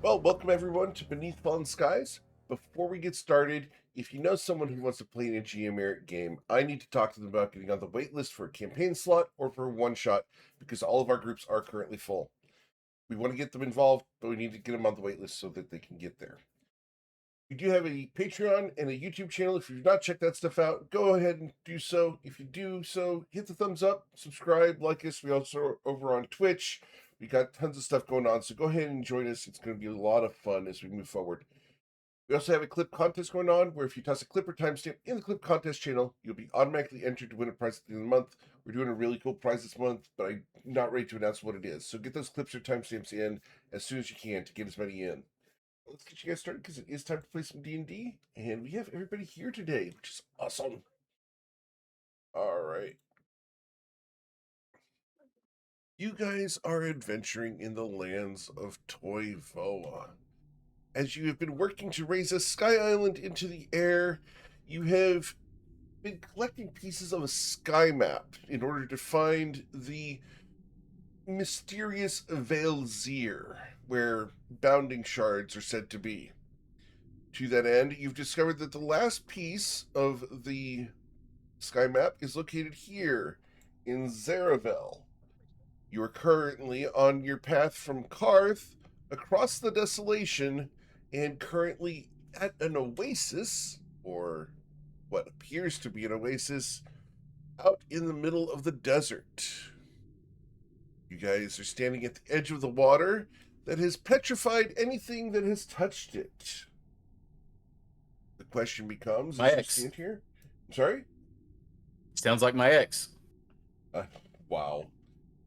Well, welcome everyone to Beneath Fallen Skies. Before we get started, if you know someone who wants to play an NGM Merit game, I need to talk to them about getting on the wait list for a campaign slot or for a one-shot because all of our groups are currently full. We want to get them involved, but we need to get them on the wait list so that they can get there. We do have a Patreon and a YouTube channel. If you've not checked that stuff out, go ahead and do so. If you do so, hit the thumbs up, subscribe, like us. We also are over on Twitch. We got tons of stuff going on, so go ahead and join us. It's going to be a lot of fun as we move forward. We also have a clip contest going on where if you toss a clip or timestamp in the clip contest channel, you'll be automatically entered to win a prize at the end of the month. We're doing a really cool prize this month, but I'm not ready to announce what it is. So get those clips or timestamps in as soon as you can to get as many in. Let's get you guys started because it is time to play some D&D, and we have everybody here today, which is awesome. All right. You guys are adventuring in the lands of Toivoa. As you have been working to raise a sky island into the air, you have been collecting pieces of a sky map in order to find the mysterious Veilzir, where bounding shards are said to be. To that end, you've discovered that the last piece of the sky map is located here in Zaravel. You are currently on your path from Karth across the desolation and currently at an oasis, or what appears to be an oasis, out in the middle of the desert. You guys are standing at the edge of the water that has petrified anything that has touched it. The question becomes, My as you ex. stand here, I'm sorry? Sounds like my ex. Wow.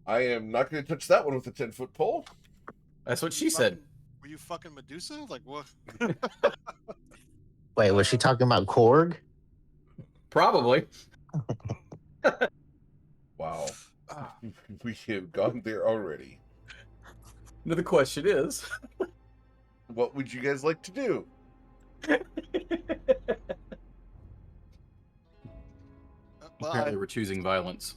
I am not going to touch that one with a 10-foot pole. That's what she said. Were you fucking Medusa? Like what? Wait, was she talking about Korg? Probably. Wow. We have gone there already. Now the question is, What would you guys like to do? apparently we're choosing violence.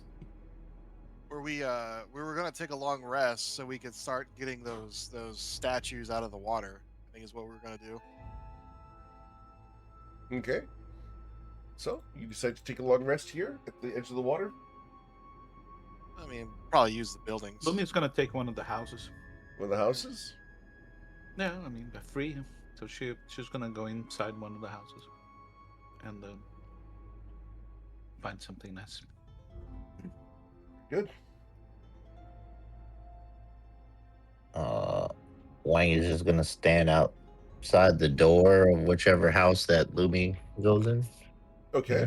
we were gonna take a long rest so we could start getting those statues out of the water. I think is what we were gonna do. Okay. So, you decide to take a long rest here at the edge of the water? I mean, probably use the buildings. Lumi's gonna take one of the houses. One of the houses? Yeah, I mean they're free, so she's gonna go inside one of the houses and find something nice. Good. Wang is just gonna stand outside the door of whichever house that Lumi goes in. Okay.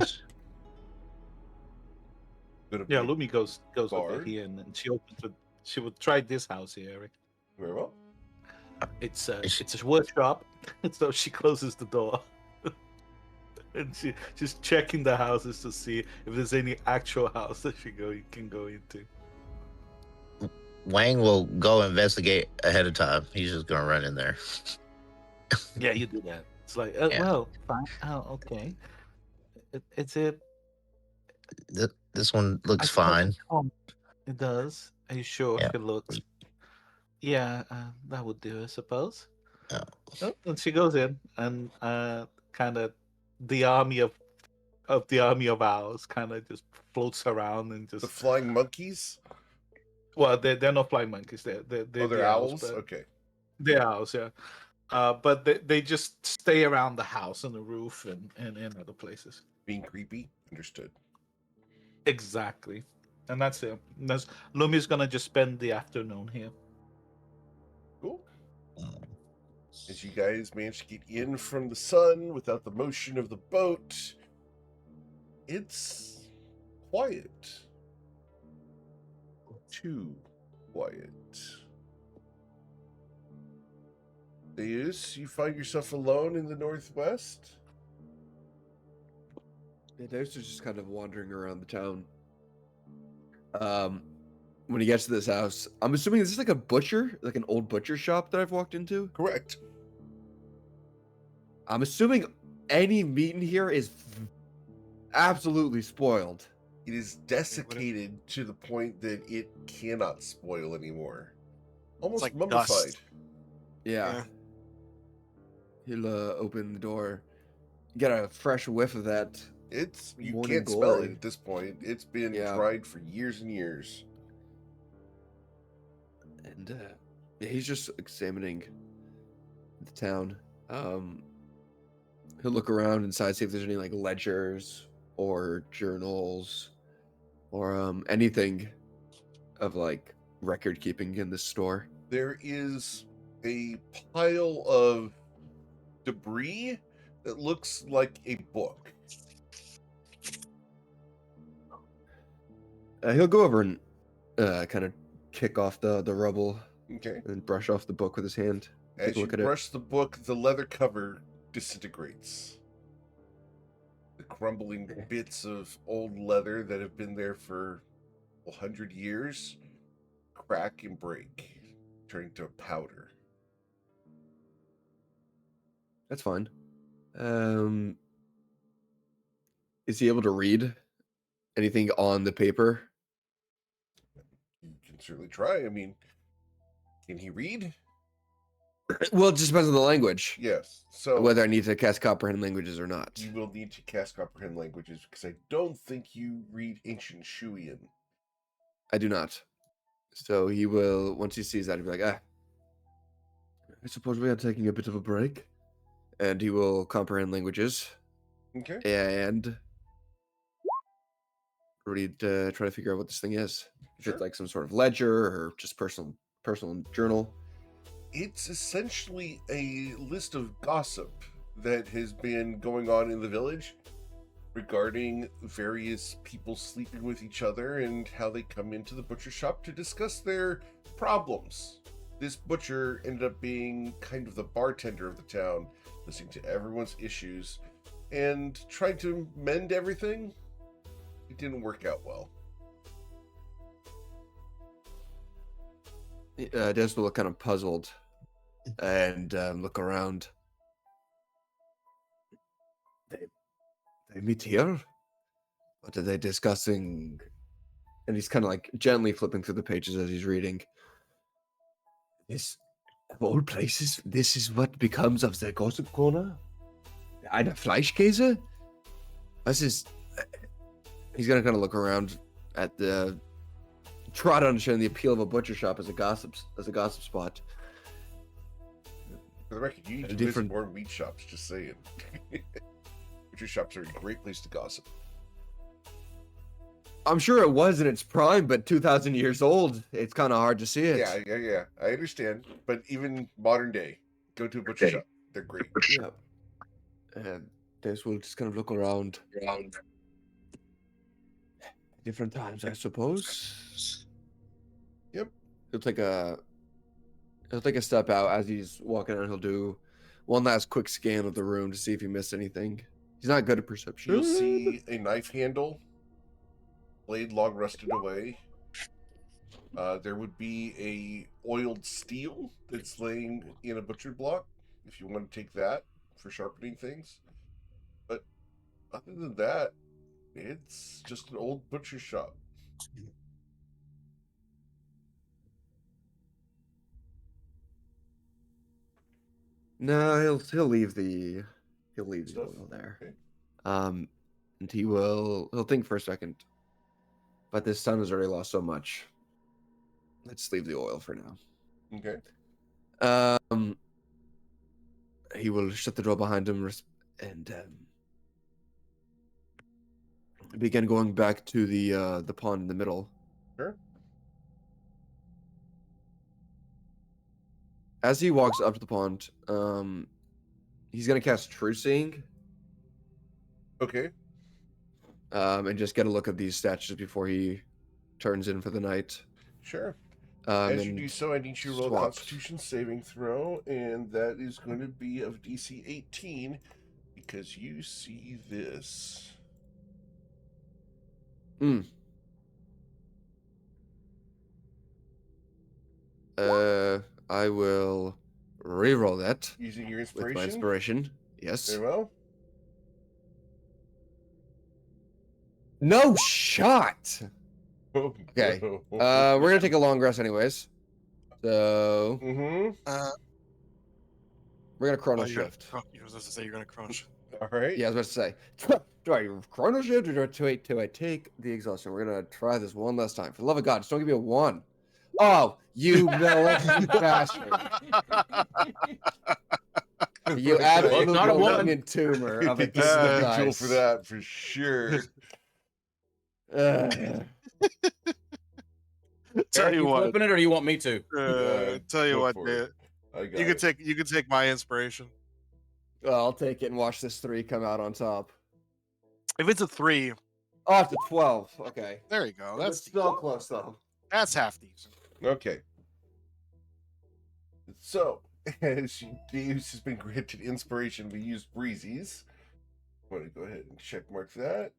Yeah, Lumi goes over Bard. here and then she opens it. She would try this house here, Eric. Very well. It's a workshop, so she closes the door. And she's checking the houses to see if there's any actual house that she can go into. Wang will go investigate ahead of time. He's just gonna run in there. Yeah, you do that. It's like, Yeah. well, fine. Oh, okay. It's it. This one looks I thought fine. It does. Are you sure Yeah. it looks? Yeah, that would do, I suppose. Oh. Oh, and she goes in, and kind of the army of owls kind of just floats around and just. The flying monkeys? Well, they're not flying monkeys. They're They're owls? Okay. They're owls, yeah. But they just stay around the house and the roof and in other places. Being creepy? Understood. Exactly. And that's it. Lumi's gonna just spend the afternoon here. Cool. As you guys manage to get in from the sun without the motion of the boat, it's quiet. Too quiet. Deus, you find yourself alone in the northwest? Yeah, Deus is just kind of wandering around the town. When he gets to this house, I'm assuming this is like a butcher, like an old butcher shop that I've walked into. Correct. I'm assuming any meat in here is absolutely spoiled. It is desiccated to the point that it cannot spoil anymore. Almost like mummified. dust. Yeah. Yeah. He'll open the door, get a fresh whiff of that. You Morning can't smell it glory. at this point. It's been Yeah. dried for years and years. And yeah, he's just examining the town. He'll look around inside, see if there's any like ledgers or journals or anything of like record keeping in this store. There is a pile of debris that looks like a book. He'll go over and kind of kick off the rubble Okay. and brush off the book with his hand. Take As a you look at it. brush the book, the leather cover disintegrates. The crumbling bits of old leather that have been there for 100 years crack and break, turning to powder. That's fine. Is he able to read anything on the paper? You can certainly try. I mean, can he read? Well, it just depends on the language. Yes. So Whether I need to cast comprehend languages or not. you will need to cast comprehend languages because I don't think you read ancient Shuian. I do not. So he will, once he sees that, he'll be like, I suppose we are taking a bit of a break. And he will comprehend languages Okay. and read, try to figure out what this thing is. If Sure. it's like some sort of ledger or just personal journal. It's essentially a list of gossip that has been going on in the village regarding various people sleeping with each other and how they come into the butcher shop to discuss their problems. This butcher ended up being kind of the bartender of the town, listening to everyone's issues and trying to mend everything. It didn't work out well. Des will look kind of puzzled and look around. They meet here? What are they discussing? And he's kind of like gently flipping through the pages as he's reading. This, of all places, this is what becomes of the gossip corner? Eine Fleischkäse? This is... He's gonna kind of look around at the... Try to understand the appeal of a butcher shop as a gossip spot. For the record, you need to visit more meat shops, just saying. Butcher shops are a great place to gossip. I'm sure it was in its prime, but 2,000 years old, it's kind of hard to see it. Yeah. I understand. But even modern day, go to a butcher shop. They're great. Yeah. And Des will just kind of look around. Different times, I suppose. Yep. He'll take a step out as he's walking out. He'll do one last quick scan of the room to see if he missed anything. He's not good at perception. You'll see a knife handle, blade long rusted away. There would be a oiled steel that's laying in a butcher block, if you want to take that for sharpening things. But other than that, it's just an old butcher shop. No, he'll leave the Stuff. oil there. Okay. And he'll think for a second. But this son has already lost so much. Let's leave the oil for now. Okay. He will shut the door behind him and begin going back to the pond in the middle. Sure. As he walks up to the pond, he's gonna cast True Seeing. Okay. And just get a look at these statues before he turns in for the night. Sure. As you and do so, I need you to roll a swap. Constitution saving throw, and that is going to be of DC 18 because you see this. I will re-roll that Using your with inspiration. my inspiration. Yes. Very well. No shot. Oh, Okay. no. We're gonna take a long rest anyways. So Mm-hmm. we're We're gonna chrono Oh, shift. You was supposed to say you're gonna crunch. All right. Yeah, I was about to say. Do I chrono shift or do I take the exhaustion? We're gonna try this one last time. For the love of God, just don't give me a 1. Oh, you malevolent bastard! You absolute not a one. malignant tumor of a Get the snipping tool dice. for that for sure. Tell Eric, you you what. flipping it, or you want me to? Tell you Go what, for man. it. I got You it. can take my inspiration. Well, I'll take it and watch this 3 come out on top. If it's a 3, Oh, it's a 12. Okay. there you go. That's still close though. That's half decent. Okay. So, as Deus has been granted inspiration, we used Breezy's. I'm going to go ahead and check mark that.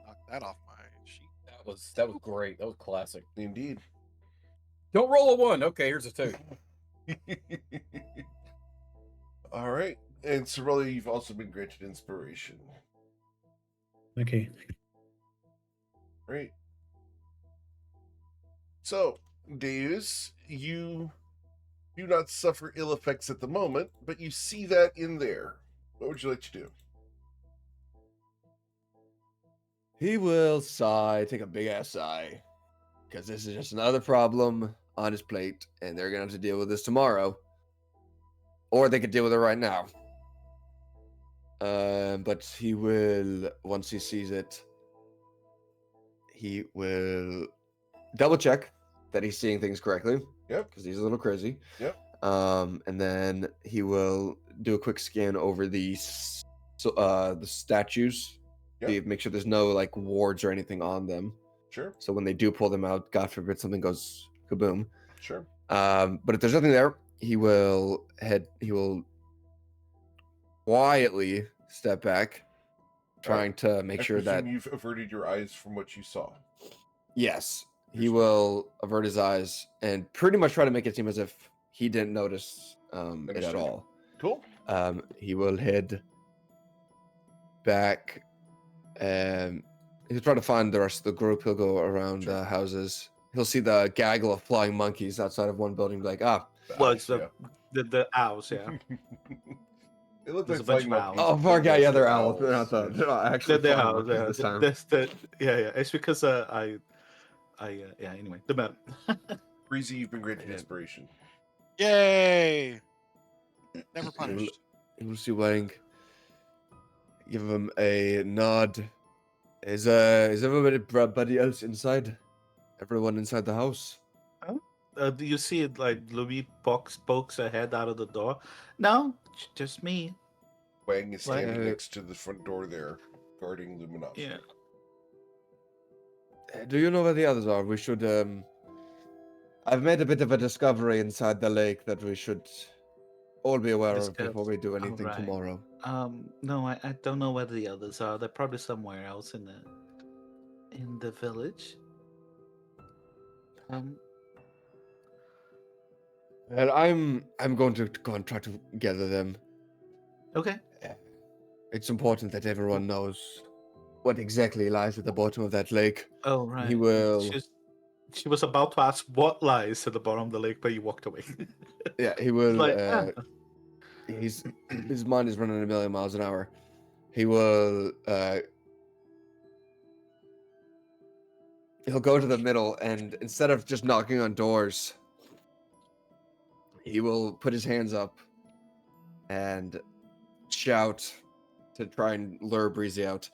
Knock that off my sheet. That was great. That was classic. Indeed. Don't roll a 1. Okay, here's a 2. All right. And Sorelli, you've also been granted inspiration. Okay. Right. So, Deus, you do not suffer ill effects at the moment, but you see that in there. What would you like to do? He will sigh, take a big ass sigh, because this is just another problem on his plate, and they're gonna have to deal with this tomorrow, or they could deal with it right now. But he will, once he sees it, he will double check that he's seeing things correctly. Yep. Because he's a little crazy. Yep. And then he will do a quick scan over the statues. Yep. Make sure there's no like wards or anything on them. Sure. So when they do pull them out, God forbid something goes kaboom. Sure. But if there's nothing there, he will quietly step back, trying to make I sure that presume you've averted your eyes from what you saw. yes, he will avert his eyes and pretty much try to make it seem as if he didn't notice it at Understood. all. Cool. He will head back. He'll try to find the rest of the group. He'll go around houses. He'll see the gaggle of flying monkeys outside of one building. Be like, Well, it's yeah. the owls, yeah. It looked There's like a bunch flying of monkeys. oh, but poor guy. Yeah, they're owls. owls. They're not the. They're not actually The flying owls, monkeys yeah. this time. That's the yeah. It's because yeah. Anyway, the map. Breezy, you've been granted Yeah. inspiration. Yay! Never punished. He will see Wang. Give him a nod. Is everybody else inside? Everyone inside the house? Do you see it like Louis pokes her head out of the door? No, just me. Wang is standing Like- next to the front door there, guarding Luminosity. Yeah. Do you know where the others are? We should. I've made a bit of a discovery inside the lake that we should all be aware of before we do anything Alright. tomorrow. No, I don't know where the others are. They're probably somewhere else in the village. And I'm going to go and try to gather them. Okay. It's important that everyone knows what exactly lies at the bottom of that lake. Oh right. He will. She was about to ask what lies at the bottom of the lake, but you walked away. Yeah, he will. Like, His mind is running a million miles an hour. He will. He'll go to the middle, and instead of just knocking on doors, he will put his hands up and shout to try and lure Breezy out.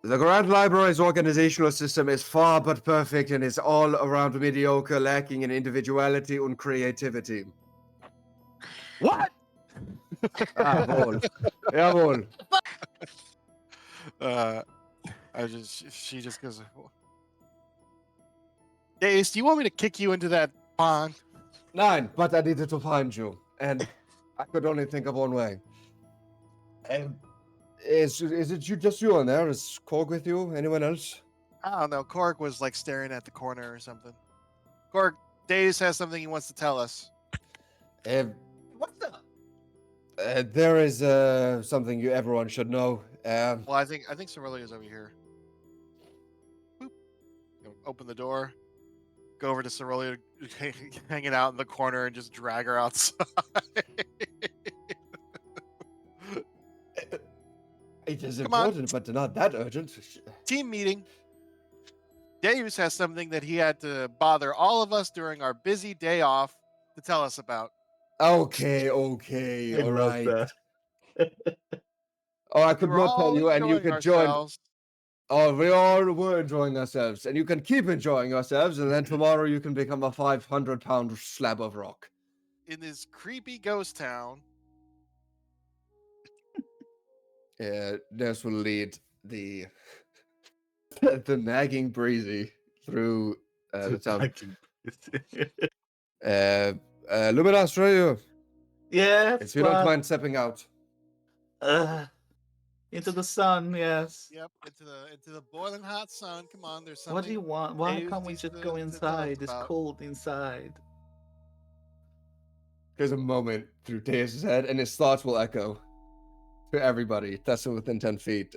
The Grand Library's organizational system is far but perfect and is all around mediocre, lacking in individuality and creativity. What? Jawohl. Jawohl. She just goes. Dace, do you want me to kick you into that pond? Nein, but I needed to find you, and I could only think of one way. Is it just you in there? Is Korg with you? Anyone else? I don't know. Korg was like staring at the corner or something. Korg, Dace has something he wants to tell us. What's up? There is something everyone should know. Well, I think Cerulli is over here. Boop. Open the door. go over to Cerulean hanging out in the corner and just drag her outside. It is Come on. important, but not that urgent. Team meeting. Deus has something that he had to bother all of us during our busy day off to tell us about. Okay, I all love right. that. Oh, I We could were not tell all you, and you enjoying could join. ourselves Oh, we all were enjoying ourselves, and you can keep enjoying yourselves, and then tomorrow you can become a 500-pound slab of rock. in this creepy ghost town. This will lead the the nagging breezy through the town. Luminas Radio, Yes, if you don't but, mind stepping out. into the sun, yes. Yep, into the boiling hot sun. Come on, there's something. What do you want? Why Deus can't we needs just to go tell us inside? It's about. cold inside. There's a moment through Deus' head, and his thoughts will echo to everybody that's within 10 feet.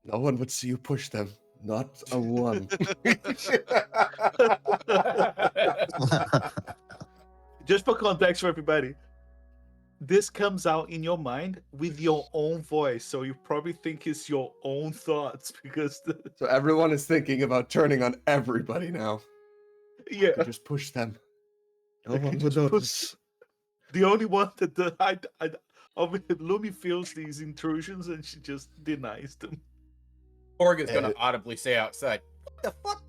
No one would see you push them. Not a one. Just for context for everybody, this comes out in your mind with your own voice, so you probably think it's your own thoughts because So everyone is thinking about turning on everybody now. yeah, You just push them. No I one can would just push- notice. the only one that Lumi feels these intrusions and she just denies them. Korg is gonna audibly say outside, "What the fuck?"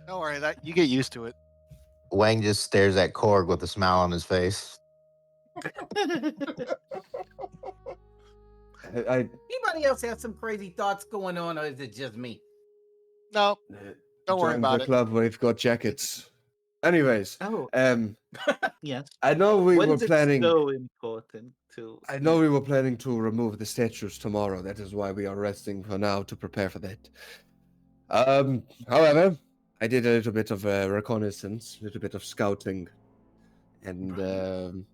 Don't worry, that you get used to it. Wang just stares at Korg with a smile on his face. Anybody else have some crazy thoughts going on, or is it just me? No, don't worry Join about the it. club. We've got jackets. Anyways, Oh, yes. I know we When were is it planning. so important to? I know we were planning to remove the statues tomorrow. That is why we are resting for now to prepare for that. However, I did a little bit of reconnaissance, a little bit of scouting, and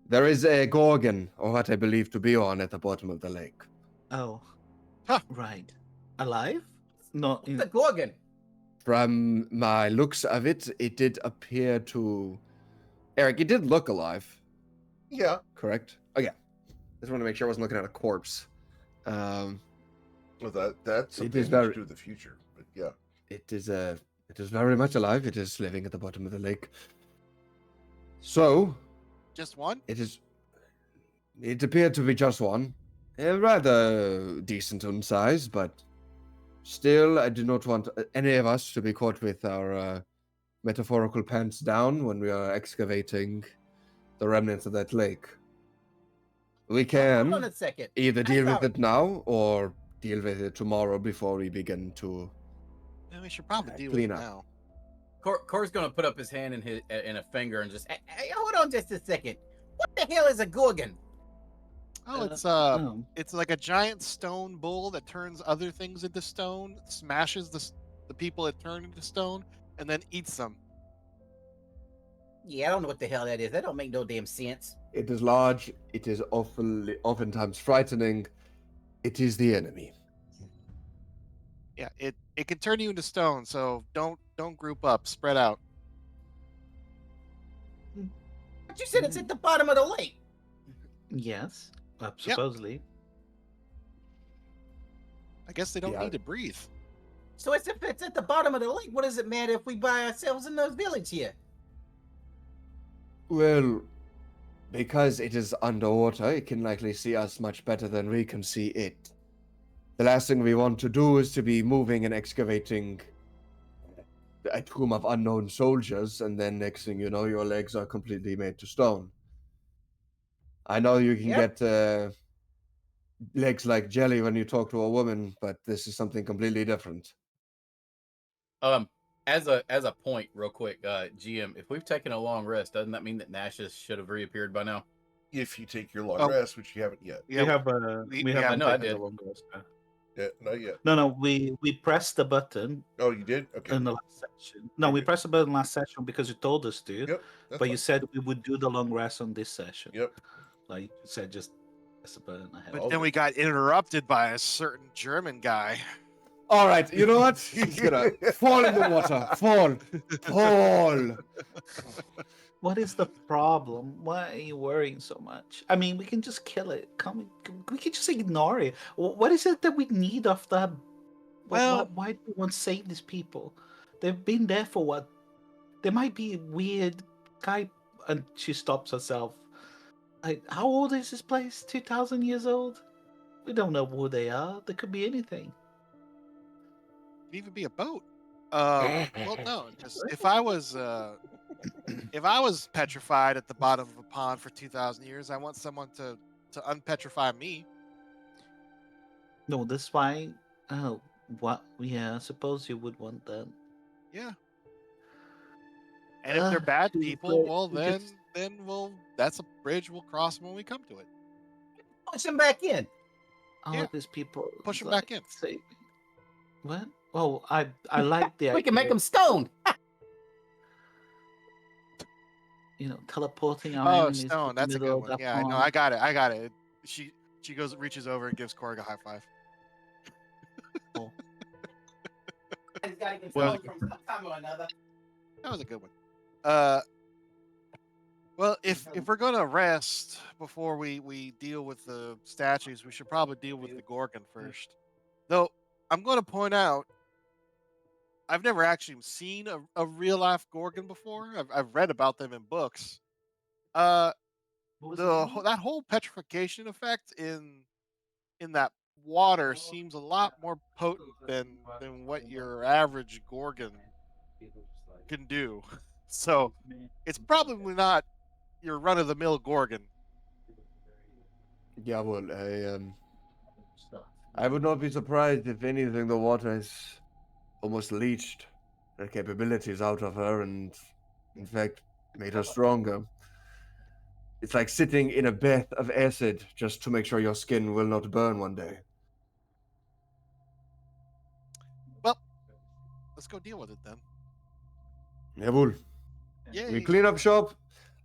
there is a gorgon, or what I believe to be one, at the bottom of the lake. Oh, Huh. right. Alive? Not in. The Gorgon. From my looks of it, it did appear to. Eric, it did look alive, Yeah. correct? Oh yeah. Just want to make sure I wasn't looking at a corpse. Well, that's It something is to very- do in the future. But yeah. It is very much alive. It is living at the bottom of the lake. So Just one? it appeared to be just one. Rather decent in size, but still, I do not want any of us to be caught with our metaphorical pants down when we are excavating the remnants of that lake. We Hold on can a second. either I'm deal with sorry. it now or deal with it tomorrow before we begin to. Yeah, we should probably deal with Clean it up. now. Korg's gonna put up his hand in a finger and just. Hey, hold on just a second. What the hell is a Gorgon? Oh, Oh. it's like a giant stone bull that turns other things into stone, smashes the people it turned into stone, and then eats them. Yeah, I don't know what the hell that is. That don't make no damn sense. It is large. It is oftentimes frightening. It is the enemy. Yeah, it can turn you into stone, so don't group up, spread out. But you said it's at the bottom of the lake. Yes. Supposedly. I guess they don't Yeah. need to breathe. So if it's at the bottom of the lake, what does it matter if we buy ourselves in the village here? Well, because it is underwater, it can likely see us much better than we can see it. The last thing we want to do is to be moving and excavating a tomb of unknown soldiers, and then next thing you know, your legs are completely made to stone. I know you can Yep. get legs like jelly when you talk to a woman, but this is something completely different. As a point, real quick, GM, if we've taken a long rest, doesn't that mean that Nashus should have reappeared by now? If you take your long Oh. rest, which you haven't yet. We have we haven't know I taken the did. long rest. Yeah, not yet. No, we pressed the button Oh, you did? Okay. in the last session. No, we Okay. pressed the button last session because you told us to. Yep. That's But you fine. said we would do the long rest on this session. Yep. Like you said, just press the button. I have But Oh, then we got interrupted by a certain German guy. All right, you know what? He's gonna fall in the water. Fall. What is the problem? Why are you worrying so much? I mean, we can just kill it. We can just ignore it. What is it that we need of them? Well- Why do we want to save these people? They've been there for what? They might be weird guy. And she stops herself. Like, how old is this place? 2,000 years old? We don't know who they are. They could be anything. Could even be a boat. Well, no, because if I was petrified at the bottom of a pond for 2,000 years, I want someone to unpetrify me. No, that's why. Oh, what? Yeah, I suppose you would want that. Yeah. And if they're bad She's people, great. well, We then just- that's a bridge we'll cross when we come to it. Push him back in. all Yeah. of these people Push 'em like, back in. say, what? Oh, I like the We can make idea, him stoned. teleporting our Oh, enemies to stone. the That's a middle good of one. that Yeah, no, pond. I got it. I got it. She reaches over and gives Korg a high five. He's got to get Well- stoned from some time or another. That was a good one. Well, if we're gonna rest before we deal with the statues, we should probably deal with the Gorgon first. Though I'm going to point out, I've never actually seen a real life Gorgon before. I've read about them in books. What was it called? That whole petrification effect in that water seems a lot more potent than what your average Gorgon can do. So it's probably not your run of the mill Gorgon. Yeah, well, I would not be surprised if anything the water has almost leached her capabilities out of her and, in fact, made her stronger. It's like sitting in a bath of acid just to make sure your skin will not burn one day. Well, let's go deal with it then. Jawohl. Yay. We clean up shop.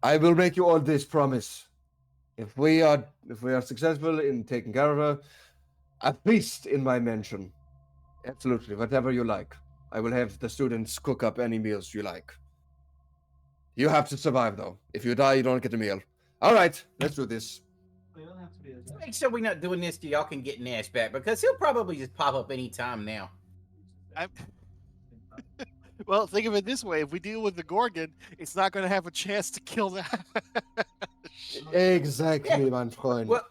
I will make you all this promise. If we are successful in taking care of her, a feast in my mansion. Absolutely, whatever you like. I will have the students cook up any meals you like. You have to survive though. If you die, you don't get a meal. All right, let's do this. Make sure we're not doing this so y'all can get Nash back, because he'll probably just pop up anytime now. Well, think of it this way: if we deal with the Gorgon, it's not going to have a chance to kill that. Exactly, Yeah. mein Freund. Well,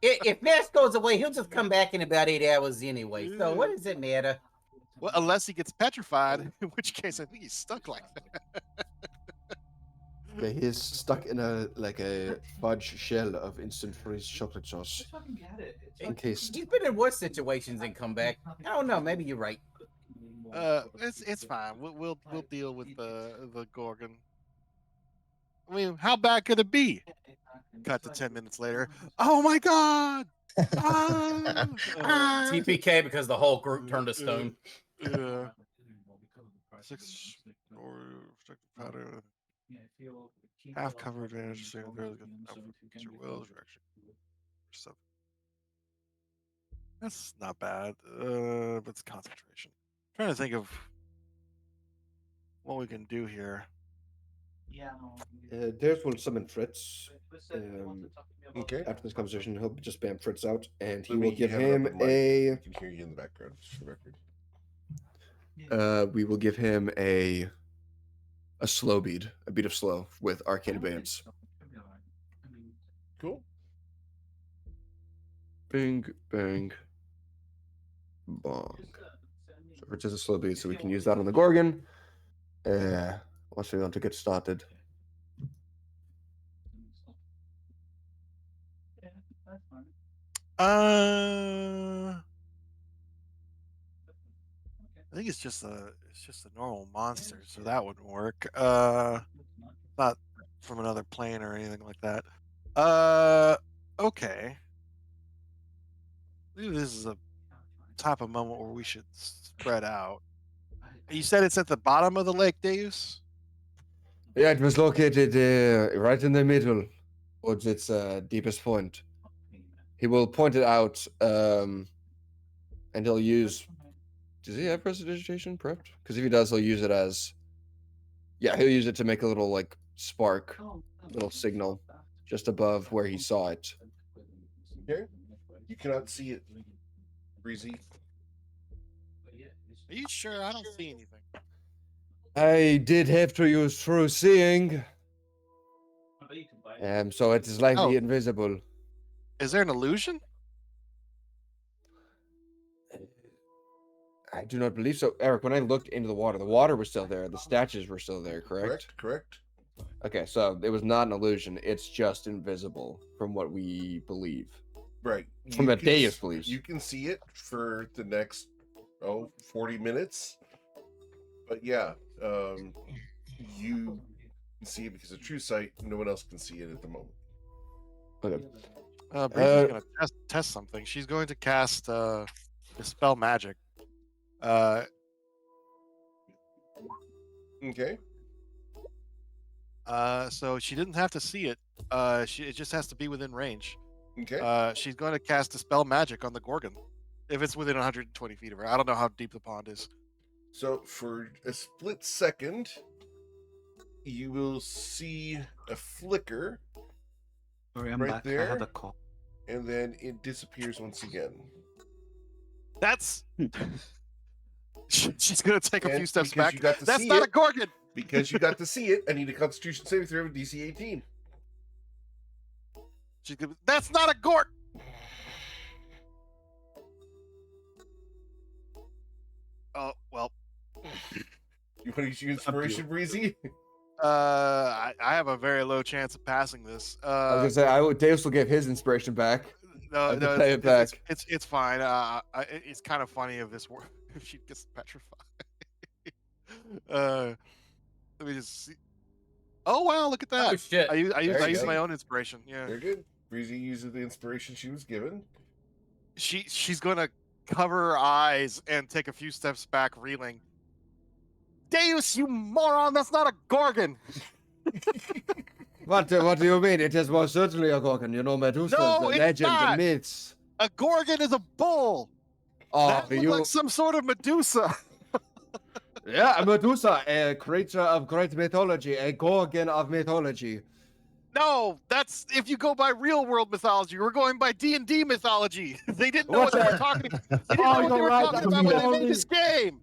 if Nash goes away, he'll just come back in about 8 hours anyway. So what does it matter? Well, unless he gets petrified, in which case I think he's stuck like that. Yeah, he is stuck in a fudge shell of instant freeze chocolate sauce. Encased. He's been in worse situations and come back. I don't know. Maybe you're right. It's fine. We'll deal with the Gorgon. I mean, how bad could it be? Cut to 10 minutes later. Oh my God! Ah! TPK because the whole group turned to stone. Yeah. 6 or powder. Half cover advantage. So really good. Your wills direction. So that's not bad. But it's concentration. Trying to think of what we can do here. Darius will summon Fritz. Okay. After this conversation, he'll just spam Fritz out, and he Let me will give have it up him on mic. a. I can hear you in the background, just for the record. We will give him a slow bead, a beat of slow with arcane abeyance. Cool. Bing, bang, bong. So Fritz is a slow bead, so we can use that on the Gorgon. Once we want to get started. I think it's just a normal monster, so that wouldn't work. Not from another plane or anything like that. Okay. Maybe this is a type of moment where we should spread out. You said it's at the bottom of the lake, Deus? Yeah, it was located right in the middle, towards its deepest point. He will point it out, and he'll use Does he have prestidigitation prepped? Because if he does, he'll use it as. Yeah, he'll use it to make a little like spark, little signal, just above where he saw it. Okay. You cannot see it, Breezy. Are you sure? I don't see anything. I did have to use true seeing. So it is likely Oh. invisible. Is there an illusion? I do not believe so. Eric, when I looked into the water was still there. The statues were still there, correct? Correct. Okay, so it was not an illusion. It's just invisible from what we believe. Right. From what Deus believes. You can see it for the next 40 minutes. But yeah, you can see it because of true sight. No one else can see it at the moment. Okay. Breezy's gonna test something. She's going to cast dispel magic. Okay. So she didn't have to see it. It just has to be within range. Okay. She's going to cast dispel magic on the Gorgon, if it's within 120 feet of her. I don't know how deep the pond is. So for a split second, you will see a flicker, Sorry, I'm right back. I there. had a call. and then it disappears once again. That's. She's gonna take a And few steps because back. you got to That's see not it- a Gorgon. Because you got to see it, I need a Constitution saving throw of DC 18. That's not a Gorgon. Oh well. You want to use your inspiration, Breezy? I have a very low chance of passing this. I was gonna say Deus will give his inspiration back. No, to play it back. It's fine. It's kind of funny if this were if she gets petrified. Let me just see. Oh wow, look at that! Oh shit! I There you use go. my own inspiration. Yeah, Very good. Breezy uses the inspiration she was given. she's gonna cover her eyes and take a few steps back, reeling. Deus, you moron! That's not a Gorgon. What do you mean? It is most certainly a Gorgon. You know Medusa, No, the it's legend, not. the myths. A Gorgon is a bull. Oh, That looks like some sort of Medusa. Yeah, a Medusa, a creature of great mythology, a Gorgon of mythology. No, that's if you go by real world mythology. We're going by D&D mythology. They didn't know what they were talking about. They didn't know what they were talking about when they made this game.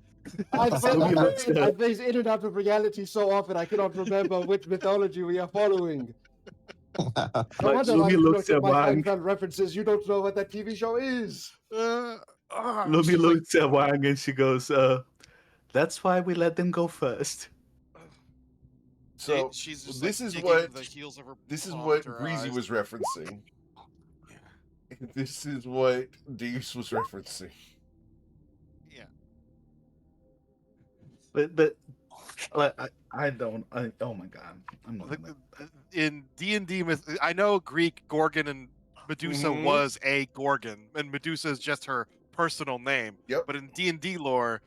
I face in and out of reality so often I cannot remember which mythology we are following. No wonder Lumi I looks looked at at my Wang. Seinfeld references. You don't know what that TV show is. Lumi looks at Wang and she goes, that's why we let them go first. So she's just this like is digging what the heels of her this is palm what into her Breezy eyes. was referencing. This is what Deus was referencing. Yeah. But like I don't. Oh my god! I'm not. In D&D myth, I know Greek Gorgon and Medusa Mhm. was a Gorgon, and Medusa is just her personal name. Yep. But in D&D lore,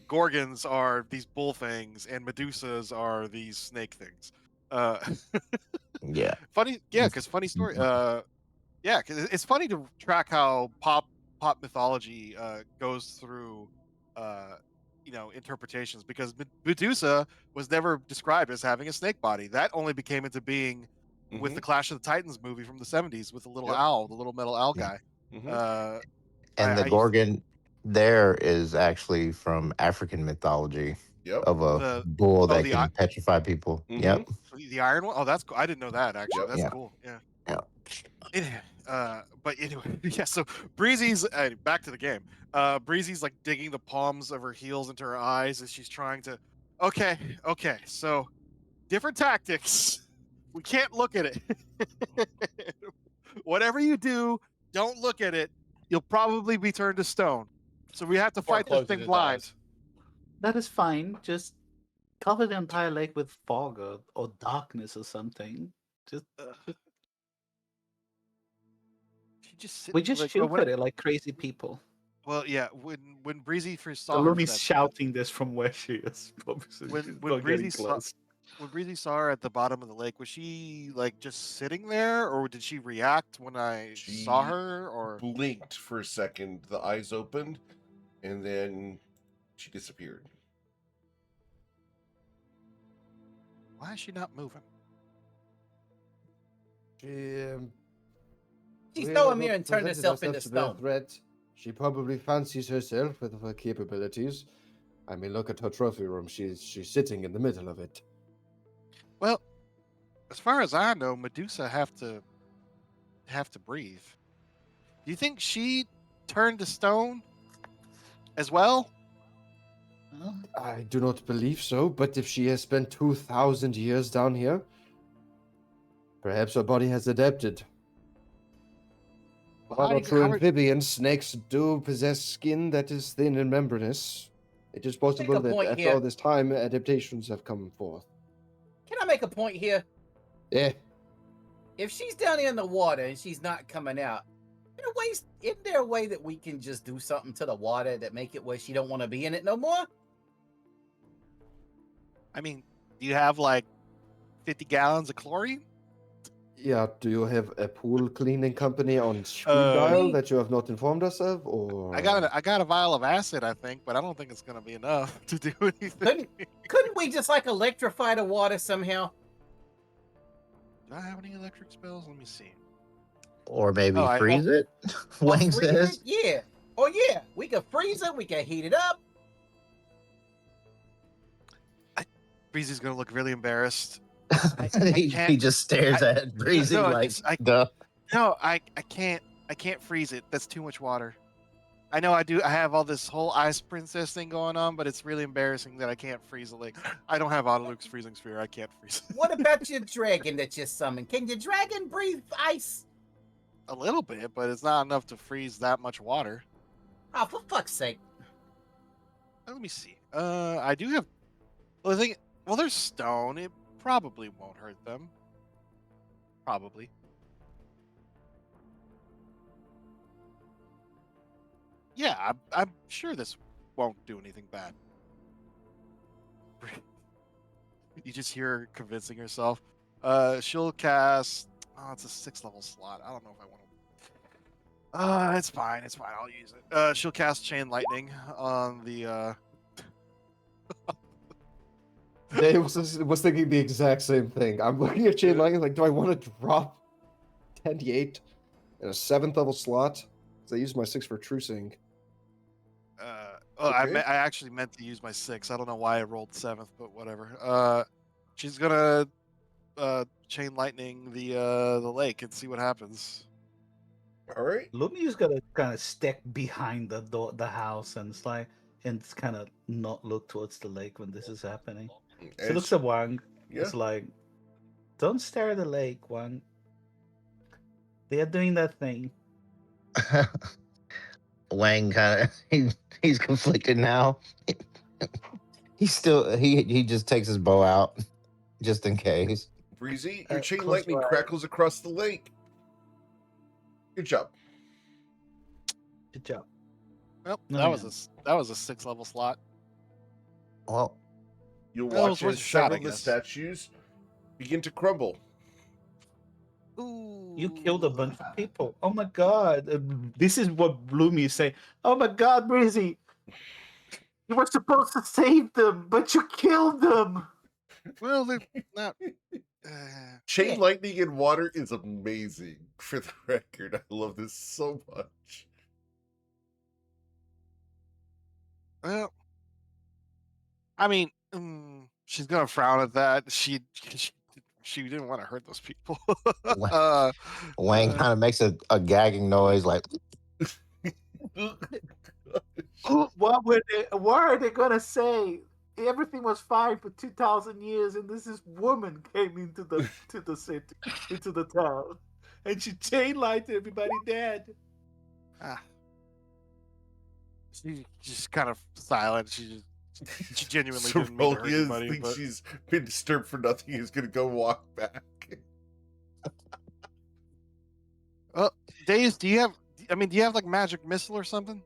Gorgons are these bull things, and Medusas are these snake things. Yeah. Funny, yeah, because funny story. Yeah, because it's funny to track how pop mythology goes through, interpretations. Because Medusa was never described as having a snake body. That only became into being with the Clash of the Titans movie from the '70s with the little owl, the little metal owl guy. And the Gorgon there is actually from African mythology of a bull that can petrify people. Yep. The iron one. Oh, that's cool. I didn't know that actually. Yep. That's Yeah. cool. Yeah. Yeah. But anyway, yeah. So Breezy's back to the game. Breezy's like digging the palms of her heels into her eyes as she's trying to. Okay. So different tactics. We can't look at it. Whatever you do, don't look at it. You'll probably be turned to stone. So we have to fight this thing blind. That is fine. Just cover the entire lake with fog or darkness or something. Just we just shoot at it like crazy people. Well, yeah. When Breezy first So saw her, Lumi's shouting this from where she is. When Breezy when Breezy saw her at the bottom of the lake, was she like just sitting there, or did she react when I saw her? Or blinked for a second, the eyes opened, and then She disappeared. Why is she not moving? She's throwing me and turned herself into stone. Threat. She probably fancies herself with her capabilities. I mean, look at her trophy room. She's sitting in the middle of it. Well, as far as I know, Medusa have to breathe. Do you think she turned to stone as well? I do not believe so, but if she has spent 2,000 years down here, perhaps her body has adapted. While true amphibians, snakes do possess skin that is thin and membranous. It is possible that after all this time, adaptations have come forth. Can I make a point here? Yeah. If she's down here in the water and she's not coming out, isn't there a way that we can just do something to the water that make it where she don't want to be in it no more? I mean, do you have like 50 gallons of chlorine? Yeah, do you have a pool cleaning company on speed dial that you have not informed us of? Or I got a vial of acid, I think, but I don't think it's gonna be enough to do anything. Couldn't we just like electrify the water somehow? Do I have any electric spells? Let me see. Or maybe freeze it? Wayne says. Yeah. Oh yeah. We can freeze it, we can heat it up. Breezy's gonna look really embarrassed. He just stares at Breezy duh. No, I can't freeze it. That's too much water. I know I have all this whole ice princess thing going on, but it's really embarrassing that I can't freeze a lake. I don't have Autoluke's freezing sphere. I can't freeze it. What about your dragon that you summoned? Can your dragon breathe ice? A little bit, but it's not enough to freeze that much water. Oh, for fuck's sake. Let me see. I do have there's stone. It probably won't hurt them. Probably. Yeah, I'm sure this won't do anything bad. You just hear her convincing herself. She'll cast. Oh, it's a 6th level slot. I don't know if I want to. It's fine. It's fine. I'll use it. She'll cast Chain Lightning on the. Dave was thinking the exact same thing. I'm looking at Chain Lightning like, do I want to drop 10d8 in a 7th level slot? Because I used my 6 for Trucing. I actually meant to use my 6. I don't know why I rolled 7th, but whatever. She's gonna Chain Lightning the lake and see what happens. All right. Lumi's gonna kind of stick behind the house and it's kind of not look towards the lake when this is happening. She looks at Wang. Yeah. It's like, don't stare at the lake, Wang. They are doing that thing. Wang kind of he's conflicted now. He just takes his bow out just in case. Breezy, your chain lightning crackles across the lake. Good job. Good job. Well, that was a 6th level slot. Well, you'll watch as several of the statues begin to crumble. Ooh. You killed a bunch of people. Oh my god. This is what Bloomy is saying. Oh my god, Breezy. You were supposed to save them, but you killed them. Well, they're not. Chain lightning in water is amazing, for the record. I love this so much. Well, I mean, she's gonna frown at that. She didn't want to hurt those people. Wang kind of makes a gagging noise, like. What are they gonna say? Everything was fine for 2,000 years, and this woman came into the city, into the town, and she chain lighted everybody dead. She's just kind of silent. She genuinely didn't mean to hurt anybody. Thinks she's been disturbed for nothing. He's gonna go walk back. Well, Daze, do you have like magic missile or something?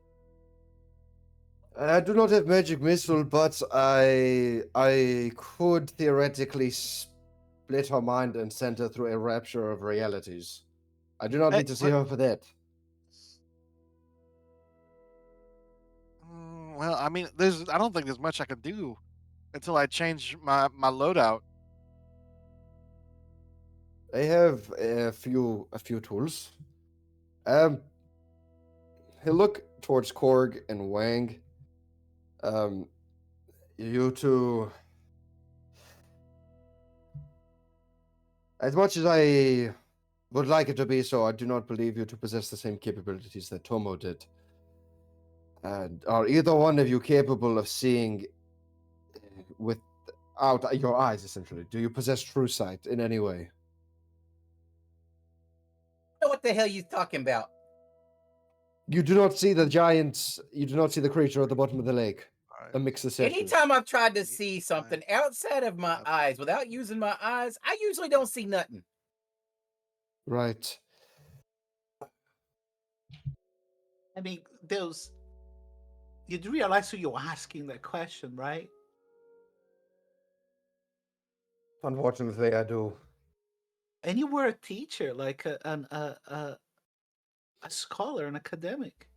I do not have magic missile, but I could theoretically split her mind and send her through a rapture of realities. I do not need to see her for that. Well, I mean, I don't think there's much I can do until I change my loadout. I have a few tools. He'll look towards Korg and Wang. You two. As much as I would like it to be so, I do not believe you to possess the same capabilities that Tomo did. And are either one of you capable of seeing without your eyes, essentially? Do you possess true sight in any way? What the hell you talking about? You do not see the giants. You do not see the creature at the bottom of the lake. A mix of sessions. Anytime I've tried to see something outside of my eyes without using my eyes, I usually don't see nothing. Right. I mean, you do realize who you're asking that question, right? Unfortunately, I do. And you were a teacher, like a scholar, an academic.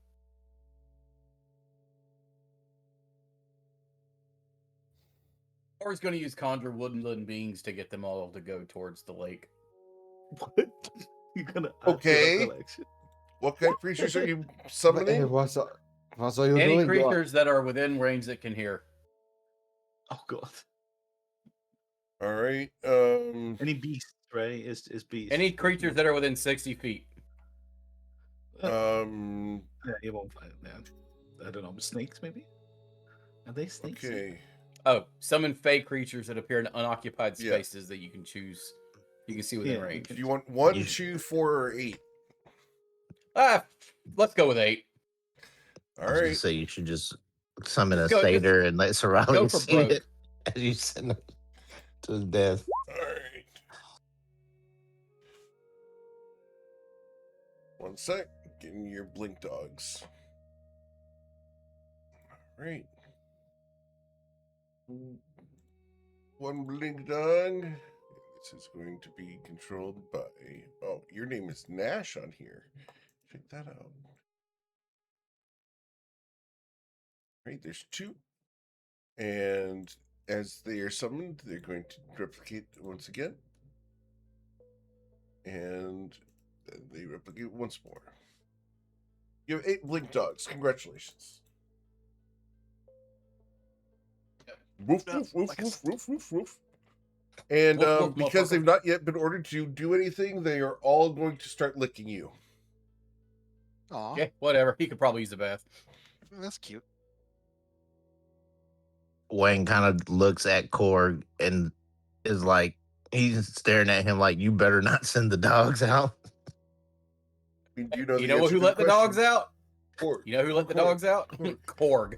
Or he's going to use conjure woodland beings to get them all to go towards the lake. What? You're gonna okay. What kind of creatures are you summoning? What's are you Any doing? creatures that are within range that can hear. Oh god. All right. Any beasts, right? Is beasts. Any creatures that are within 60 feet. Yeah, you won't find that. I don't know. Snakes, maybe? Are they snakes? Okay. Oh, summon fey creatures that appear in unoccupied spaces that you can choose. You can see within range. Do you want 1, 2, 4, or 8? Let's go with 8. All I was right. gonna say you should just summon a satyr and let Sorali see it as you send him to his death. All right. 1 sec. Getting your blink dogs. All right. 1 blink dog. This is going to be controlled by. Oh, your name is Nash on here. Check that out. Right, there's 2. And as they are summoned, they're going to replicate once again. And then they replicate once more. You have 8 blink dogs. Congratulations. Woof, woof, woof, woof, woof, woof, woof. And because they've not yet been ordered to do anything, they are all going to start licking you. Aw. Okay, whatever. He could probably use a bath. That's cute. Wayne kind of looks at Korg and is like, he's staring at him like, you better not send the dogs out. I mean, do you know, you know who let the dogs out? Korg. You know who let the dogs out? Korg.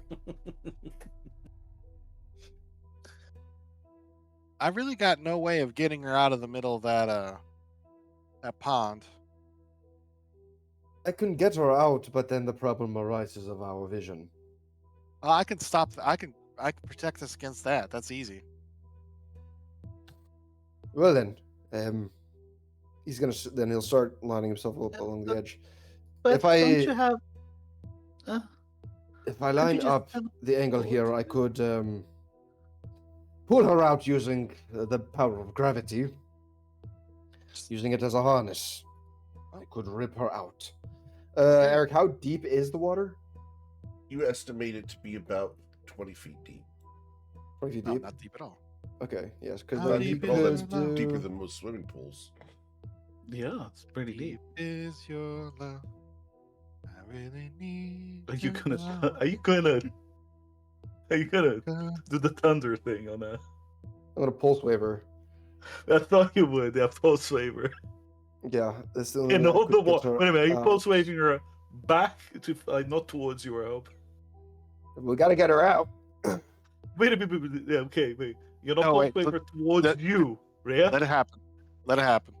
I really got no way of getting her out of the middle of that pond. I can get her out, but then the problem arises of our vision. I can stop. I can protect us against that. That's easy. Well then, he's gonna. Then he'll start lining himself up along the edge. But if I don't you have? If I line up the angle here, I could pull her out using the power of gravity. Using it as a harness, I could rip her out. Eric, how deep is the water? You estimate it to be about 20 feet deep. 20 feet No, deep? not deep at all. Okay, yes, because How then deep he is could it? Deeper than most swimming pools. Yeah, it's pretty deep. Is your love? I really need. Are you to gonna? know. Are you gonna do the thunder thing on that? I'm gonna pulse waver. I thought you would. Yeah, pulse waiver. Yeah, that's the only And way I hold could the get water. her Wait a minute. Are you out. pulse waving her back to not towards you? I hope. We gotta get her out. Wait a minute. Yeah, okay, wait. You're not No, pulse Oh, wait, waver towards you, Rhea? Let it happen. Let it happen.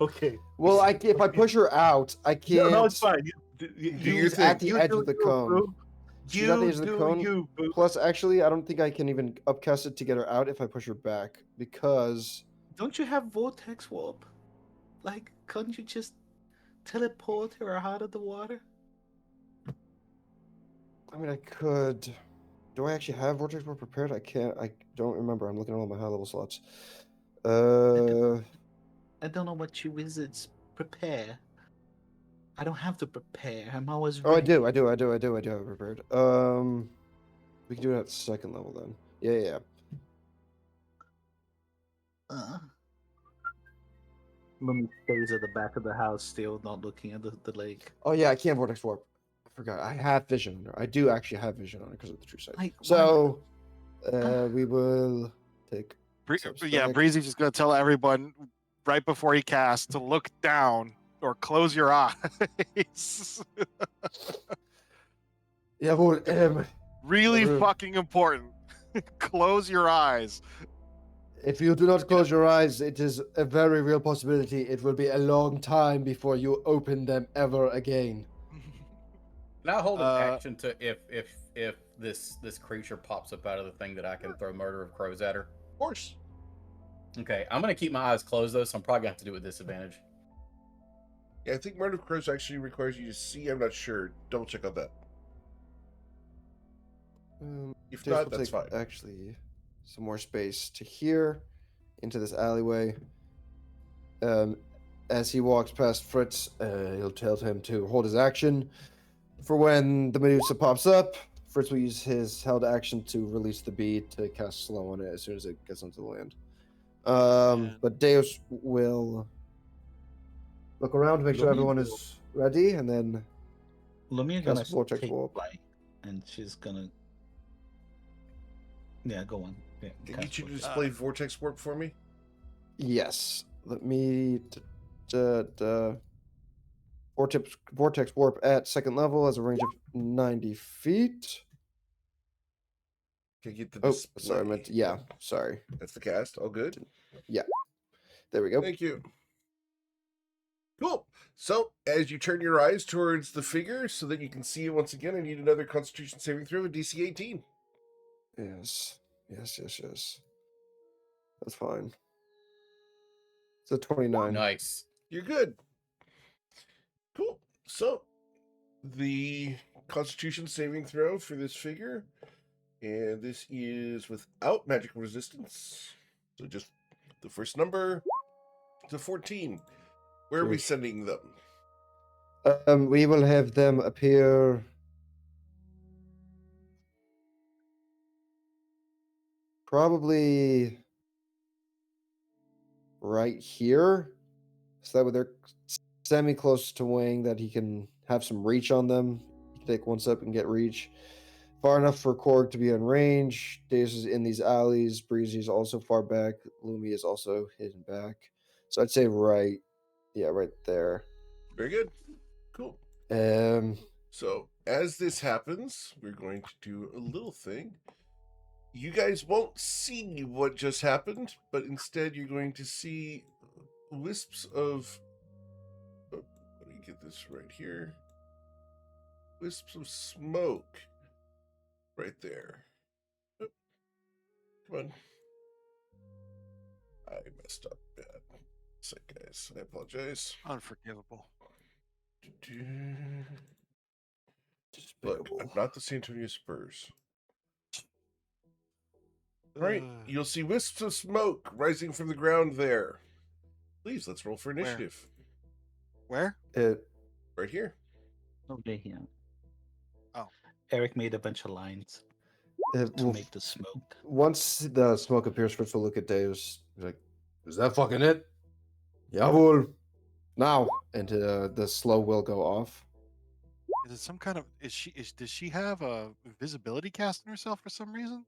Okay. Well, if I push her out, I can't. No, it's fine. She's at the edge of the cone. She's at the edge of the cone. Boo. Plus, actually, I don't think I can even upcast it to get her out if I push her back because. Don't you have vortex warp? Like, couldn't you just teleport her out of the water? I mean, I could. Do I actually have Vortex Warp prepared? I don't remember. I'm looking at all my high level slots. I don't know what you wizards prepare. I don't have to prepare. I'm always ready. Oh, I do have it prepared. We can do it at second level then. Yeah. Mummy stays at the back of the house, still not looking at the lake. Oh yeah, I can't Vortex Warp. I forgot. I have vision on her. I do actually have vision on her because of the true sight. So, we will take. Yeah, Breezy's just gonna tell everyone right before he casts to look down or close your eyes. Yeah, well, really fucking important. Close your eyes. If you do not close your eyes, it is a very real possibility. It will be a long time before you open them ever again. Can I hold an action to if this creature pops up out of the thing that I can throw Murder of Crows at her? Of course. Okay, I'm gonna keep my eyes closed though, so I'm probably gonna have to do it with disadvantage. Yeah, I think Murder of Crows actually requires you to see. I'm not sure. Double check on that. If not, that's fine. Actually, some more space to here, into this alleyway. As he walks past Fritz, he'll tell him to hold his action. For when the Medusa pops up, Fritz will use his held action to release the bead to cast slow on it as soon as it gets onto the land. But Deus will look around to make sure everyone is ready, and then Lumia gonna take Warp. flight, and she's gonna. Yeah, go on. Yeah, can you two display Vortex Warp for me? Yes. Let me. Vortex Warp at second level has a range of 90 feet. Can you get the display? Sorry, sorry. That's the cast. All good? Yeah. There we go. Thank you. Cool. So, as you turn your eyes towards the figure so that you can see it once again, I need another Constitution saving throw of DC 18. Yes. That's fine. It's a 29. Nice. You're good. Cool. So, the Constitution saving throw for this figure, and this is without magical resistance. So just the first number to 14. Where are we sending them? We will have them appear probably right here, so that way they're semi-close to Wang, that he can have some reach on them. He can take one step and get reach. Far enough for Korg to be on range. Deus is in these alleys. Breezy is also far back. Lumi is also hidden back. So I'd say right there. Very good. Cool. So as this happens, we're going to do a little thing. You guys won't see what just happened, but instead you're going to see wisps of... Oh, let me get this right here. Wisps of smoke. Right there. Oh, come on. I messed up bad. Sorry, guys. I apologize. Unforgivable. Look, I'm not the San Antonio Spurs. Right, you'll see wisps of smoke rising from the ground there. Please, let's roll for initiative. Where? Right here. Okay, here. Oh. Eric made a bunch of lines to make the smoke. Once the smoke appears, Fritz will look at Deus. He's like, "Is that fucking it?" Jawohl. Now, and the slow will go off. Is it some kind of? Does she have a visibility cast on herself for some reason?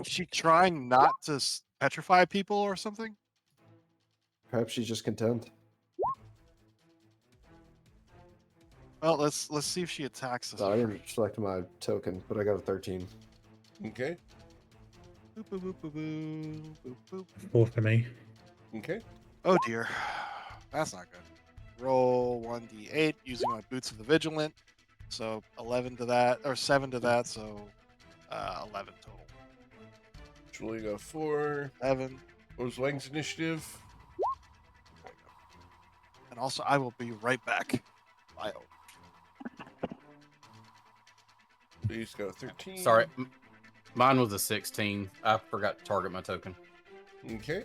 She trying not to petrify people or something? Perhaps she's just content. Well, let's see if she attacks us. I didn't select my token, but I got a 13. Okay. Boop, boop, boop, boop, boop, boop, boop. 4 for me. Okay. Oh dear, that's not good. Roll 1d8 using my Boots of the Vigilant. So 11 to that, or 7 to that, so 11 total. Julie got 4. 11. What was Wang's initiative? And also, I will be right back. Bye. He's got a 13. Sorry, mine was a 16. I forgot to target my token. Okay.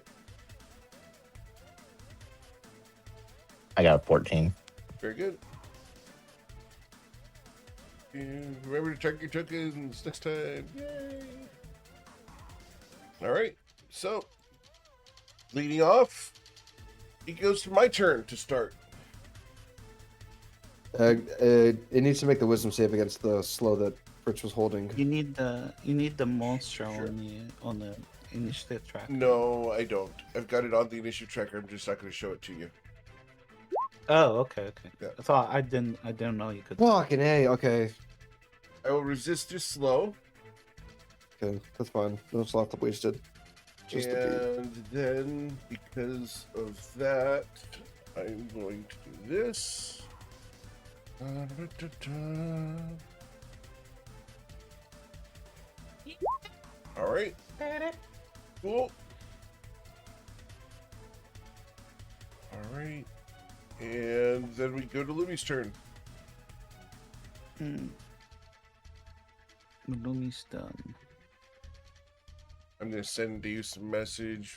I got a 14. Very good. And remember to check your tokens next time. Yay! All right. So, leading off, it goes to my turn to start. It needs to make the wisdom save against the slow that Fritz was holding. You need the monster on the initiative tracker. No, I don't. I've got it on the initiative tracker. I'm just not going to show it to you. Oh, okay. Yeah. I thought I didn't know you could. Fucking A, okay. I will resist your slow. Okay, that's fine. No slot wasted. Just And then, because of that, I'm going to do this. All right. Cool. All right. And then we go to Lumi's turn. Lumi's done. I'm going to send Deus a message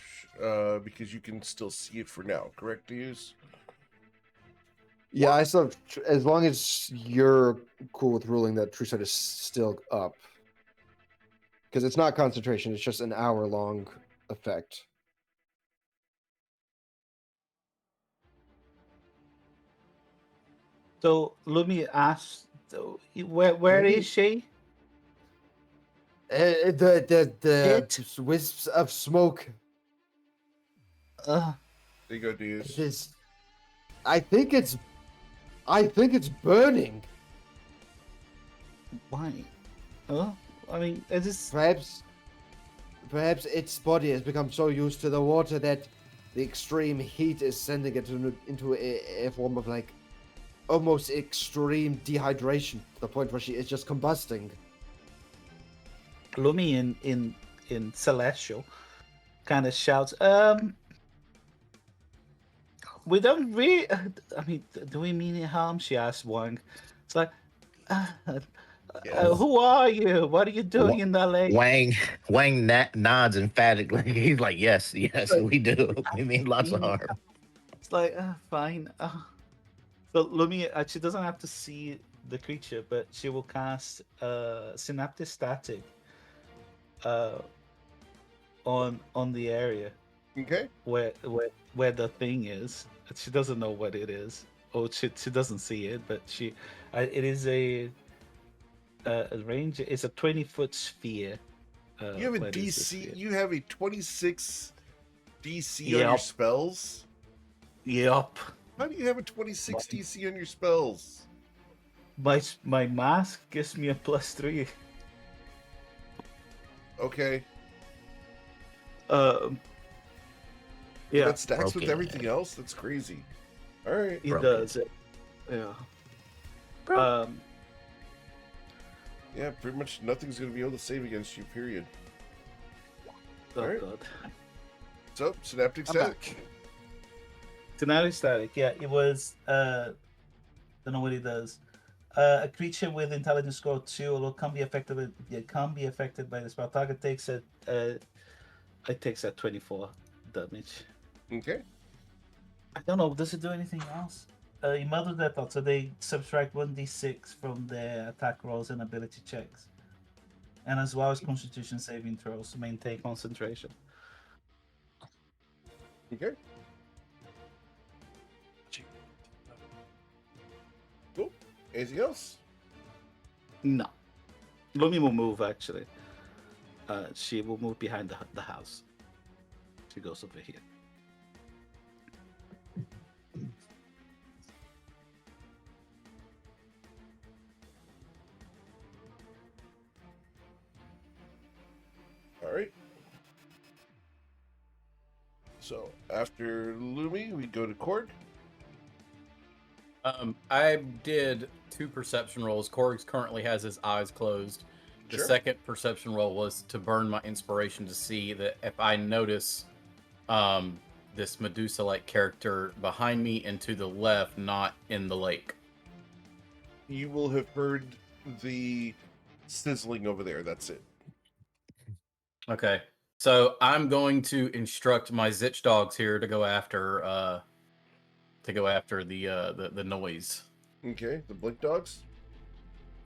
because you can still see it for now. Correct, Deus? Yeah, I still have, as long as you're cool with ruling that True Sight is still up. Because it's not concentration, it's just an hour-long effect. So Lumi asked, where is she? The wisps of smoke. There you go, Deus. I think it's burning. Why? I mean, it is Perhaps its body has become so used to the water that the extreme heat is sending it into a form of like almost extreme dehydration to the point where she is just combusting. Lumi in Celestial kind of shouts, we don't really, I mean, do we mean any harm? She asked Wang. It's like, who are you? What are you doing in the lake? Wang nods emphatically. He's like, yes, we do. We mean lots of harm. It's like, fine. So Lumi, she doesn't have to see the creature, but she will cast Synaptic Static on the area. Okay. Where the thing is. She doesn't know what it is. Or she doesn't see it, but it is a range. It's a 20-foot sphere. You have a DC. You have a 26 DC on your spells. Yep. How do you have a 26 DC on your spells? My mask gives me a +3. Okay. Yeah. That stacks with everything else. That's crazy. All right. It does. Yeah. Yeah, pretty much nothing's going to be able to save against you, period. Oh, right. God. So, Synaptic Static. Synaptic Static, yeah. It was, don't know what it does. A creature with intelligence score 2, although can't be affected by the spell. Target takes it takes 24 damage. Okay. I don't know, does it do anything else? In Mother Death, so they subtract 1d6 from their attack rolls and ability checks. And as well as Constitution saving throws to maintain concentration. Okay. Cool. Anything else? No. Lumi will move, actually. She will move behind the house. She goes over here. All right. So after Lumi, we go to Korg. I did 2 perception rolls. Korg currently has his eyes closed. The second perception roll was to burn my inspiration to see that if I notice this Medusa-like character behind me and to the left, not in the lake. You will have heard the sizzling over there. That's it. Okay. So I'm going to instruct my Zitch dogs here to go after the noise. Okay, the blink dogs.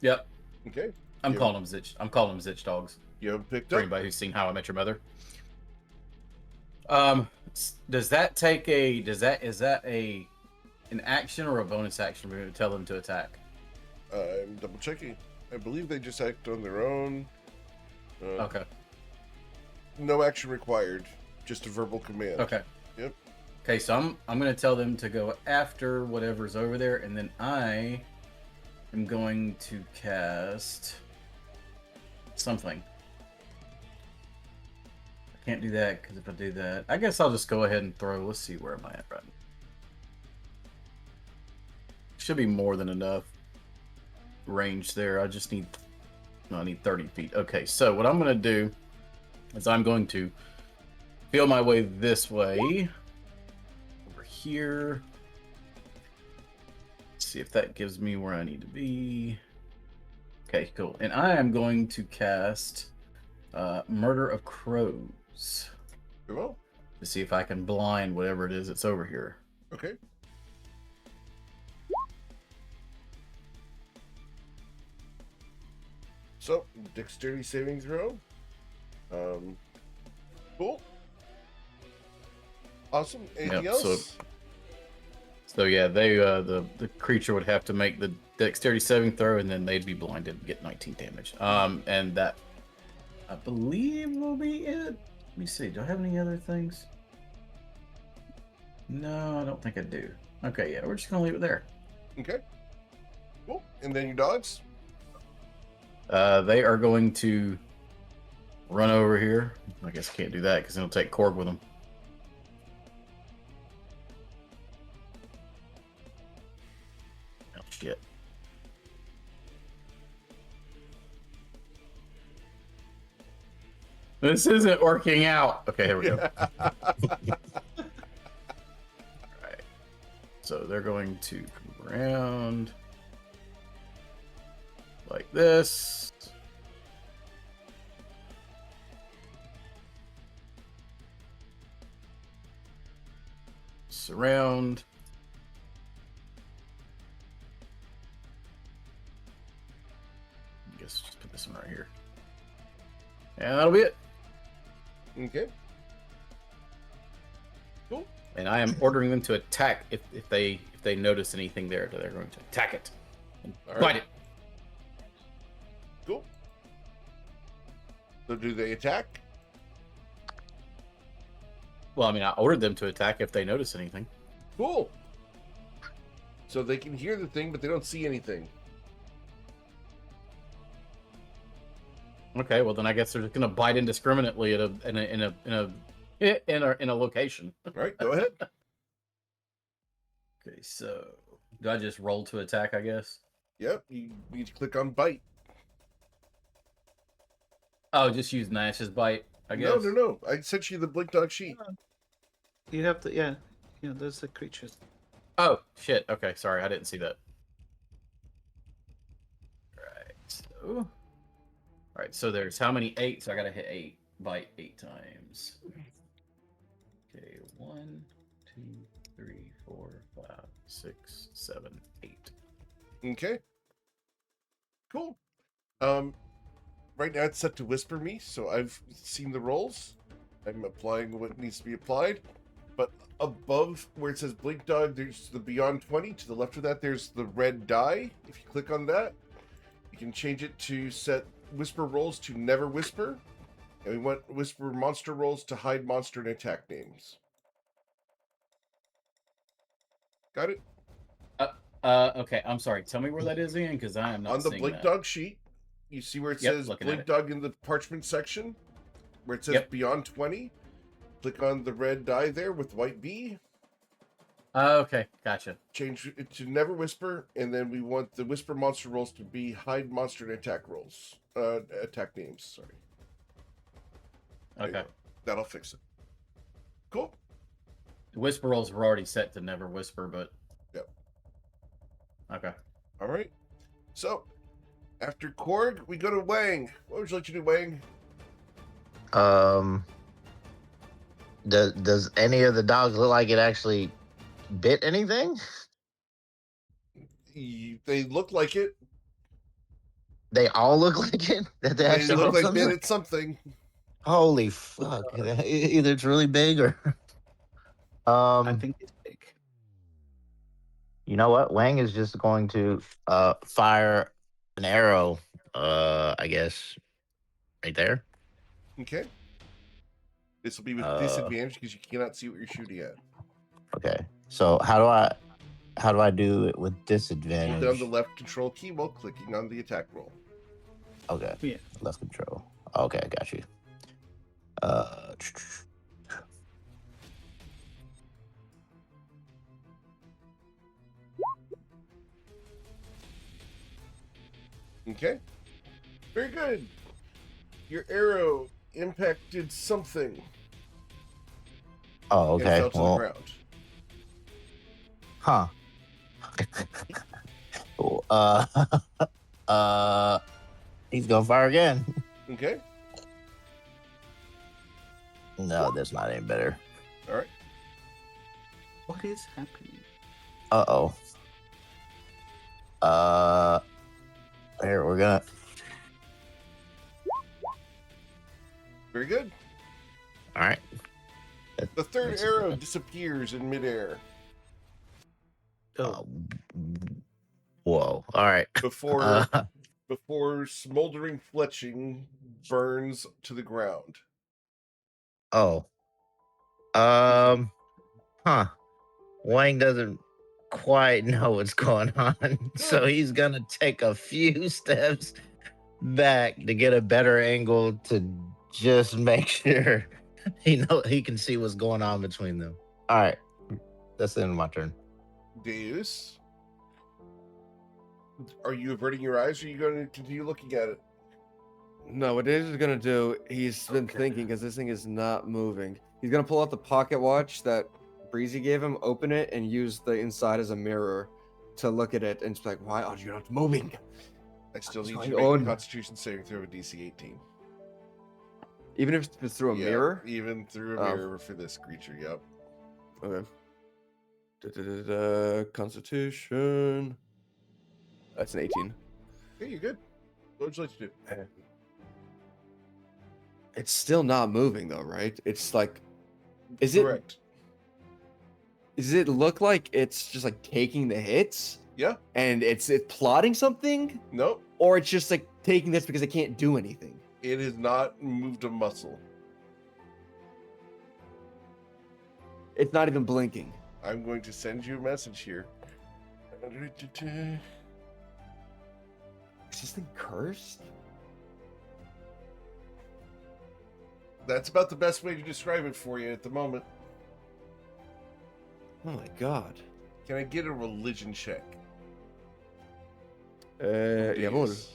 Yep. Okay. I'm calling them Zitch dogs. You haven't picked For up? anybody who's seen How I Met Your Mother. Does that take is that an action or a bonus action? We're going to tell them to attack. I'm double checking. I believe they just act on their own. Okay. No action required. Just a verbal command. Okay. Yep. Okay, so I'm going to tell them to go after whatever's over there, and then I am going to cast something. I can't do that because if I do that, I guess I'll just go ahead and throw. Let's see, where am I at right now? Should be more than enough range there. I need 30 feet. Okay, so what I'm going to do is I'm going to feel my way this way. Over here. Let's see if that gives me where I need to be. Okay, cool. And I am going to cast Murder of Crows. Cool. To see if I can blind whatever it is that's over here. Okay. So, dexterity saving throw. Cool. Awesome. Anything else? So yeah, they the creature would have to make the dexterity saving throw, and then they'd be blinded and get 19 damage. And that I believe will be it. Let me see. Do I have any other things? No, I don't think I do. Okay, yeah, we're just gonna leave it there. Okay. Cool. And then your dogs? They are going to run over here. I guess I can't do that because it'll take Korg with them. Oh, shit. This isn't working out. Okay, here we go. Alright. So they're going to come around like this. Surround. I guess just put this one right here. And that'll be it. Okay. Cool. And I am ordering them to attack if they notice anything there. They're going to attack it and bite it. Cool. So do they attack? Well, I mean, I ordered them to attack if they notice anything. Cool. So they can hear the thing, but they don't see anything. Okay, well then I guess they're just gonna bite indiscriminately at in a location. All right, go ahead. Okay, so do I just roll to attack? I guess. Yep, you need to click on bite. Oh, just use Nash's bite. I guess. No. I sent you the blink dog sheet. You have to, yeah. There's the creatures. Oh shit. Okay, sorry, I didn't see that. All right, so there's how many 8? So I gotta hit 8. Bite 8 times. Okay, 1, 2, 3, 4, 5, 6, 7, 8. Okay. Cool. Right now it's set to whisper me, so I've seen the rolls. I'm applying what needs to be applied. But above where it says blink dog, there's the beyond 20. To the left of that, there's the red die. If you click on that, you can change it to set whisper rolls to never whisper. And we want whisper monster rolls to hide monster and attack names. Got it? Okay, I'm sorry. Tell me where that is again, because I am not on the seeing blink that. dog sheet. You see where it says blink dog in the parchment section? Where it says beyond 20? Click on the red die there with white B. Okay, gotcha. Change it to never whisper, and then we want the whisper monster rolls to be hide monster and attack rolls. Attack names, sorry. Okay. That'll fix it. Cool. The whisper rolls were already set to never whisper, but... Yep. Okay. All right. So, After Korg, we go to Wang. What would you like to do, Wang? Does any of the dogs look like it actually bit anything? They look like it. They all look like it. That they They actually look bit like something. bit at something. Holy fuck! Either it's really big or. I think it's big. You know what? Wang is just going to fire an arrow. I guess right there. Okay. This will be with disadvantage because you cannot see what you're shooting at. Okay. So how do I do it with disadvantage? Hold down the left control key while clicking on the attack roll. Okay. Yeah. Left control. Okay, I got you. Okay. Very good. Your arrow impacted something. Oh, okay. And fell to the ground. Huh. He's gonna fire again. Okay. No, that's not any better. All right. What is happening? Uh-oh. Here, we're gonna... Very good. All right. The third arrow disappears in midair. Oh. Whoa. All right. Before smoldering fletching burns to the ground. Oh. Huh. Wang doesn't quite know what's going on, so he's gonna take a few steps back to get a better angle to just make sure he can see what's going on between them. All right, that's the end of my turn. Deus, are you averting your eyes, or are you going to continue looking at it? No, what Deus is gonna do, he's been thinking because this thing is not moving. He's gonna pull out the pocket watch that Breezy gave him, open it, and use the inside as a mirror to look at it and just be like, why are you not moving? I still need you to make a Constitution saving throw of DC 18. Even if it's through a mirror? Even through a mirror for this creature, yep. Okay. Constitution. That's an 18. Okay, you're good. What would you like to do? It's still not moving though, right? It's like, Correct. Does it look like it's just like taking the hits? Yeah. And it's plotting something? Nope. Or it's just like taking this because it can't do anything? It has not moved a muscle. It's not even blinking. I'm going to send you a message here. Is this thing cursed? That's about the best way to describe it for you at the moment. Oh my god. Can I get a religion check? Jawohl.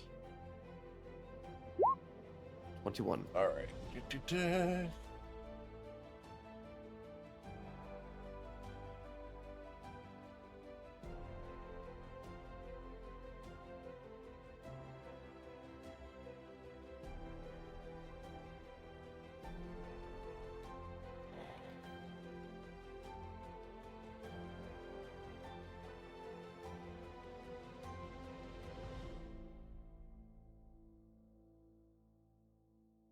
21. All right.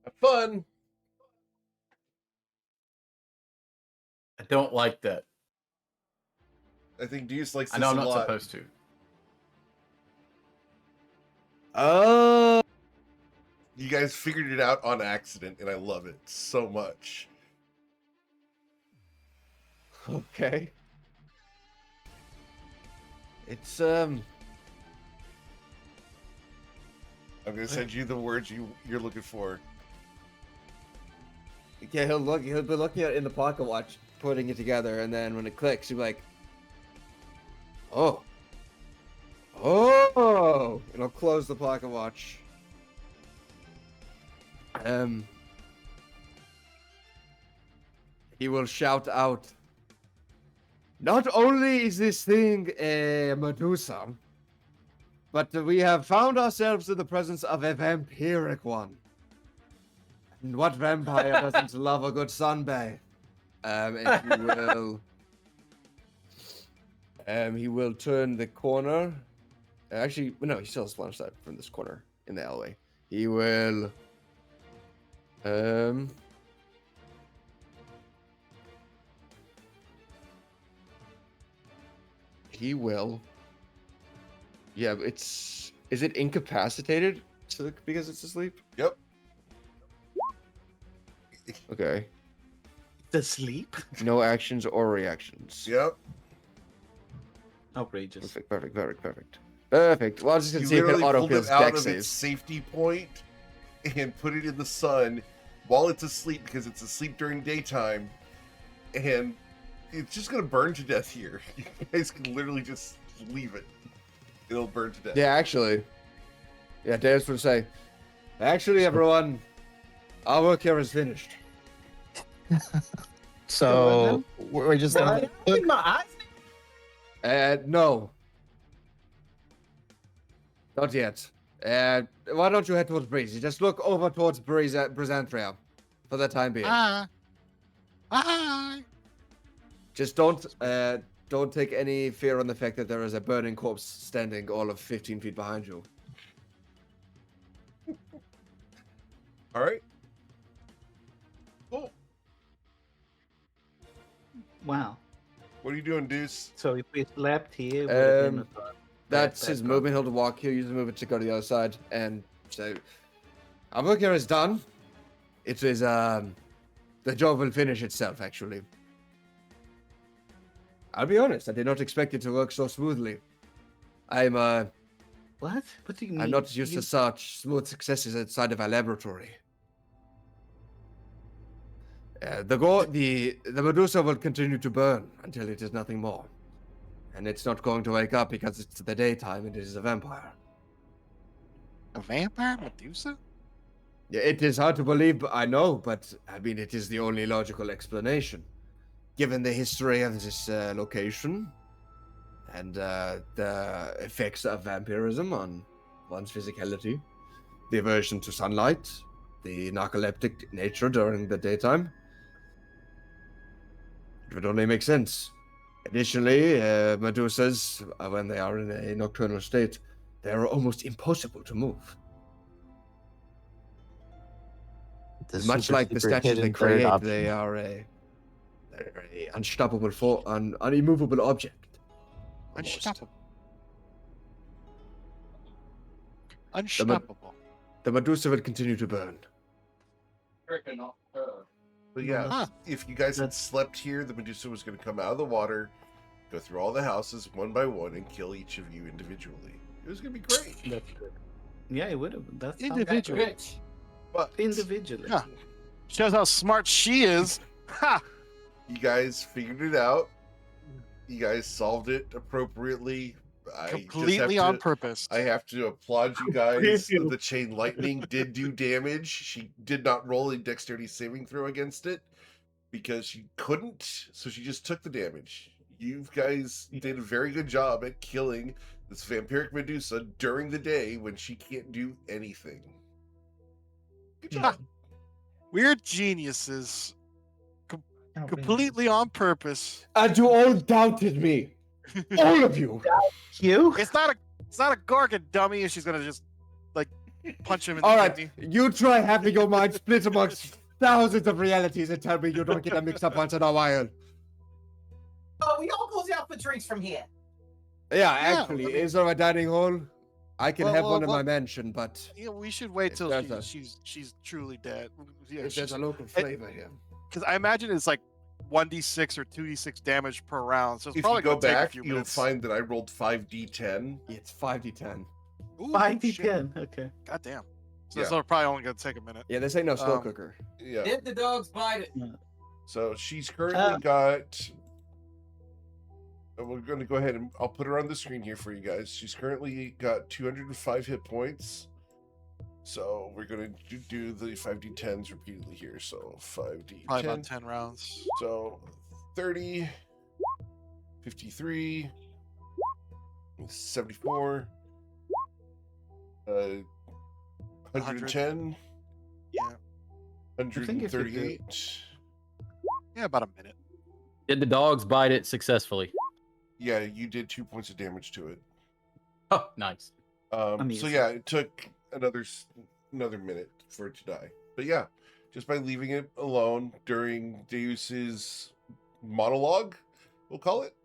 Have fun. I don't like that. I think Deus likes this I know I'm a not lot. supposed to. You guys figured it out on accident, and I love it so much. Okay. It's I'm gonna send you the words you're looking for. Yeah, he'll be looking at it in the pocket watch, putting it together, and then when it clicks, he'll be like, oh, and I'll close the pocket watch. He will shout out, not only is this thing a Medusa, But we have found ourselves in the presence of a vampiric one. And what vampire doesn't love a good sunbae? If you will, he will turn the corner. Actually, no, he still has line of sight from this corner in the alleyway. He will, Yeah, is it incapacitated because it's asleep? Yep. Okay. The sleep? No actions or reactions. Yep. Outrageous. Perfect. Well, I was just gonna You see if it literally auto pulled fills it out deck of save. its safety point and put it in the sun while it's asleep because it's asleep during daytime, and it's just gonna burn to death here. You guys can literally just leave it; it'll burn to death. Yeah, actually. Yeah, Dave's would say. Actually, everyone, our work here is finished. So we're just gonna In my eyes. No. Not yet. Why don't you head towards Breezy? Just look over towards Brizanthria for the time being. Bye. Just don't take any fear on the fact that there is a burning corpse standing all of 15 feet behind you. All right. Cool. Wow. What are you doing, Deuce? So if we slept here, it would have been That's his movement. He'll walk. He'll use the movement to go to the other side. And so, our work here is done. It is, the job will finish itself, actually. I'll be honest, I did not expect it to work so smoothly. I'm, What? What do you mean? I'm not used to such smooth successes outside of our laboratory. The Medusa will continue to burn until it is nothing more. And it's not going to wake up because it's the daytime and it is a vampire. A vampire Medusa? Yeah, it is hard to believe, I know, but I mean, it is the only logical explanation. Given the history of this location and the effects of vampirism on one's physicality, the aversion to sunlight, the narcoleptic nature during the daytime, it would only make sense. Additionally, Medusas, when they are in a nocturnal state, they are almost impossible to move. Much like the statues they create, they are a unstoppable an immovable object. Almost. Unstoppable. The Medusa will continue to burn. But yeah, Huh. if you guys had slept here, the Medusa was going to come out of the water, go through all the houses one by one, and kill each of you individually. It was going to be great. That's good. Yeah, it would have. That's Individual. Rich. But Individually. Huh. Shows how smart she is. Ha! you guys figured it out. You guys solved it appropriately. Completely on purpose. I have to applaud you guys. The chain lightning did do damage. She did not roll a dexterity saving throw against it because she couldn't, so she just took the damage. You guys did a very good job at killing this vampiric Medusa during the day when she can't do anything. Good job. We're geniuses. Completely on purpose. And you all doubted me. All of you. You? It's not a Gorgon dummy, and she's gonna just like punch him in the All right, kidney. you try having your mind split amongst thousands of realities and tell me you don't get them mixed up once in a while. Oh, we all goes out for drinks from here. Yeah, actually, I mean- is there a dining hall? I can Well, have well, one in well- my mansion, but Yeah, we should wait If till there's she's truly dead. Yeah, if there's a local it- flavor here. because I imagine it's like 1d6 or 2d6 damage per round, so it's If probably you go gonna take a back, few you'll minutes. find that I rolled 5d10. It's 5d10. Ooh, 5d10. Okay. God damn. So Yeah. it's probably only gonna take a minute. Yeah, this ain't no slow Um, cooker. Yeah. Did the dogs bite it? So she's currently got. We're going to go ahead and I'll put her on the screen here for you guys. She's currently got 205 hit points. So we're going to do the 5d10s repeatedly here. So 5d10. Probably about 10 rounds. So 30, 53, 74, Uh, 100. 110, Yeah. think if you do- 138. Yeah, about a minute. Did the dogs bite it successfully? Yeah, you did 2 points of damage to it. Oh, nice. So Amazing. yeah, it took another minute for it to die. But yeah, just by leaving it alone during Deus's monologue, we'll call it,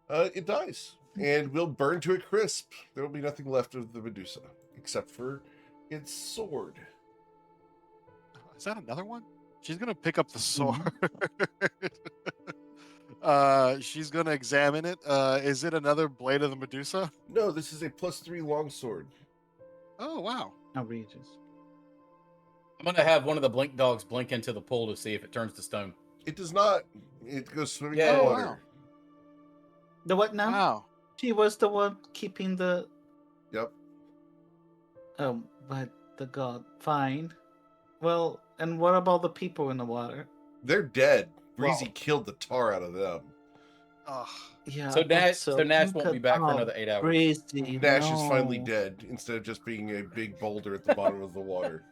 it dies and will burn to a crisp. There will be nothing left of the Medusa except for its sword. Is that another one? She's gonna pick up the sword. Mhm. She's gonna examine it. Is it another blade of the Medusa? No, this is a +3 longsword. Oh wow. Outrageous. I'm gonna have one of the blink dogs blink into the pool to see if it turns to stone. It does not. It goes swimming Yeah. in the Oh, water. wow. The what now? Wow. She was the one keeping the. Yep. But the god. Fine. Well, and what about the people in the water? They're dead. Breezy Well- killed the tar out of them. Ugh. Yeah. So Nash, so Nash look won't be at back for how another 8 hours. Breezy, Nash is finally no. dead instead of just being a big boulder at the bottom of the water.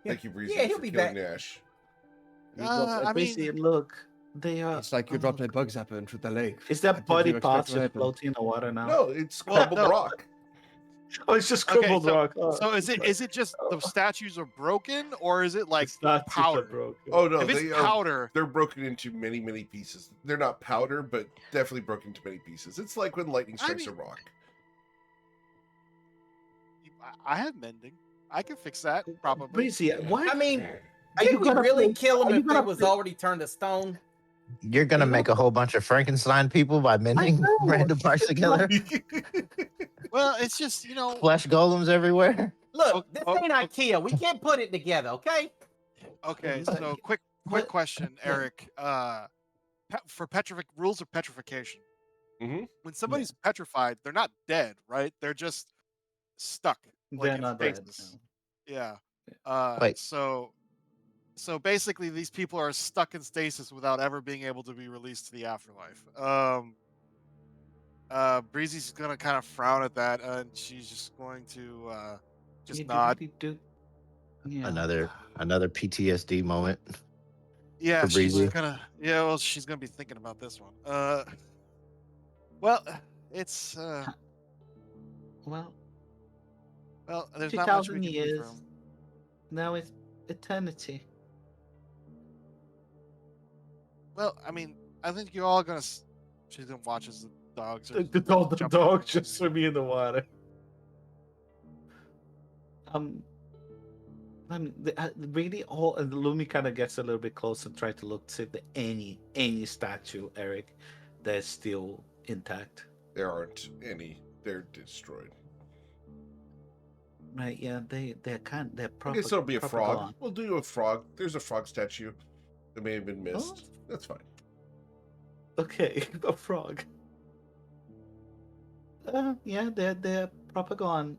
Thank you, Breezy, Yeah, he'll for be killing back. Nash. You look, I Breezy, mean- look. They are. It's like you dropped a bug zapper into the lake. Is What that did body you expect parts to just happen? floating in the water now? No, it's Well, crumbled no. rock. Oh, it's just Okay, crumbled so- rock. Oh, So is it just the statues are broken, or is it like it's not powder? broken. Oh no, If it's they are. powder, They're broken into many, many pieces. They're not powder, but definitely broken into many pieces. It's like when lightning I strikes mean- a rock. I have mending. I can fix that probably. Breezy, what? I mean, Are you did we gonna really play- kill are him you if they gonna was play- already turned to stone? You're gonna make a whole bunch of Frankenstein people by mending know. random parts together. Well, it's just Flesh golems everywhere. Look, Oh, this ain't IKEA. We can't put it together, okay? Okay, Like, so quick what- question, yeah. Eric. For rules of petrification. Mhm. When somebody's petrified, they're not dead, right? They're just stuck. Like They're in not dead. stasis. Yeah. Wait. So basically these people are stuck in stasis without ever being able to be released to the afterlife. Breezy's gonna kind of frown at that, and she's just going to just You nod. really do. Yeah. Another PTSD moment. Yeah, for she's Breezy. gonna. Yeah, well, she's gonna be thinking about this one. Well, it's Well, there's not much we 2,000 can do years. for him. Now it's eternity. Well, I mean, I think you're all gonna. She's gonna watch as the dogs. Are The jumping dog in. just swimming in the water. I mean, really, all and Lumi kind of gets a little bit closer and try to look to see if there any statue, Eric, that's still intact. There aren't any. They're destroyed. Right? Yeah, they're I proper. guess it'll be a proper frog. gone. We'll do a frog. There's a frog statue that may have been missed. Oh. That's fine. Okay, a frog. Yeah, they're proper gone.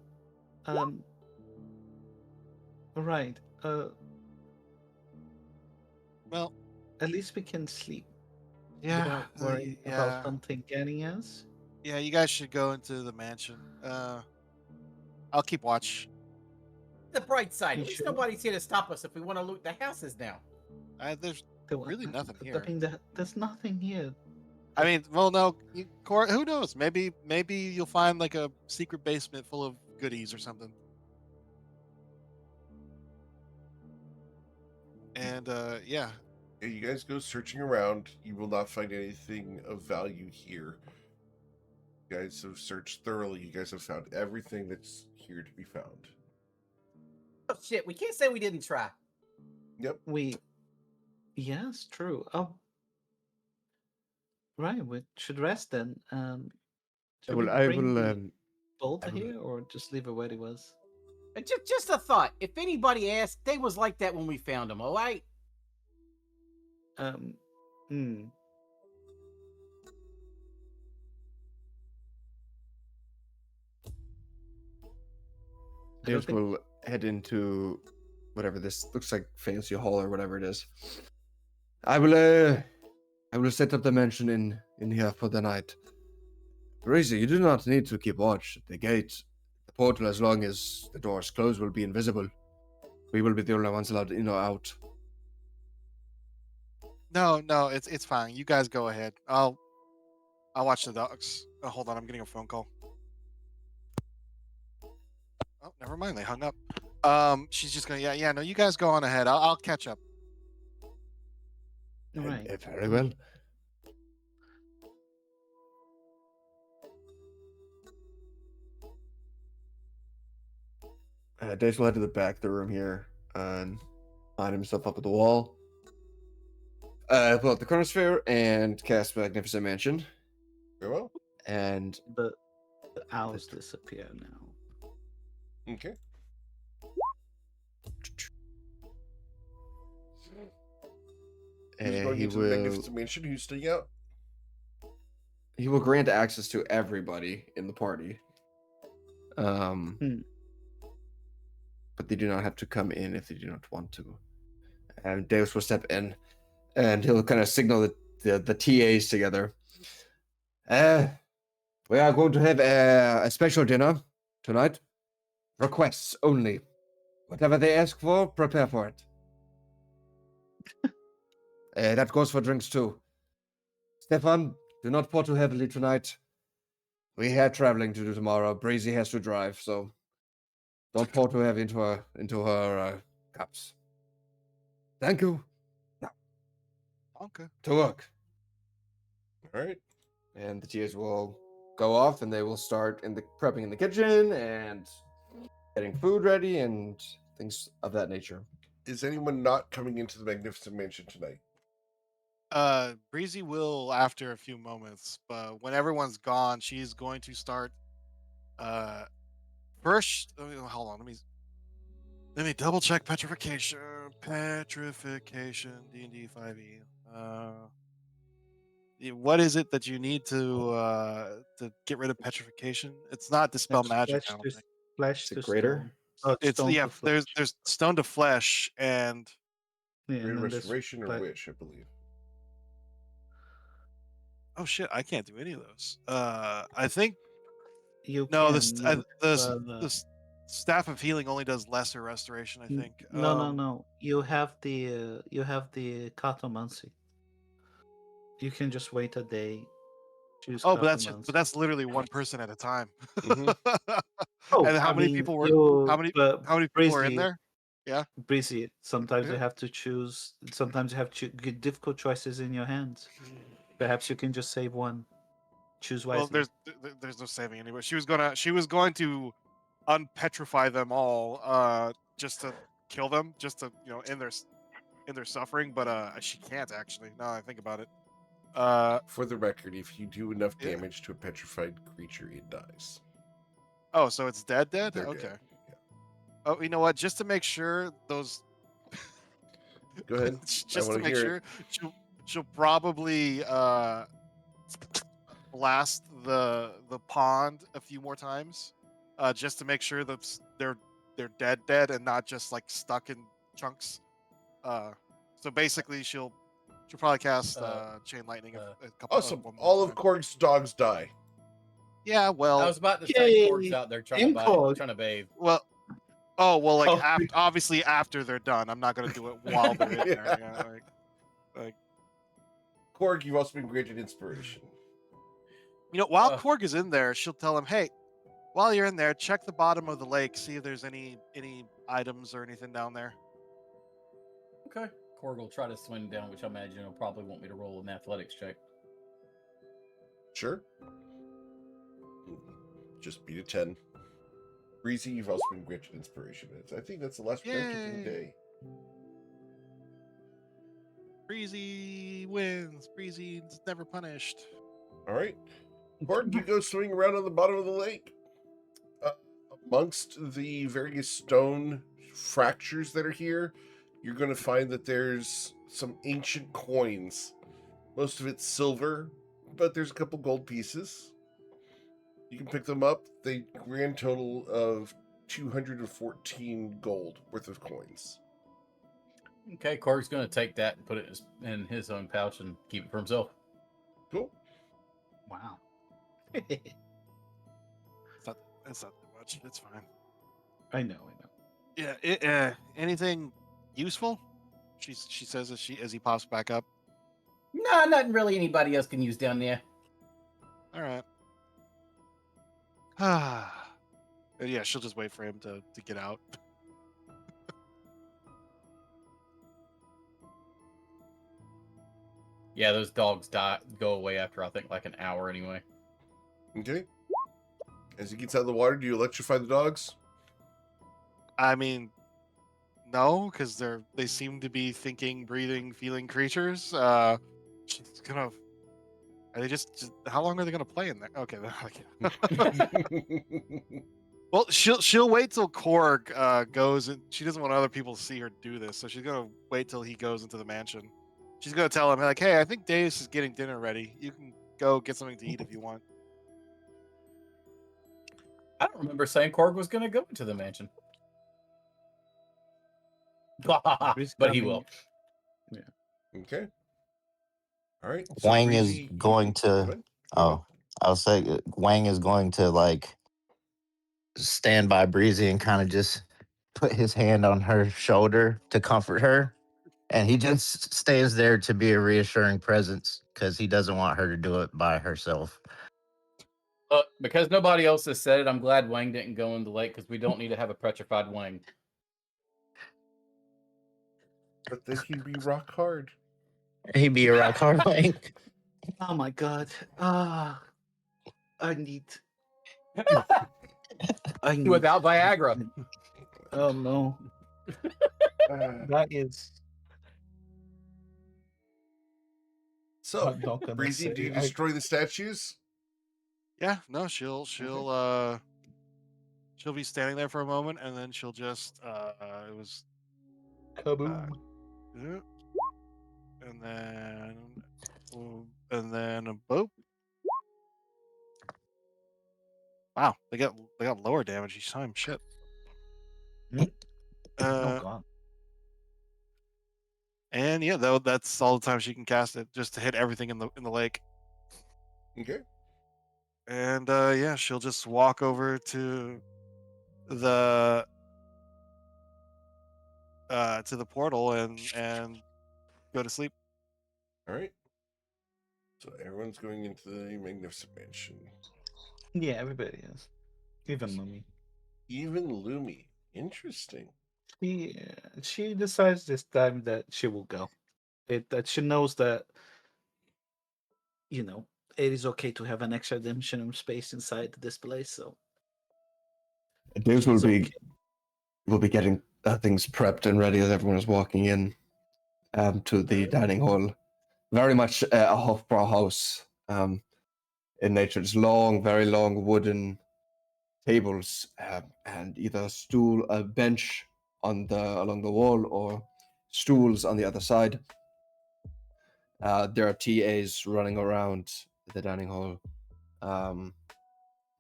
Right. Well, At least we can sleep yeah, without worrying yeah, about something getting us. yeah. You guys should go into the mansion. I'll keep watch. The bright side. You At least sure? nobody's here to stop us if we want to loot the houses now. There's There really nothing here. I mean, there's nothing here. I mean, well, no, who knows? Maybe you'll find like a secret basement full of goodies or something. And yeah, Yeah, you guys go searching around. You will not find anything of value here. You guys have searched thoroughly. You guys have found everything that's here to be found. Oh shit, we can't say we didn't try. Yep. Yes, true. Oh, right. We should rest then. Should we I bring will. the boulder I will- here, or just leave it where it was? Just a thought. If anybody asked, they was like that when we found them. All right. Hmm. I don't Deus think- will head into whatever this looks like, fancy hall or whatever it is. I will set up the mansion in here for the night. Breezy, you do not need to keep watch at the gate. The portal, as long as the doors closed, will be invisible. We will be the only ones allowed in or out. No, it's fine. You guys go ahead. I'll watch the dogs. Oh, hold on, I'm getting a phone call. Oh, never mind. They hung up. She's just gonna yeah. No, you guys go on ahead. I'll catch up. All right. Very well. Dace will head to the back of the room here and line himself up at the wall. Pull out the chronosphere and cast Magnificent Mansion. Very well. And The owls disappear now. Okay. Who's going he into the Magnificent Mansion? Who's staying out? he will grant access to everybody in the party. But they do not have to come in if they do not want to. And Deus will step in, and he'll kind of signal the TAs together. We are going to have a special dinner tonight. Requests only. Whatever they ask for, prepare for it. That goes for drinks too. Stefan, do not pour too heavily tonight. We have traveling to do tomorrow. Breezy has to drive, so don't pour too heavy into her cups. Thank you. Now, Okay. to work. All right. And the TAs will go off, and they will start prepping in the kitchen and getting food ready and things of that nature. Is anyone not coming into the Magnificent Mansion tonight? Breezy will after a few moments, but when everyone's gone, she's going to start. First, hold on. Let me double check petrification. Petrification D&D 5e. What is it that you need to get rid of petrification? It's not dispel magic. I don't think. Flesh Is it to greater? stone. Oh, It's stone yeah. to flesh. There's stone to flesh and Yeah, Greater and then there's Restoration or fle- Wish, I believe. oh shit, I can't do any of those. I think You no. can. The staff of healing only does lesser restoration. I think. No. You have the cartomancy. You can just wait a day. Choose Oh, but cartomancy. that's literally one person at a time. Mhm. Oh, And how I many mean, people were? you, How many but people are in Breezy, there? Yeah. Breezy. Sometimes you Yeah. have to choose. Sometimes you have difficult choices in your hands. Perhaps you can just save one. Choose Well, wisely. there's no saving anyway. She was going to unpetrify them all, just to kill them, just to end their suffering. But she can't actually. Now I think about it. For the record, if you do enough Yeah. damage to a petrified creature, it dies. Oh, so it's dead. They're Okay. dead. Yeah. Oh, you know what? Just to make sure those. Go ahead. Just I to want to make hear sure, it. she'll probably blast the pond a few more times, just to make sure that they're dead and not just like stuck in chunks. So basically, she'll probably cast chain lightning a couple. Awesome. One more All of time. Korg's dogs die. Yeah, well, I was about to say Yay! Korg's out there trying to bathe. well, like Oh. obviously after they're done. I'm not gonna do it while they're in there. Yeah, like Korg, you've also been granted inspiration. while Uh. Korg is in there, she'll tell him, "Hey, while you're in there, check the bottom of the lake, see if there's any items or anything down there." Okay. Korg will try to swim down, which I imagine he'll probably want me to roll an athletics check. Sure. Just beat a 10. Breezy, you've also been granted inspiration. I think that's the last redemption for the Yay. day. Breezy wins. Breezy's never punished. All right. Korg, you go swimming around on the bottom of the lake. Amongst the various stone fractures that are here, you're going to find that there's some ancient coins. Most of it's silver, but there's a couple gold pieces. You can pick them up. They grand total of 214 gold worth of coins. Okay, Korg's going to take that and put it in his own pouch and keep it for himself. Cool. Wow. That's not too much. It's fine. I know. Yeah. Anything useful? She says as he pops back up. Nah, nothing really anybody else can use down there. All right. Yeah, she'll just wait for him to get out. Yeah, those dogs go away after I think like an hour anyway. Okay. As he gets out of the water, do you electrify the dogs? I mean, no, because they seem to be thinking, breathing, feeling creatures. She's gonna. Are they just how long are they gonna play in there? Okay. Well, she'll wait till Korg goes, and she doesn't want other people to see her do this, so she's gonna wait till he goes into the mansion. She's gonna tell him like, "Hey, I think Davis is getting dinner ready. You can go get something to eat if you want." I don't remember saying Korg was going to go into the mansion. But he will. Yeah. Okay. All right. So Wang is Breezy, going Go to. ahead. Go ahead. Oh, I'll say Wang is going to like stand by Breezy and kind of just put his hand on her shoulder to comfort her. And he just stands there to be a reassuring presence because he doesn't want her to do it by herself. Because nobody else has said it, I'm glad Wang didn't go in the lake because we don't need to have a petrified Wang. But then he'd be rock hard. He'd be a rock hard Wang. Oh my god. I need. I need. Without Viagra. Oh no. That is. So, I'm not gonna Breezy, do you say. destroy the statues? Yeah, no, she'll be standing there for a moment, and then she'll just it was Kaboom. yeah, and then a boop. Wow, they got lower damage each time. Shit. Oh god. And yeah, though that's all the time she can cast it, just to hit everything in the lake. Okay. And yeah, she'll just walk over to the portal and go to sleep. All right. So everyone's going into the Magnificent Mansion. Yeah, everybody is. Even Mummy. Even Lumi. Interesting. She decides this time that she will go. That she knows that it is okay to have an extra dimensional space inside this place. So Davis will she's be okay. getting things prepped and ready as everyone is walking in to the dining hall. Very much a Hofbräu house in nature. Just long, very long wooden tables and either a bench along the wall or stools on the other side. There are TAs running around the dining hall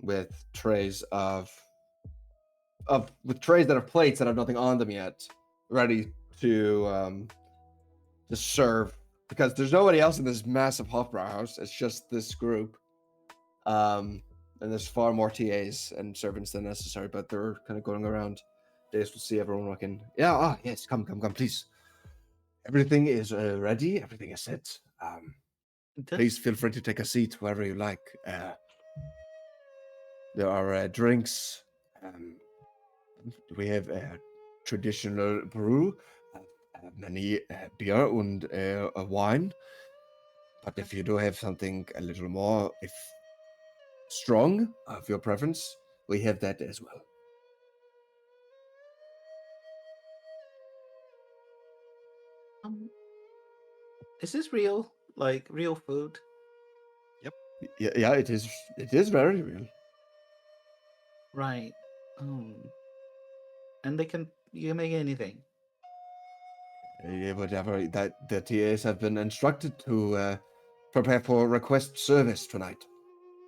with trays that have plates that have nothing on them yet, ready to serve, because there's nobody else in this massive Hofbräu house. It's just this group. And there's far more TAs and servants than necessary, but they're kind of going around. They just will see everyone walking. Yeah, yes, come, please. Everything is ready. Everything is set. Please feel free to take a seat wherever you like. There are drinks. We have traditional brew, many beer and wine. But if you do have something a little more, if strong of your preference, we have that as well. Is this real? Like real food? Yeah, it is. It is very real. Right. And you can make anything. Whatever that the TAs have been instructed to prepare for request service tonight.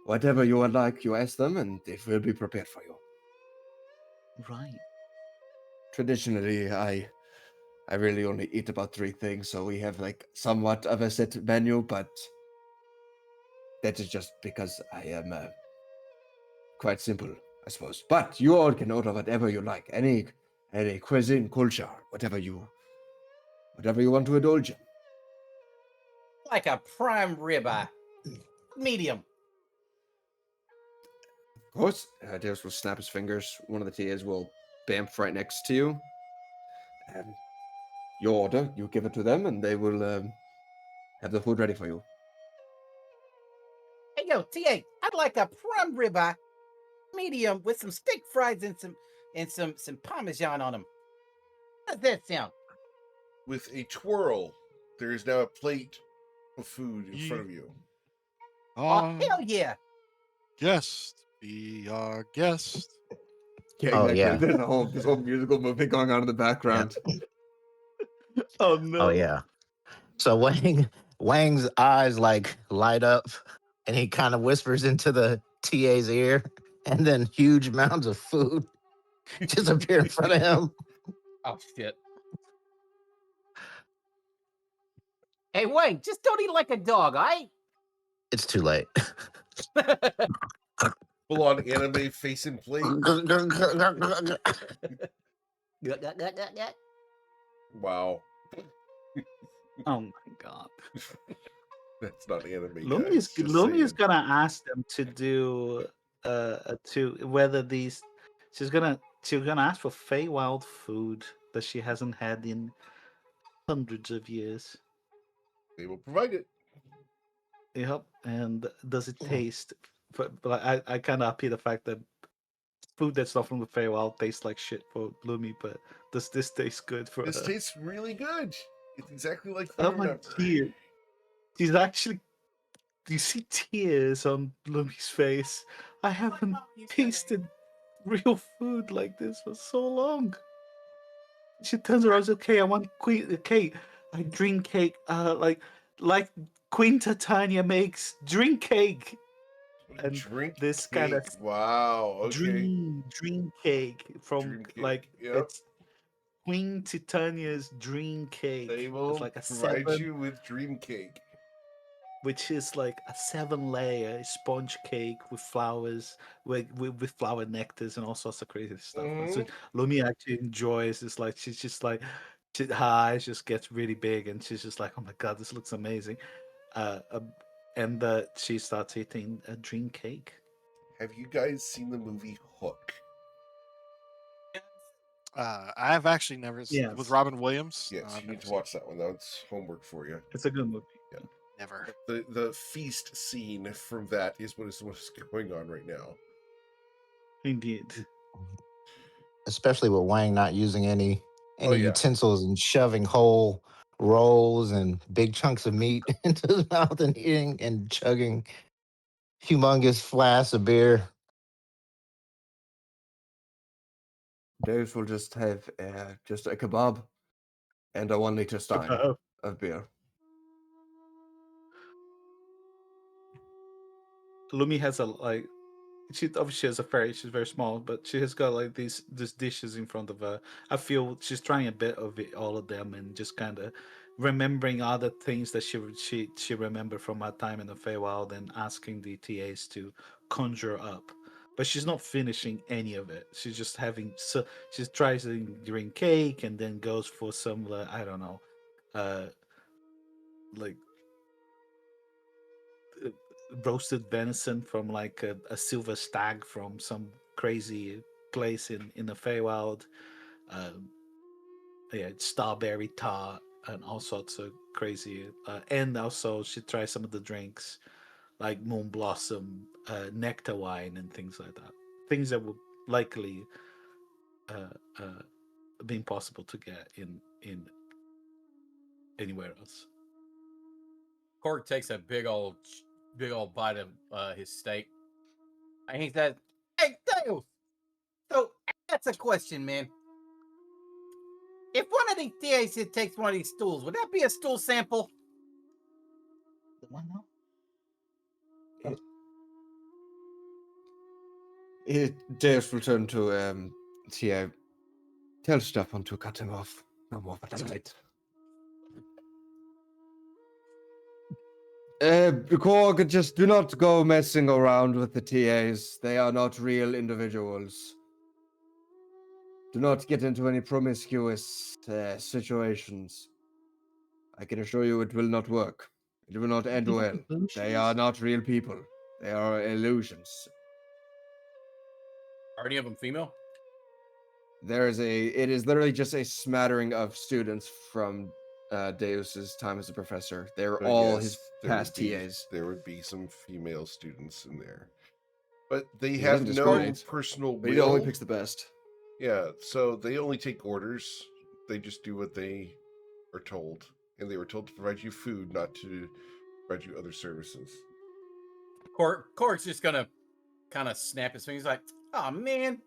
Whatever you would like, you ask them, and it will be prepared for you. Right. Traditionally, I really only eat about 3 things, so we have like somewhat of a set menu, but that is just because I am quite simple. I suppose. But you all can order whatever you like. Any cuisine, culture, whatever you want to indulge in. Like a prime ribeye, medium. Of course, Darius will snap his fingers. One of the TAs will bamf right next to you. And your order, you give it to them, and they will have the food ready for you. Hey, yo, TA, I'd like a prime ribeye, medium, with some steak fries and some Parmesan on them. How does that sound? With a twirl, there is now a plate of food in front of you. Oh, hell yeah! Guest, be our guest. Yeah, Oh, exactly. yeah. There's this whole musical movie going on in the background. Oh no. Oh yeah. So Wang's eyes like light up, and he kind of whispers into the TA's ear, and then huge mounds of food just appear in front of him. Oh shit! Hey, Wayne, just don't eat like a dog, all right? It's too late. Full on anime face and plate. Wow. Oh my god. That's not anime. Lumi's Guys, just Lumi's saying. gonna ask them to do to whether these she's gonna ask for Feywild food that she hasn't had in hundreds of years. They will provide it. Yep. And does it taste? But I kind of appeal the fact that food that's not from the Feywild tastes like shit for Lumi. But does this taste good for This her? tastes really good. It's exactly like you Oh my remember. dear. She's actually. Do you see tears on Lumi's face? I haven't tasted real food like this for so long. She turns around and says, okay, I want cake. I drink cake. Like Queen Titania makes drink cake. And Drink this cake. kind of Wow. Okay. dream cake from Dream cake, like yep. it's Queen Titania's dream cake. They will It's like a provide 7, you with dream cake. which is like a 7-layer sponge cake with flowers, with flower nectars and all sorts of crazy stuff. And so Lumi actually enjoys this. Like she's just like, her eyes just gets really big, and she's just like, oh my god, this looks amazing. And she starts eating a dream cake. Have you guys seen the movie Hook? I've actually never Yes. with Robin Williams. Yes, I've you never need to seen watch that one. That's homework for you. It's a good movie. it. Never. The feast scene from that is what's going on right now. Indeed. Especially with Wang not using any Oh, yeah. utensils and shoving whole rolls and big chunks of meat into his mouth and eating and chugging humongous flasks of beer. Darius will just have just a kebab and a 1 liter stein of beer. Lumi has she obviously has she's very small, but she has got like these dishes in front of her. I feel she's trying a bit of it, all of them, and just kind of remembering other things that she remembered from her time in the Feywild, and asking the TAs to conjure up. But she's not finishing any of it. She's just having she tries to drink cake and then goes for some I don't know, like roasted venison from like a silver stag from some crazy place in the Feywild. Yeah, starberry tart and all sorts of crazy. And also she tries some of the drinks like moon blossom, nectar wine, and things like that. Things that would likely be impossible to get in anywhere else. Cork takes a big old bite of his steak. And he says, "Hey, Dale. So that's a question, man. If one of these TAs here takes one of these stools, would that be a stool sample?" Why not? Darius will turn to Tia. Tell Stefan to cut him off. No more for tonight. Korg, just do not go messing around with the TAs. They are not real individuals. Do not get into any promiscuous situations. I can assure you it will not work. It will not end well. They are not real people. They are illusions. Are any of them female? It is literally just a smattering of students from Deus's time as a professor. They're But all yes, his there past would be- TAs. There would be some female students in there, but they He have doesn't no discriminate, personal But he only will. picks the best. Yeah, so they only take orders. They just do what they are told, and they were told to provide you food, not to provide you other services. Korg's just gonna kind of snap his fingers like, oh man.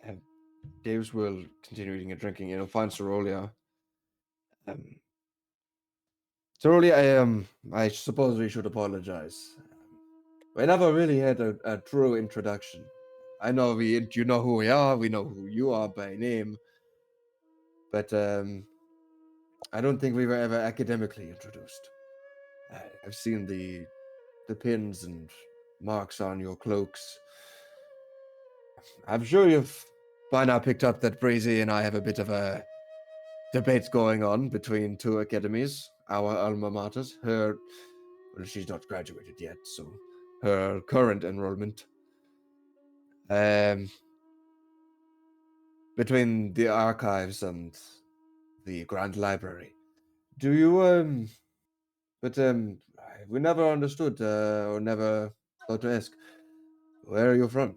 And Deus will continue eating and drinking, and he'll find Cerolia. Cerolia, I suppose we should apologize. We never really had a true introduction. I know you know who we are, we know who you are by name, but I don't think we were ever academically introduced. I've seen the pins and marks on your cloaks. I'm sure you've by now picked up that Breezy and I have a bit of a debate going on between two academies, our alma maters. Well, she's not graduated yet, so her current enrollment. Between the archives and the Grand Library. Do you, but, we never understood, or never thought to ask, where are you from?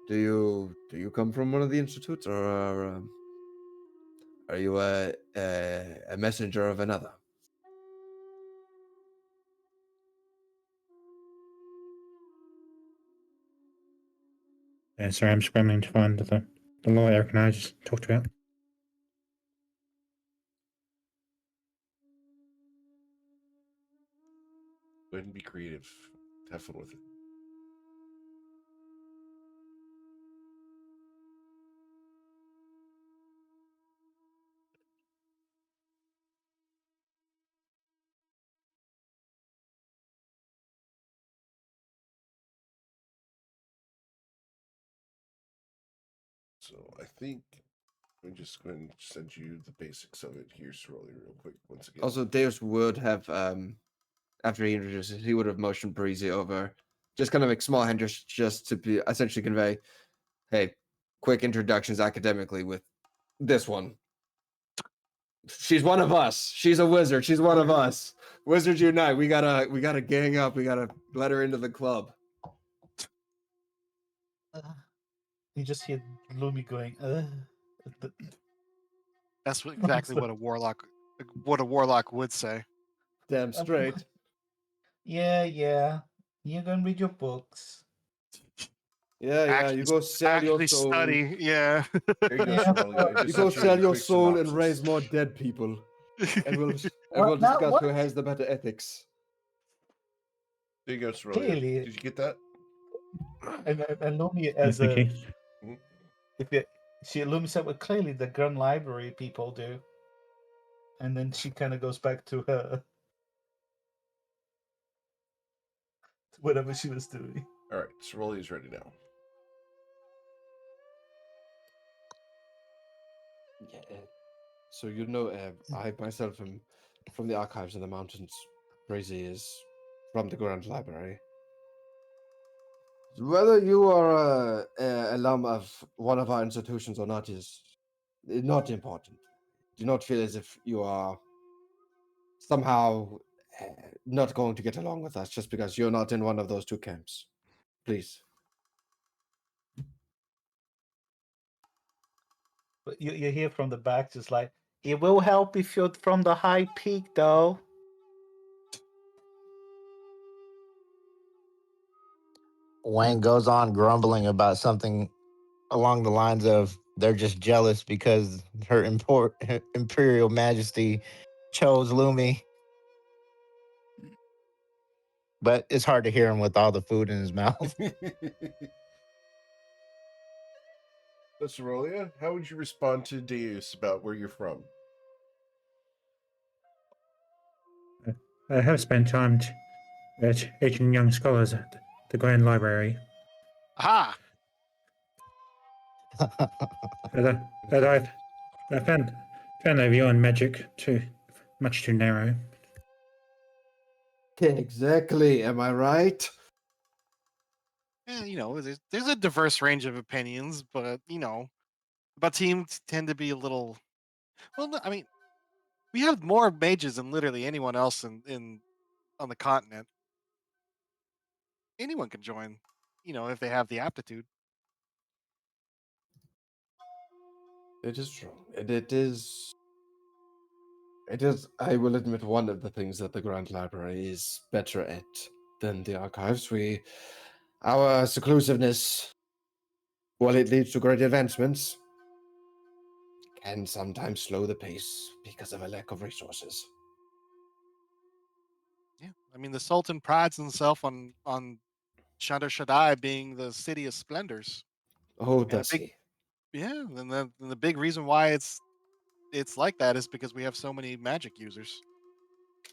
Do you come from one of the institutes, or are you a messenger of another? Sorry, I'm scrambling to find the lawyer. Can I just talk to her? Go ahead and be creative. Have fun with it. So I think I'm just going to send you the basics of it here, slowly, real quick, once again. Also, Deus would have, after he introduces, he would have motioned Breezy over, just kind of like small hand just to be essentially convey, hey, quick introductions academically with this one. She's one of us. She's a wizard. She's one of us. Wizards unite. We gotta gang up. We gotta let her into the club. You just hear Lumi going, That's exactly what a warlock would say. Damn straight. Yeah. You go and read your books. Yeah. You go sell your soul. Study. Yeah. There you go, Yeah. Sorelli. I You just go sent you a sell your quick soul and synopsis. raise more dead people. And we'll What? discuss What? who has the better ethics. There you go, Sorelli. Clearly. Did you get that? And Lumi Yes, as thank a you. she Lumi said what clearly the Grand Library people do. And then she kind of goes back to her to whatever she was doing. All right, Sorelli is ready now. Yeah. So you know, I myself am from the archives in the mountains. Breezy is from the Grand Library. Whether you are a alum of one of our institutions or not is not important. Do not feel as if you are somehow not going to get along with us just because you're not in one of those two camps. Please. But you hear from the back just like, it will help if you're from the high peak though. Wayne goes on grumbling about something along the lines of they're just jealous because her Imperial Majesty chose Lumi. But it's hard to hear him with all the food in his mouth. So, Sorelli, how would you respond to Deus about where you're from? I have spent time teaching young scholars at the Grand Library, Aha! and I found their view on magic much too narrow. Exactly. Am I right? Yeah, there's a diverse range of opinions, but but teams tend to be a little. Well, no, I mean, we have more mages than literally anyone else in on the continent. Anyone can join, if they have the aptitude. It is true. It is. It is. I will admit one of the things that the Grand Library is better at than the archives. Our seclusiveness, while it leads to great advancements, can sometimes slow the pace because of a lack of resources. Yeah, I mean, the Sultan prides himself on Chandar Shaddai being the city of splendors, Oh, and a does big he? yeah, and the big reason why it's like that is because we have so many magic users.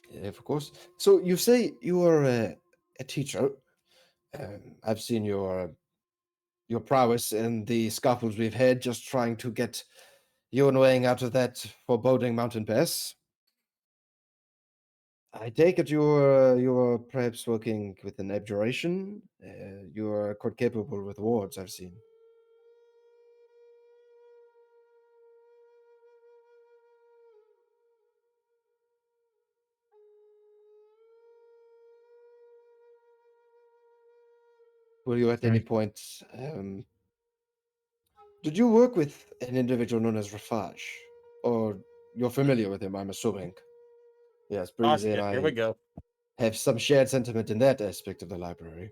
Yeah, of course. So you say you are a teacher. I've seen your prowess in the scuffles we've had just trying to get you and Wang out of that foreboding mountain pass. I take it you're perhaps working with an abjuration. You're quite capable with wards, I've seen. Were you at any Sorry. point did you work with an individual known as Rafaj? Or you're familiar with him, I'm assuming. Yes, Ah, Breezy and shit, here we I go. have some shared sentiment in that aspect of the library.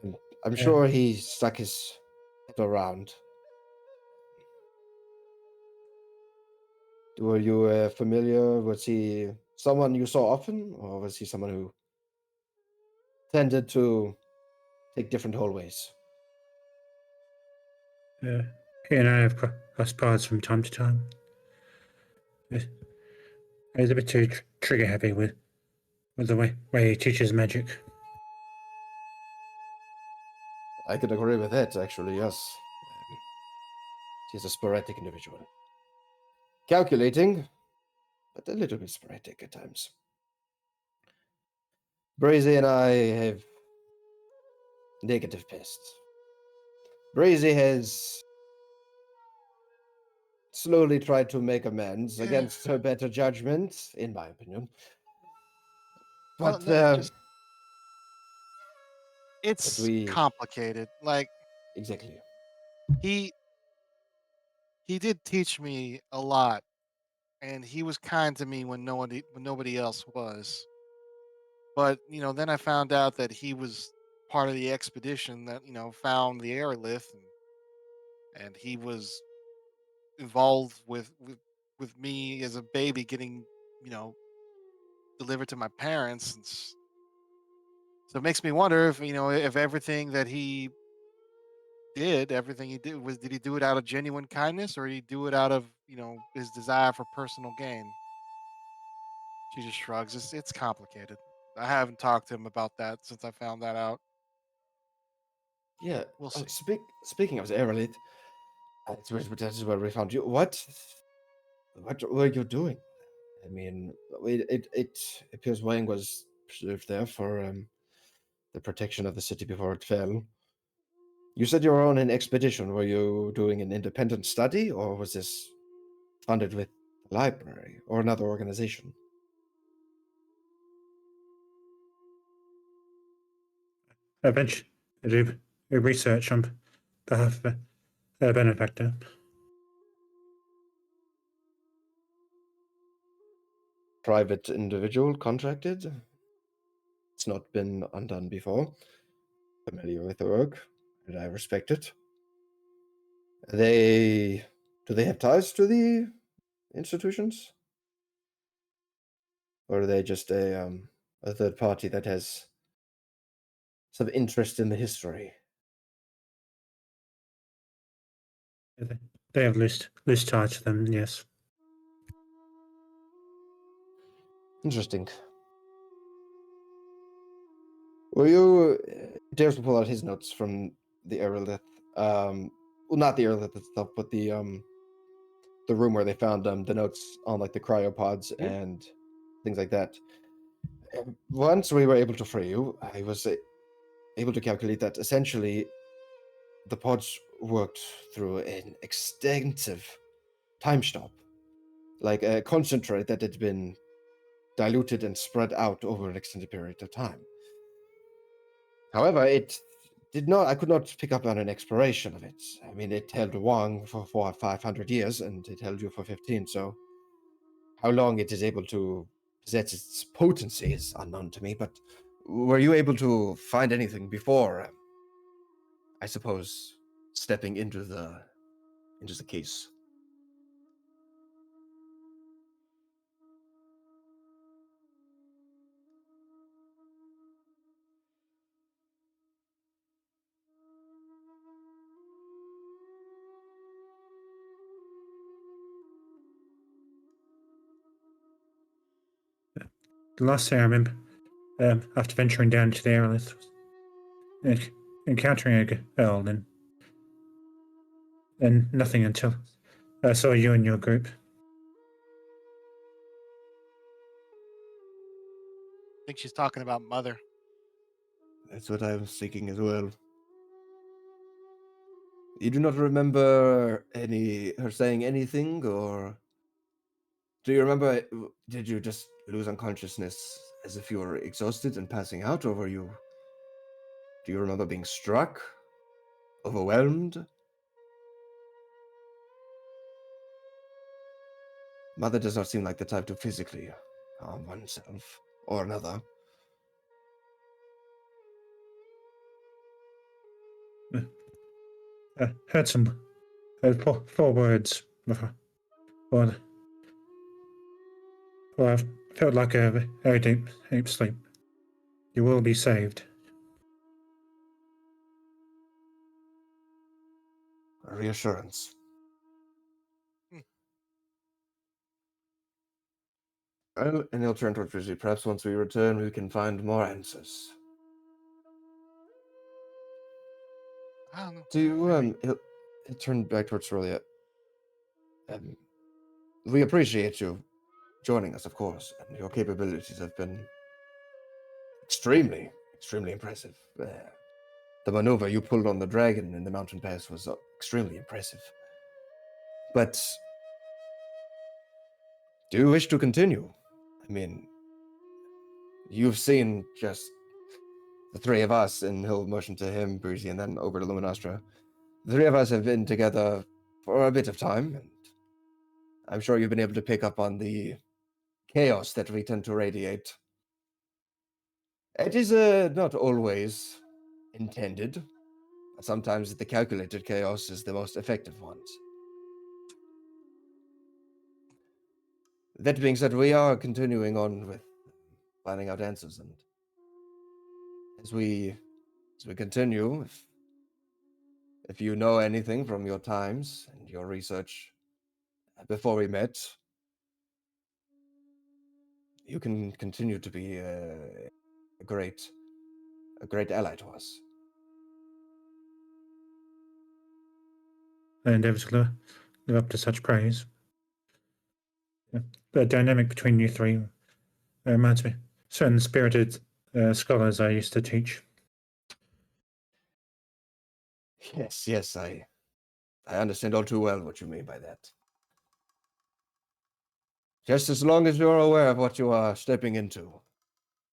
And I'm Uh, sure he stuck his head around. Were you familiar? Was he someone you saw often, or was he someone who tended to take different hallways? he and I have crossed paths from time to time. He's a bit too trigger happy with the way he teaches magic. I could agree with that, actually, yes. He's a sporadic individual. Calculating, but a little bit sporadic at times. Brazy and I have negative pests. Brazy has slowly tried to make amends Yeah. against her better judgment, in my opinion. Well, But, no, but it's we complicated. Like exactly. he he did teach me a lot, and he was kind to me when nobody else was. But then I found out that he was part of the expedition that found the aerolith, and he was involved with me as a baby getting you know delivered to my parents, so it makes me wonder if everything that everything he did did he do it out of genuine kindness, or did he do it out of his desire for personal gain? She just shrugs. It's complicated. I haven't talked to him about that since I found that out. Yeah. We'll see. Speaking of the aerolith, that is where we found you. What were you doing? I mean, it appears Wang was preserved there for the protection of the city before it fell. You said you were on an expedition. Were you doing an independent study, or was this funded with the library or another organization? Eventually, do research on behalf of a benefactor. Private individual contracted? It's not been undone before. Familiar with the work, and I respect it. They do they have ties to the institutions? Or are they just a third party that has some interest in the history? They have loose ties to them. Yes. Interesting. Will you dares to pull out his notes from the aerolith? Well, not the aerolith itself, but the room where they found the notes on like the cryopods and things like that. Once we were able to free you, I was able to calculate that essentially the pods worked through an extensive time stop, like a concentrate that had been diluted and spread out over an extended period of time. However, it did not. I could not pick up on an expiration of it. I mean, it held Wang for 400 or 500 years, and it held you for 15. So, how long it is able to possess its potency is unknown to me. But were you able to find anything before? I suppose stepping into the case. The last thing I remember, after venturing down to the aerolith, was encountering a girl, and nothing until I saw you and your group. I think she's talking about Mother. That's what I was thinking as well. You do not remember her saying anything, or do you remember? Did you just lose unconsciousness as if you were exhausted and passing out, or were you? Do you remember being struck, overwhelmed? Mother does not seem like the type to physically harm oneself or another. I heard some four words before, or I felt like a very deep sleep. You will be saved. A reassurance. Well, and he'll turn towards Rizzy. Perhaps once we return, we can find more answers. I don't know. Do you, Maybe. he'll turn back towards Cerelia. We appreciate you joining us, of course, and your capabilities have been extremely impressive. The maneuver you pulled on the dragon in the mountain pass was extremely impressive. But do you wish to continue? I mean, you've seen just the three of us, and he'll motion to him, Breezy, and then over to Luminostra. The three of us have been together for a bit of time, and I'm sure you've been able to pick up on the chaos that we tend to radiate. It is not always intended. Sometimes the calculated chaos is the most effective ones. That being said, we are continuing on with finding out answers, and as we continue, if you know anything from your times and your research before we met, you can continue to be a great ally to us. I endeavour to live up to such praise. The dynamic between you three reminds me of certain spirited scholars I used to teach. Yes, I understand all too well what you mean by that. Just as long as you're aware of what you are stepping into.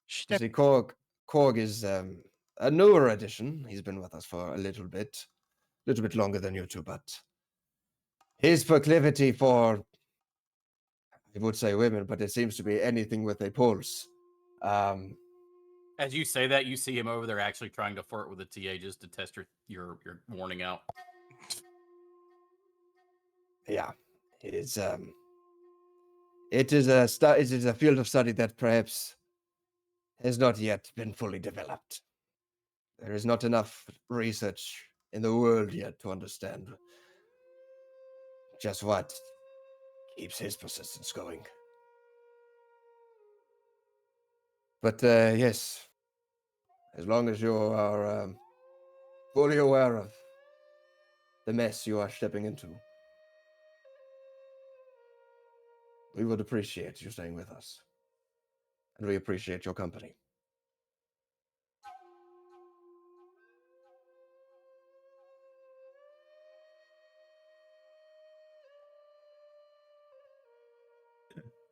See, Korg is a newer addition. He's been with us for a little bit longer than you two, but his proclivity for, I would say women, but it seems to be anything with a pulse. As you say that, you see him over there actually trying to flirt with the TA just to test your warning out. Yeah, it is a field of study that perhaps has not yet been fully developed. There is not enough research in the world yet to understand just what keeps his persistence going. But yes, as long as you are fully aware of the mess you are stepping into, we would appreciate you staying with us. And we appreciate your company.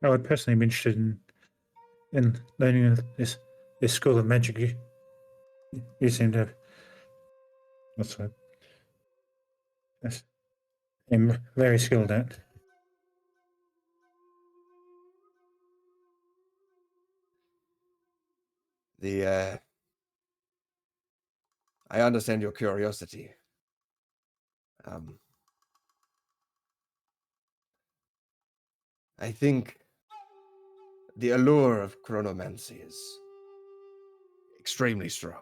I would personally be interested in learning this school of magic. You seem to have what's that? Yes, I'm very skilled at. I understand your curiosity. I think the allure of chronomancy is extremely strong.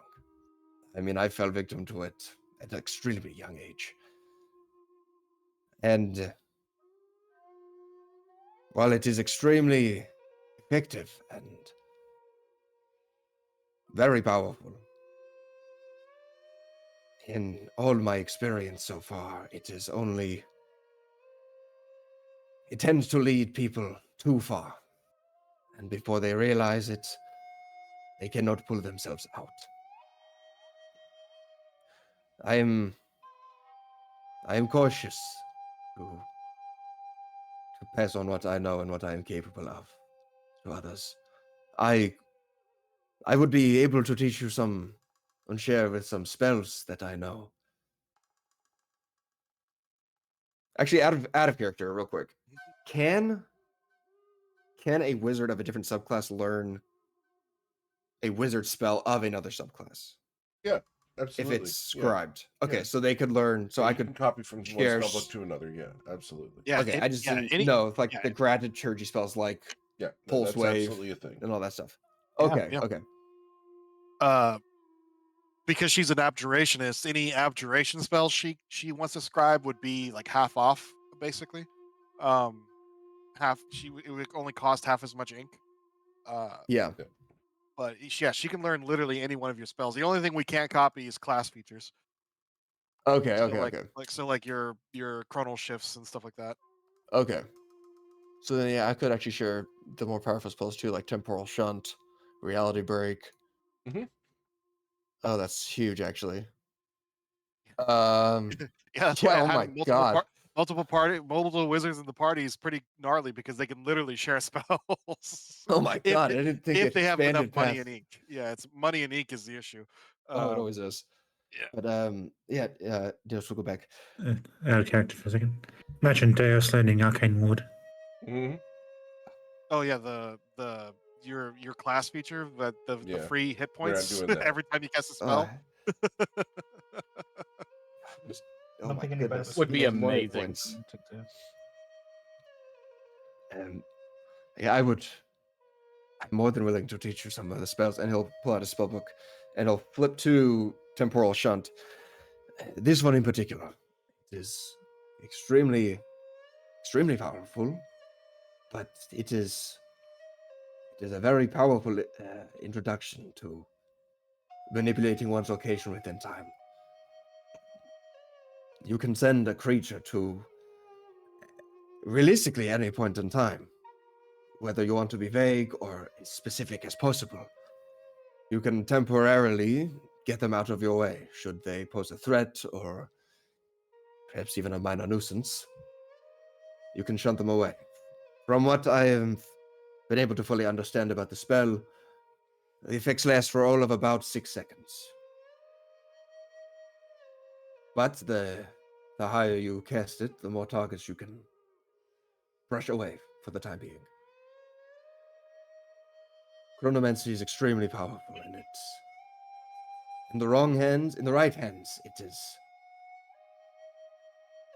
I mean, I fell victim to it at an extremely young age. And while it is extremely effective and very powerful, in all my experience so far, it tends to lead people too far. And before they realize it, they cannot pull themselves out. I am cautious to pass on what I know and what I am capable of to others. I would be able to teach you some and share with some spells that I know. Actually, out of character, real quick. Can a wizard of a different subclass learn a wizard spell of another subclass? Yeah, If absolutely. it's Yeah. scribed. Okay, Yeah. so they could learn. So Yeah, I you can could copy from one share spellbook to another. Yeah, absolutely. Yeah. Okay, I just yeah, didn't any- know if like yeah. the graviturgy spells like Yeah, pulse that's wave absolutely a thing. and all that stuff. Yeah, Okay, yeah. okay. Because she's an abjurationist, any abjuration spells she wants to scribe would be like half off, basically. It would only cost half as much ink. Yeah. But yeah, she can learn literally any one of your spells. The only thing we can't copy is class features. Okay, So okay, like, okay. like your chronal shifts and stuff like that. Okay. So then yeah, I could actually share the more powerful spells too, like temporal shunt, reality break. Mm-hmm. Oh, that's huge actually. Yeah, that's why oh my having god. multiple wizards in the party is pretty gnarly because they can literally share spells. Oh my if god, they, I didn't think if they have enough expanded money path. and ink. Yeah, it's money and ink is the issue. Oh, it always is. Yeah. But yeah, Deus will go back. Out of character for a second. Imagine Deus learning Arcane Ward. Mm-hmm. Oh yeah, your class feature, the Yeah, free hit they're not points doing that. every time you cast a spell. Oh my Would goodness. be Those more hit amazing. points. Yeah, I'm more than willing to teach you some of the spells, and he'll pull out a spell book, and he'll flip to Temporal Shunt. This one in particular is extremely powerful, but it is a very powerful introduction to manipulating one's location within time. You can send a creature to realistically any point in time, whether you want to be vague or as specific as possible. You can temporarily get them out of your way should they pose a threat or perhaps even a minor nuisance. You can shunt them away. From what I have been able to fully understand about the spell, the effects last for all of about 6 seconds. But the higher you cast it, the more targets you can brush away for the time being. Chronomancy is extremely powerful, and it's in the right hands, it is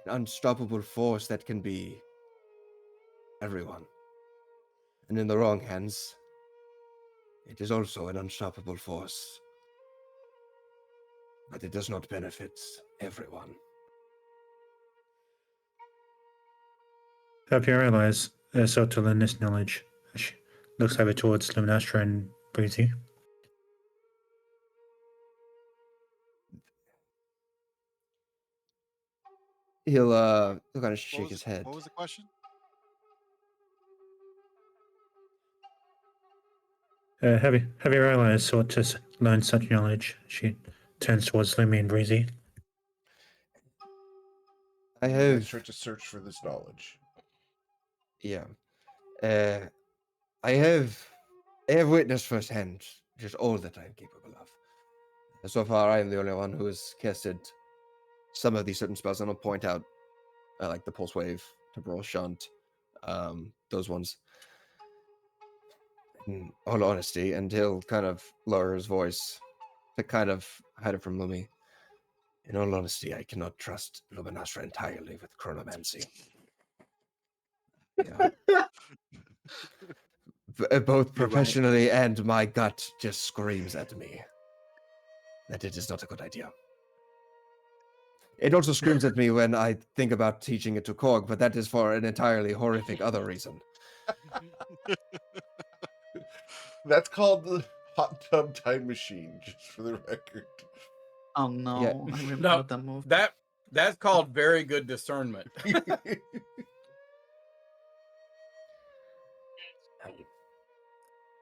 an unstoppable force that can be everyone. And in the wrong hands, it is also an unstoppable force. But it does not benefit everyone. Help you realize sought to learn this knowledge. She looks over towards Luminastra and Breezy. He'll kind of What shake was, his head. what was the question? Have you realized sought to learn such knowledge? She turns towards Lumi and Breezy. I You guys have, start to search for this knowledge. yeah. I have witnessed firsthand just all that I'm capable of. So far, I am the only one who has casted some of these certain spells, and I'll point out like the pulse wave, temporal shunt, those ones. In all honesty, and he'll kind of lower his voice to kind of hide it from Lumi. In all honesty, I cannot trust Luminastra entirely with chronomancy. Yeah. Both You're right. professionally and my gut just screams at me that it is not a good idea. It also screams at me when I think about teaching it to Korg, but that is for an entirely horrific other reason. That's called the hot tub time machine, just for the record. Oh no, Yeah. I remember No, that movie. that's called very good discernment.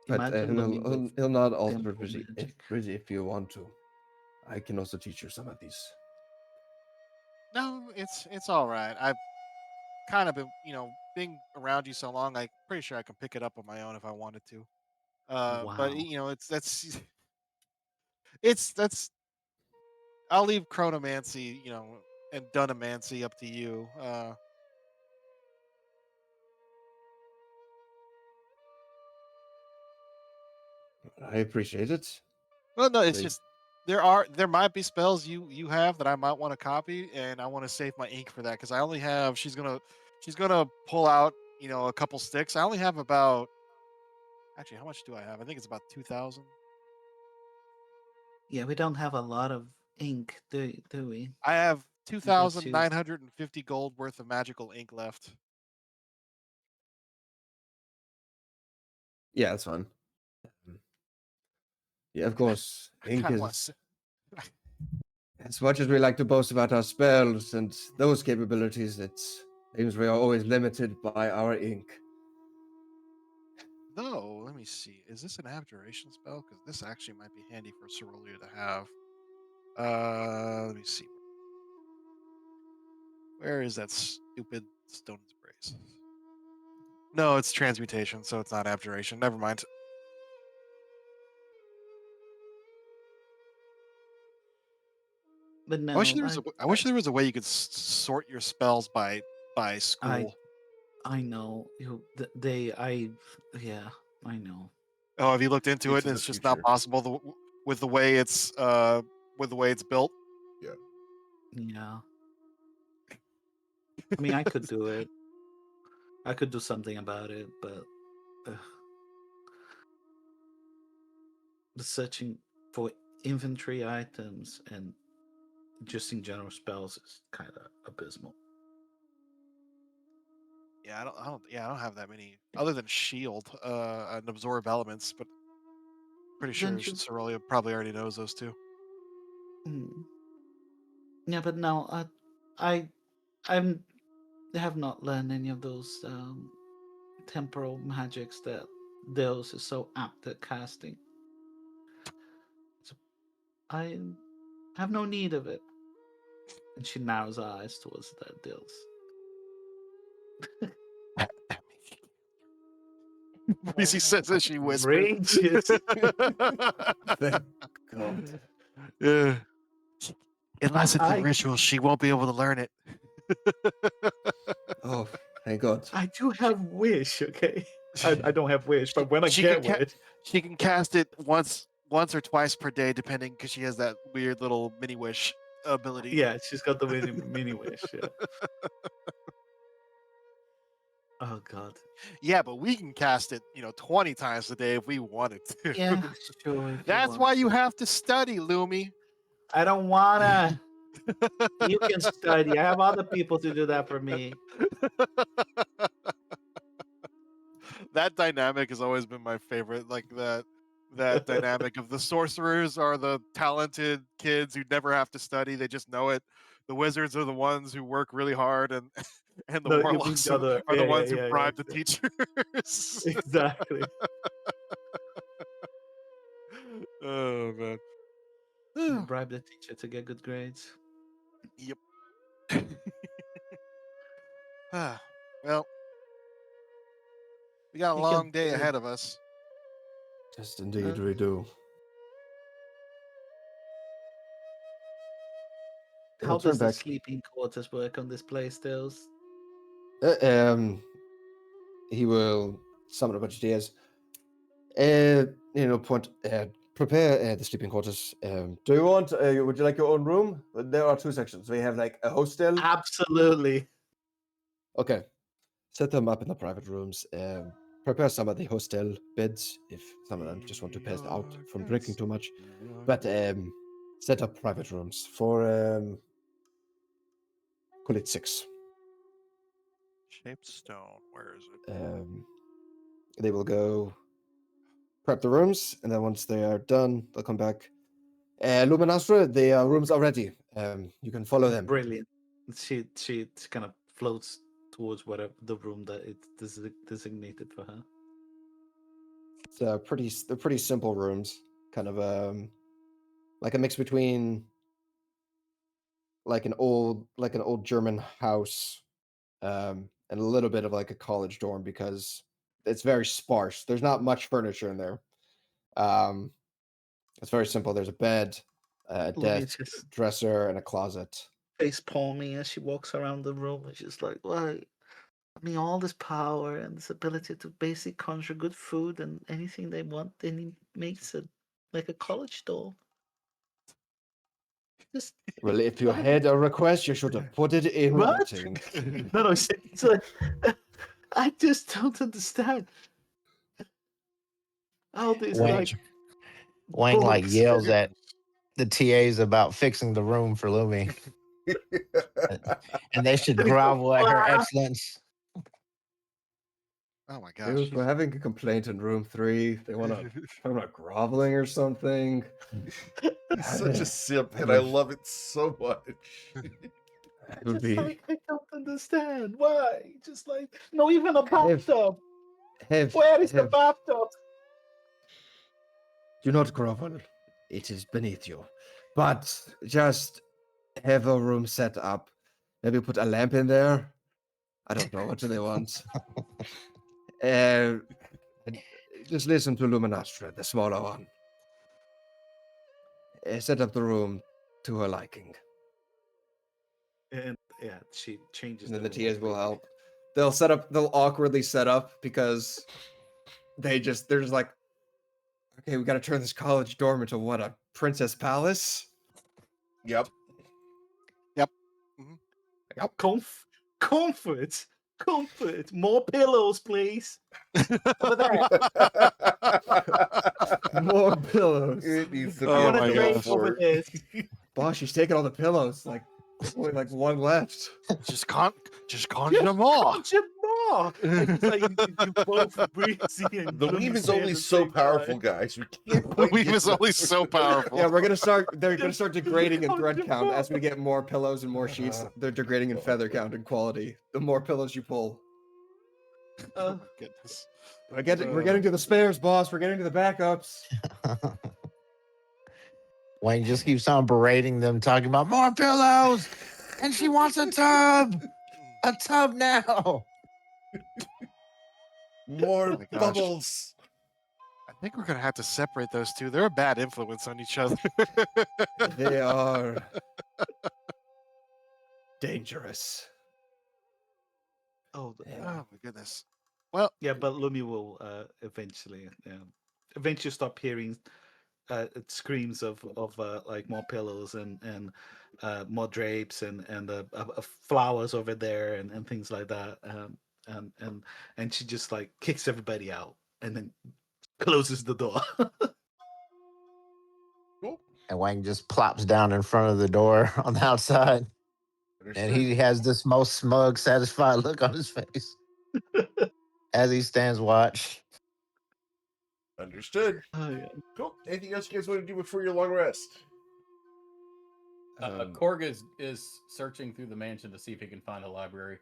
But Imagine Lumi with he'll not alter temporal Brizzy magic. if you want to. I can also teach you some of these. No, it's all right. I've kind of been, being around you so long. I'm pretty sure I can pick it up on my own if I wanted to. But Wow. it's that's I'll leave chronomancy, and dunamancy up to you. I appreciate it. Well, no, it's They- just there might be spells you have that I might want to copy, and I want to save my ink for that because I only have she's gonna pull out a couple sticks. I only have about actually how much do I have? I think it's about 2,000. Yeah, we don't have a lot of ink, do we? I have Let's use 2,950 gold worth of magical ink left. Yeah, that's fine. Yeah, of course. I Ink kind of want is, to. as much as we like to boast about our spells and those capabilities, it seems we are always limited by our ink. No, let me see. Is this an abjuration spell? Because this actually might be handy for Cerulean to have. Let me see. Where is that stupid stone's brace? No, it's transmutation, so it's not abjuration. Never mind. But I wish no, there was I wish there was a way you could sort your spells by school. I know they yeah, I know. Oh, have you looked into it? Into And the it's just not future. possible with the way it's built. Yeah. I mean, I could do it. I could do something about it, but the searching for inventory items and just in general spells is kind of abysmal. Yeah, I don't have that many other than shield and absorb elements, but pretty Then sure just Cerulean probably already knows those two. yeah, but no, I I'm have not learned any of those temporal magics that Deus is so apt at casting. So I have no need of it. And she narrows her eyes towards that Deus. Breezy says as she whispers. Outrageous. Thank God. Yeah. Unless it's a I ritual, she won't be able to learn it. Oh, thank God. I do have wish, okay? I don't have wish, but when I She get can wish, she can cast it once or twice per day, depending, because she has that weird little mini wish ability. yeah, she's got the mini wish. Yeah. Oh God. Yeah, but we can cast it, 20 times a day if we wanted to. Yeah, sure. If you That's want why you to. have to study, Lumi. I don't wanna. You can study. I have other people to do that for me. That dynamic has always been my favorite. Like that dynamic of the sorcerers are the talented kids who never have to study; they just know it. The wizards are the ones who work really hard, and and the No, you mean warlocks the other. are the Yeah, yeah, ones who yeah, bribe the yeah. teachers. Exactly. Oh man. You bribe the teacher to get good grades. Yep. Well, we got a You can. long day ahead of us. Just indeed we do. How We'll turn does the back. sleeping quarters work on this place, Tails? Uh, um, he will summon a bunch of DAs. Prepare the sleeping quarters. Do you want? Would you like your own room? There are 2 sections. We have like a hostel. Absolutely. Okay, set them up in the private rooms. Prepare some of the hostel beds if some of them just want to pass out from drinking too much. But set up private rooms for call it 6. Shaped stone. Where is it? They will go prep the rooms, and then once they are done, they'll come back. Luminastra, the rooms are ready. You can follow them. Brilliant. She kind of floats towards whatever the room that it's designated for her. It's they're pretty simple rooms, kind of like a mix between like an old German house, and a little bit of like a college dorm because it's very sparse. There's not much furniture in there. Um, it's very simple. There's a bed, a Lumi's desk, just dresser, and a closet. face palming as she walks around the room, and she's like, "Why? I mean, all this power and this ability to basically conjure good food and anything they want, then he makes it like a college dorm. Just Well, if you what? had a request, you should have put it in What? writing. No, it's like I just don't understand how this Wang, like Wang like books. yells at the TAs about fixing the room for Lumi, and they should grovel at her excellence. Oh my Dude, gosh. we're having a complaint in room 3. They want to talk about groveling or something. He's such a simp, and I love it so much. It would Just be like I don't understand why. Just like no, even a bathtub. have Where is the have bathtub? do not grovel. It is beneath you. But just have a room set up. Maybe put a lamp in there. I don't know. What do they want? Uh, just listen to Luminastra, the smaller one. Set up the room to her liking. And yeah, she changes. And then the room TAs will completely. help. They'll awkwardly set up because they're just like, okay, we got to turn this college dorm into what, a princess palace? Yep. Comfort. More pillows, please. Over there. More pillows. It needs to be Oh a my pillow gosh. Over fort. this. Boss, she's taking all the pillows. Like, only like one left. just conjure more. Conjure more. It's like you both breezy and The gloomy weave is at only the so same powerful, time. guys. We can't The quite weave get is only enough. so powerful. Yeah, they're gonna start degrading in thread count as we get more pillows and more sheets. They're degrading in feather count and quality. The more pillows you pull. Oh my goodness. We're getting to the spares, boss. We're getting to the backups. Wayne just keeps on berating them, talking about more pillows, and she wants a tub now. More Oh my gosh. bubbles. I think we're gonna have to separate those two. They're a bad influence on each other. They are dangerous. Oh, Oh my goodness. Well, yeah, but Lumi will eventually stop hearing screams of like more pillows and more drapes and flowers over there and things like that. And she just like kicks everybody out and then closes the door. Cool. And Wang just plops down in front of the door on the outside, and Understood. he has this most smug, satisfied look on his face as he stands watch. Understood. Oh, yeah. Cool. Anything else you guys want to do before your long rest? Korg is searching through the mansion to see if he can find a library.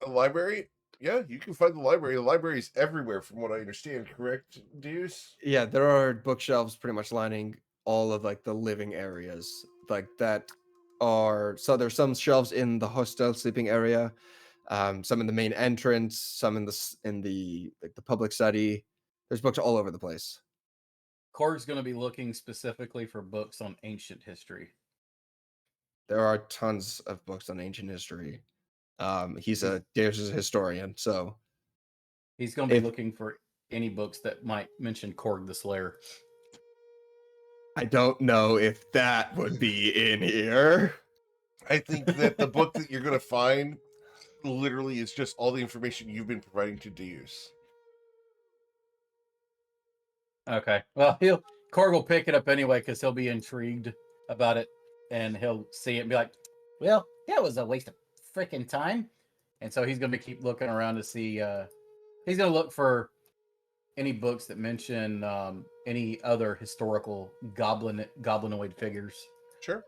A library? Yeah, you can find the library. The library's everywhere, from what I understand. Correct, Deuce? Yeah, there are bookshelves pretty much lining all of like the living areas, like that are so there's some shelves in the hostel sleeping area, some in the main entrance, some in the like the public study. There's books all over the place. Korg's going to be looking specifically for books on ancient history. There are tons of books on ancient history. He's a Deus's historian, so He's going to be If- looking for any books that might mention Korg the Slayer. I don't know if that would be in here. I think that the book that you're going to find literally is just all the information you've been providing to Deus. Okay. Well, Korg will pick it up anyway because he'll be intrigued about it, and he'll see it and be like, "Well, that was a waste of freaking time." And so he's going to keep looking around to see. He's going to look for any books that mention any other historical goblinoid figures. Sure.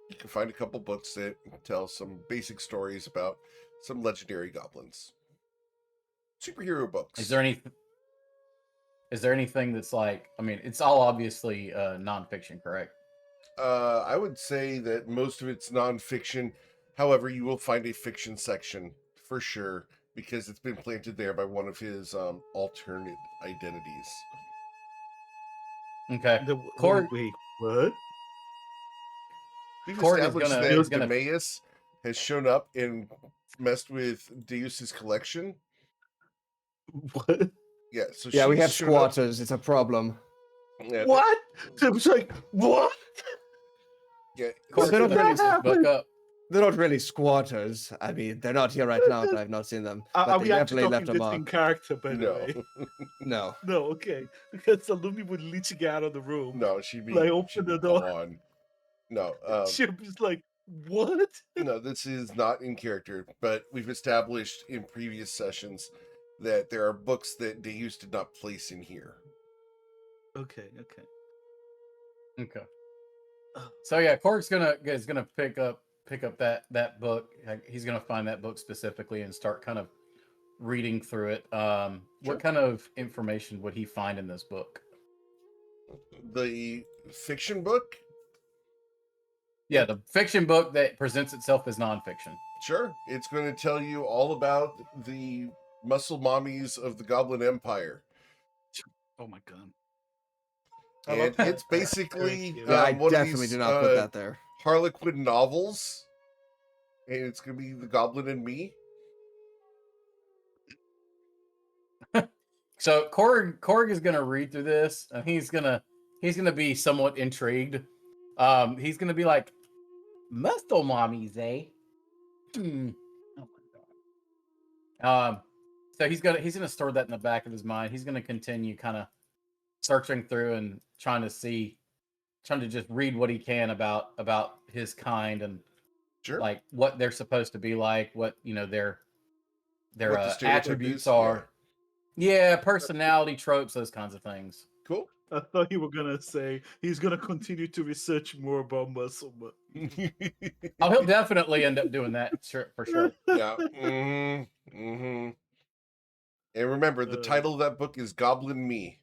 You can find a couple books that tell some basic stories about some legendary goblins. Superhero books. Is there anything that's like? I mean, it's all obviously nonfiction, correct? I would say that most of it's nonfiction. However, you will find a fiction section for sure because it's been planted there by one of his alternate identities. Okay. Wait, what? We've Korg is established gonna- that is gonna- Demeus has shown up and messed with Deus's collection. What? Yeah, so Yeah, we she's have shown up- squatters. It's a problem. Yeah, What? I was like, what? yeah, Korg's they're gonna not pick this book up. They're not really squatters. I mean, they're not here right now, but I've not seen them. But Are they we actually definitely talking left a this in mark. character, by the no, way? No. No, okay. Because Salumi would literally get out of the room. no, she'd be Like, open she'd the be door. gone. No, She'll be like, what? no, this is not in character, but we've established in previous sessions that there are books that Deus did not place in here. Okay. Okay. So yeah, Korg's gonna pick up that book. He's gonna find that book specifically and start kind of reading through it. Sure. What kind of information would he find in this book? The fiction book? Yeah, the fiction book that presents itself as nonfiction. Sure. It's going to tell you all about the muscle mommies of the Goblin Empire. Oh my god. I love And that. it's basically Yeah, Yeah, I one of definitely these, do not put that there. Harlequin novels. And it's going to be The Goblin and Me. So Korg is gonna read through this, and he's gonna be somewhat intrigued. He's gonna be like, muscle mommies, eh? Hmm. Oh my god. So he's gonna store that in the back of his mind. He's gonna continue kind of searching through and trying to just read what he can about his kind and Sure. like what they're supposed to be like, what their What the stereotype attributes is, are. Yeah, personality tropes, those kinds of things. Cool. I thought you were gonna say he's gonna continue to research more about muscle, but Oh, he'll definitely end up doing that for sure. Yeah. And remember, the title of that book is Goblin Me.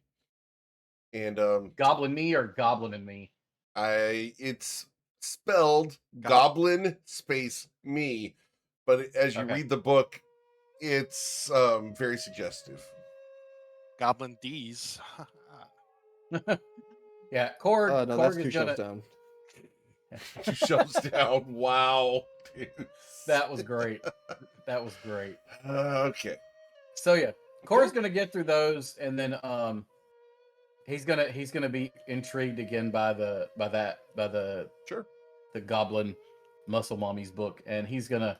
And Goblin me or Goblin and me? it's spelled Goblin space me, but as you Okay. read the book, it's very suggestive. Goblin D's. Yeah, Korg. Oh, no, Korg that's is two gonna. shelves down. 2 shelves down. Wow. Dude. That was great. That was great. Okay. So yeah, Korg's gonna get through those, and then he's gonna be intrigued again by the Sure. the Goblin Muscle Mommy's book, and he's gonna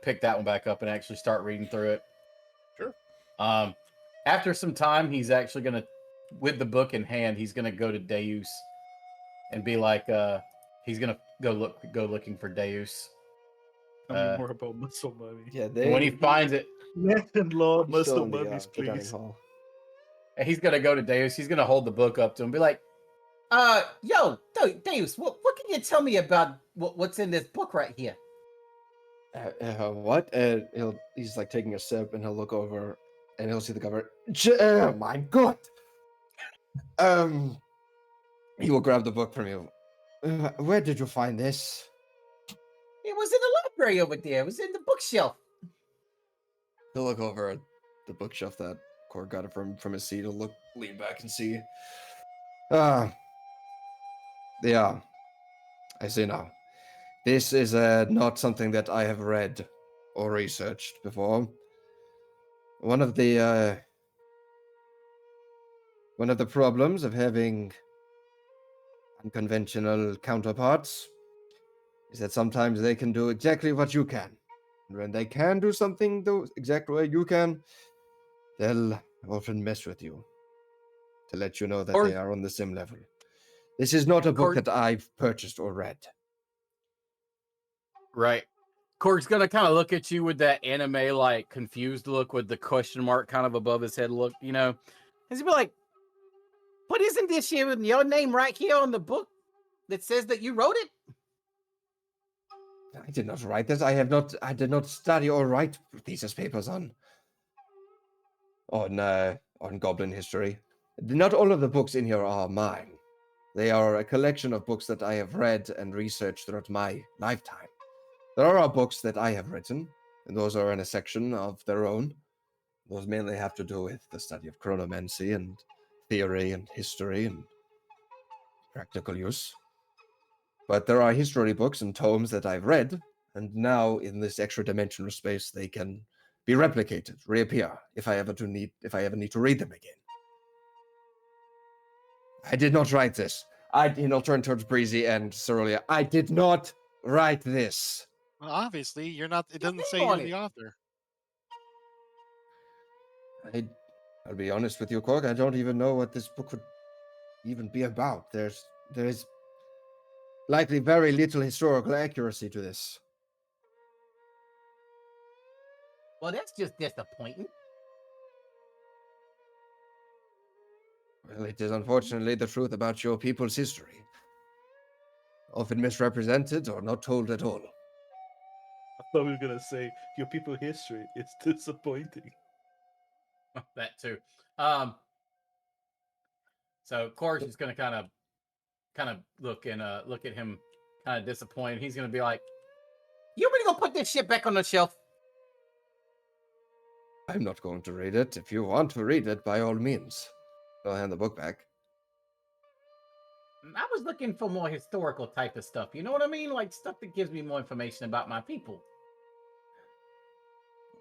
pick that one back up and actually start reading through it. Sure. After some time, he's actually gonna, with the book in hand, he's gonna go to Deus and be like, he's gonna go looking for Deus. tell me more about muscle money. Yeah, And when he finds it, Yes, and Lord, He's must still no in the, mummies, the dining please. hall. And he's gonna go to Deus. He's gonna hold the book up to him, and be like, yo, Deus, what can you tell me about what's in this book right here?" What? He's like taking a sip, and he'll look over, and he'll see the cover. My God. He will grab the book from you. Where did you find this? It was in the library over there. It was in the bookshelf. He'll look over at the bookshelf that Cord got it from his seat. He'll lean back and see. Yeah, I see now. This is not something that I have read or researched before. One of the problems of having unconventional counterparts is that sometimes they can do exactly what you can. And when they can do something the exact way you can, they'll often mess with you to let you know that they are on the same level. This is not a book that I've purchased or read. Right. Korg's gonna kind of look at you with that anime, like, confused look with the question mark kind of above his head look, you know? And he'll be like, "But isn't this here your name right here on the book that says that you wrote it?" I did not write this. I did not study or write thesis papers on goblin history. Not all of the books in here are mine. They are a collection of books that I have read and researched throughout my lifetime. There are books that I have written, and those are in a section of their own. Those mainly have to do with the study of chronomancy and theory and history and practical use. But there are history books and tomes that I've read, and now in this extra dimensional space they can be replicated, reappear, if I ever need to read them again. I did not write this. He'll turn towards Breezy and Cerulia. I did not write this. Well, obviously, you're not. It Your doesn't name say you're on the it. author. I'll be honest with you, Korg. I don't even know what this book would even be about. There is likely very little historical accuracy to this. Well, that's just disappointing. Well, it is unfortunately the truth about your people's history. Often misrepresented or not told at all. I thought we were gonna say your people history. It's disappointing. That too. So Korg's just gonna kind of look at him kind of disappointed. He's gonna be like, "You want me to go put this shit back on the shelf?" I'm not going to read it. If you want to read it, by all means. I'll hand the book back. I was looking for more historical type of stuff. You know what I mean? Like stuff that gives me more information about my people.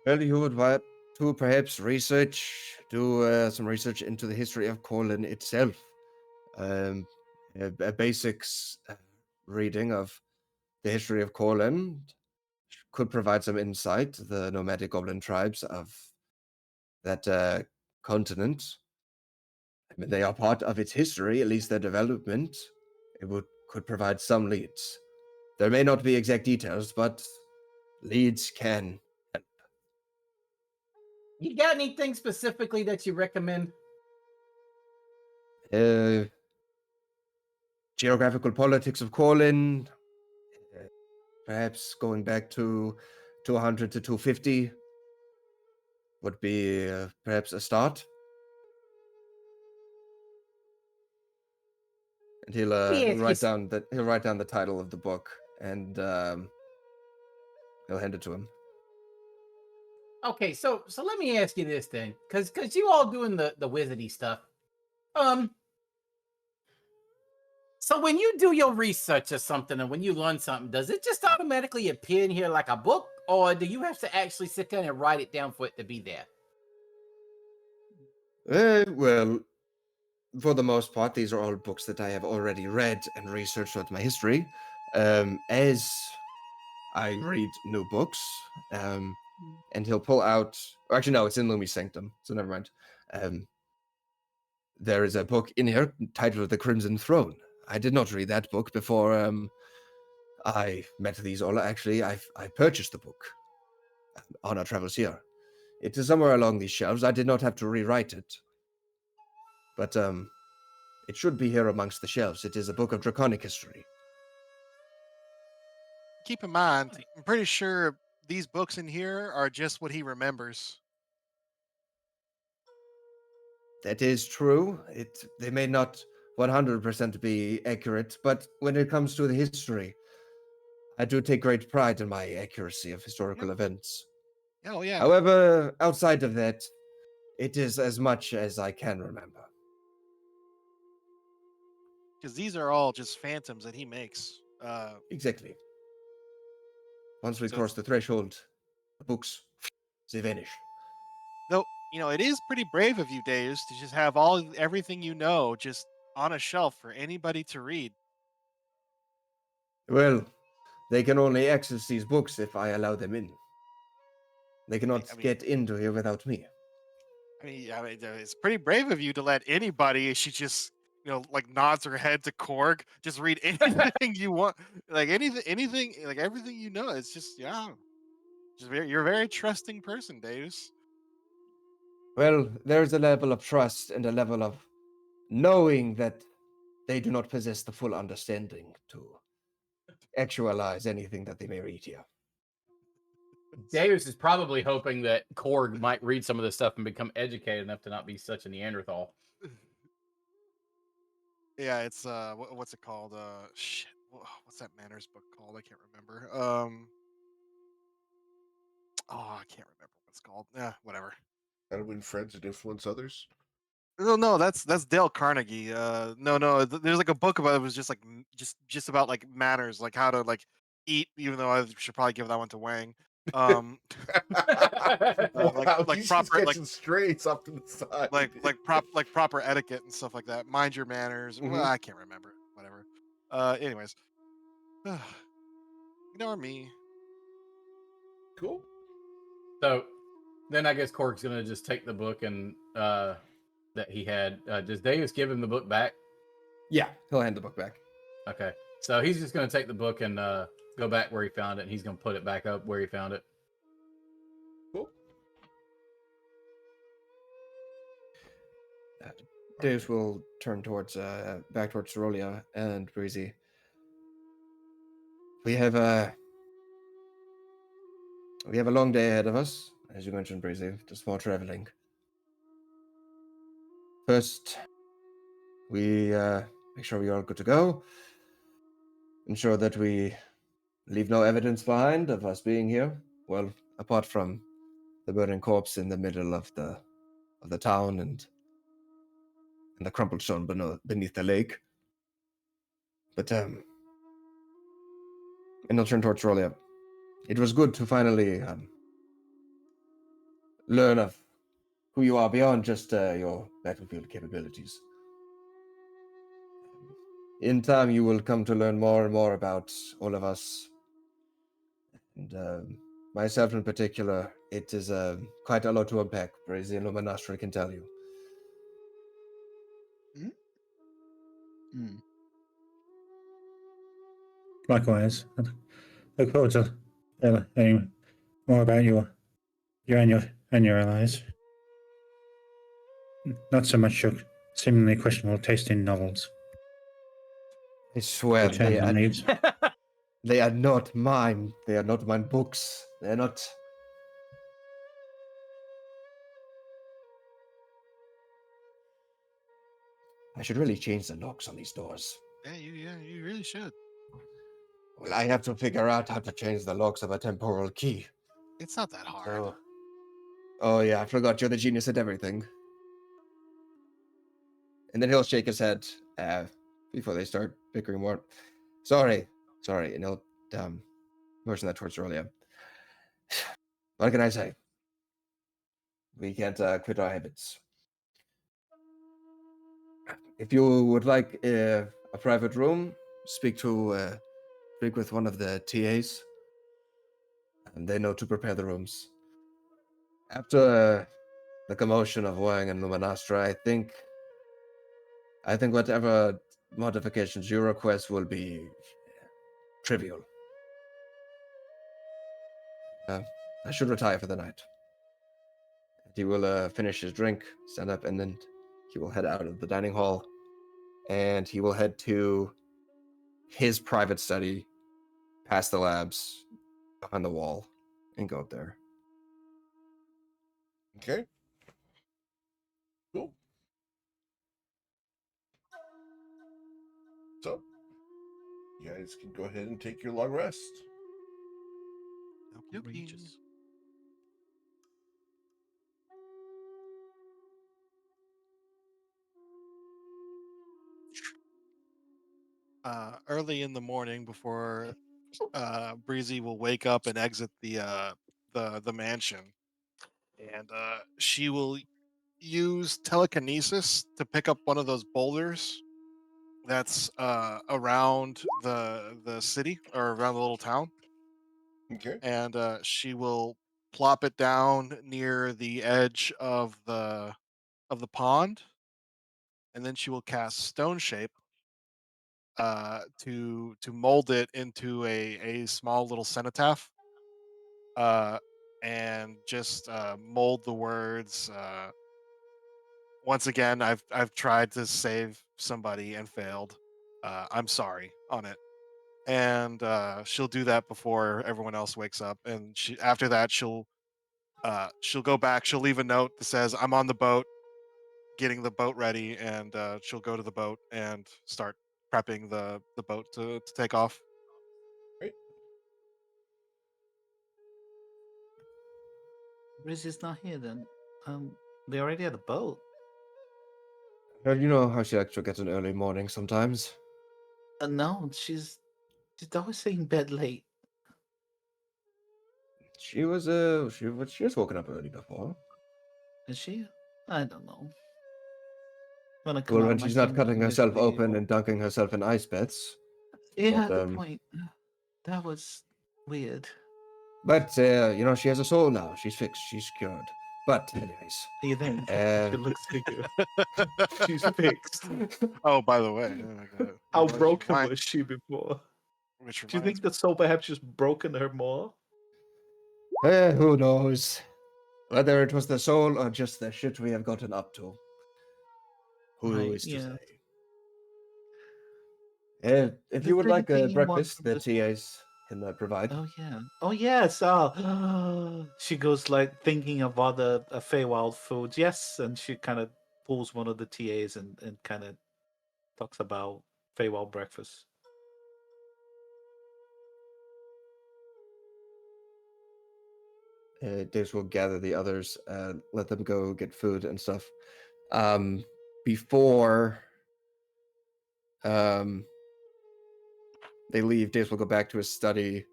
Well, you would want to perhaps do some research into the history of Colin itself. A basics reading of the history of Colin could provide some insight to the nomadic goblin tribes of that continent. I mean, they are part of its history, at least their development. Could provide some leads. There may not be exact details, but leads can help. You got anything specifically that you recommend? Geographical politics of Colin, perhaps going back to 200 to 250 would be perhaps a start. And he'll write down the title of the book and he'll hand it to him. Okay, so let me ask you this then, because you all doing the wizardy stuff. So when you do your research or something, and when you learn something, does it just automatically appear in here like a book, or do you have to actually sit down and write it down for it to be there? Well, for the most part, these are all books that I have already read and researched with my history. As I read new books, and he'll pull out. Actually, no, it's in Lumi's Sanctum, so never mind. There is a book in here titled The Crimson Throne. I did not read that book before I met these all. Actually, I purchased the book on our travels here. It is somewhere along these shelves. I did not have to rewrite it. But, it should be here amongst the shelves. It is a book of draconic history. Keep in mind, I'm pretty sure these books in here are just what he remembers. That is true. They may not 100% be accurate, but when it comes to the history, I do take great pride in my accuracy of historical events. Oh yeah. However, outside of that, it is as much as I can remember. Because these are all just phantoms that he makes. Exactly. Once we So cross the threshold, the books, they vanish. though, it is pretty brave of you, Deus, to just have everything you know just on a shelf for anybody to read. Well, they can only access these books if I allow them in. They cannot I mean, get into here without me. It's pretty brave of you to let anybody. She just, like nods her head to Korg. Just read anything you want, like anything, like everything you know. It's just, yeah, you're a very trusting person, Deus. Well, there's a level of trust and a level of knowing that they do not possess the full understanding to actualize anything that they may read here. Deus is probably hoping that Korg might read some of this stuff and become educated enough to not be such a Neanderthal. Yeah, it's what's it called? Shit, what's that manners book called? I can't remember. Oh, I can't remember what it's called. Yeah, whatever. How to win friends and influence others. No, that's Dale Carnegie. No, there's like a book about it was just like just about like manners, like how to like eat. Even though I should probably give that one to Wang. Um, Wow, like he's just proper catching strays off to the side. like proper etiquette and stuff like that. Mind your manners. Well, I can't remember. Whatever. Anyways, ignore me. Cool. So then I guess Korg's gonna just take the book and that he had. Does Deus give him the book back? Yeah, he'll hand the book back. Okay. So he's just gonna take the book and go back where he found it, and he's gonna put it back up where he found it. Cool. Deus will turn towards back towards Cerolia and Breezy. We have a long day ahead of us, as you mentioned, Breezy. Just more traveling. First, we make sure we are good to go. Ensure that we leave no evidence behind of us being here. Well, apart from the burning corpse in the middle of the town and the crumpled stone beneath the lake. But and I'll turn towards Cerolia. It was good to finally learn of who you are beyond just your battlefield capabilities. In time, you will come to learn more and more about all of us, and myself in particular. It is quite a lot to unpack, Brazy and Luminastra can tell you. Likewise, I look forward to learning more about you and your allies. Not so much your seemingly questionable taste in novels. I swear, Return needs. they are not mine. They are not mine books. They are not. I should really change the locks on these doors. Yeah, you really should. Well, I have to figure out how to change the locks of a temporal key. It's not that hard. So, oh yeah, I forgot you're the genius at everything. And then he'll shake his head before they start bickering more. Sorry, and he'll motion that towards Aurelia. What can I say? We can't quit our habits. If you would like a private room, speak with one of the TAs. And they know to prepare the rooms. After the commotion of Wang and Luminastra, I think whatever modifications you request will be trivial. I should retire for the night. He will finish his drink, stand up, and then he will head out of the dining hall, and he will head to his private study, past the labs, behind the wall, and go up there. Okay. Cool. So, you guys can go ahead and take your long rest. Outrageous. Early in the morning, before Breezy will wake up and exit the mansion, and she will use telekinesis to pick up one of those boulders that's around the city or around the little town, Okay. and she will plop it down near the edge of the pond, and then she will cast Stone Shape to mold it into a small little cenotaph, uh, and just mold the words. Once again, I've tried to save somebody and failed. I'm sorry on it, and she'll do that before everyone else wakes up. And after that she'll go back. She'll leave a note that says, "I'm on the boat, getting the boat ready," and she'll go to the boat and start prepping the boat to take off. Great. Rizzy's not here then. They already had a boat. Well, you know how she likes to get an early morning sometimes. No, she's always staying in bed late. She was woken up early before. Is she? I don't know. Wanna come Well, out when of my she's not kingdom cutting and herself sleep open or- and dunking herself in ice baths. Yeah, But, good point. That was weird. But she has a soul now. She's fixed. She's cured. But anyways, You think? uh, She looks at you. She's fixed. Oh, by the way, How which broken remind- was she before? which Do you reminds think the soul perhaps just broken her more? who knows? Whether it was the soul or just the shit we have gotten up to. Who Right, is to yeah. say? If you Is would there like a anything you want breakfast, from the this- TAs can provide. Oh yeah. Oh yes. She goes like thinking of other Feywild foods. Yes, and she kind of pulls one of the TAs and kind of talks about Feywild breakfast. Daves will gather the others, let them go get food and stuff. Before they leave, Daves will go back to his study,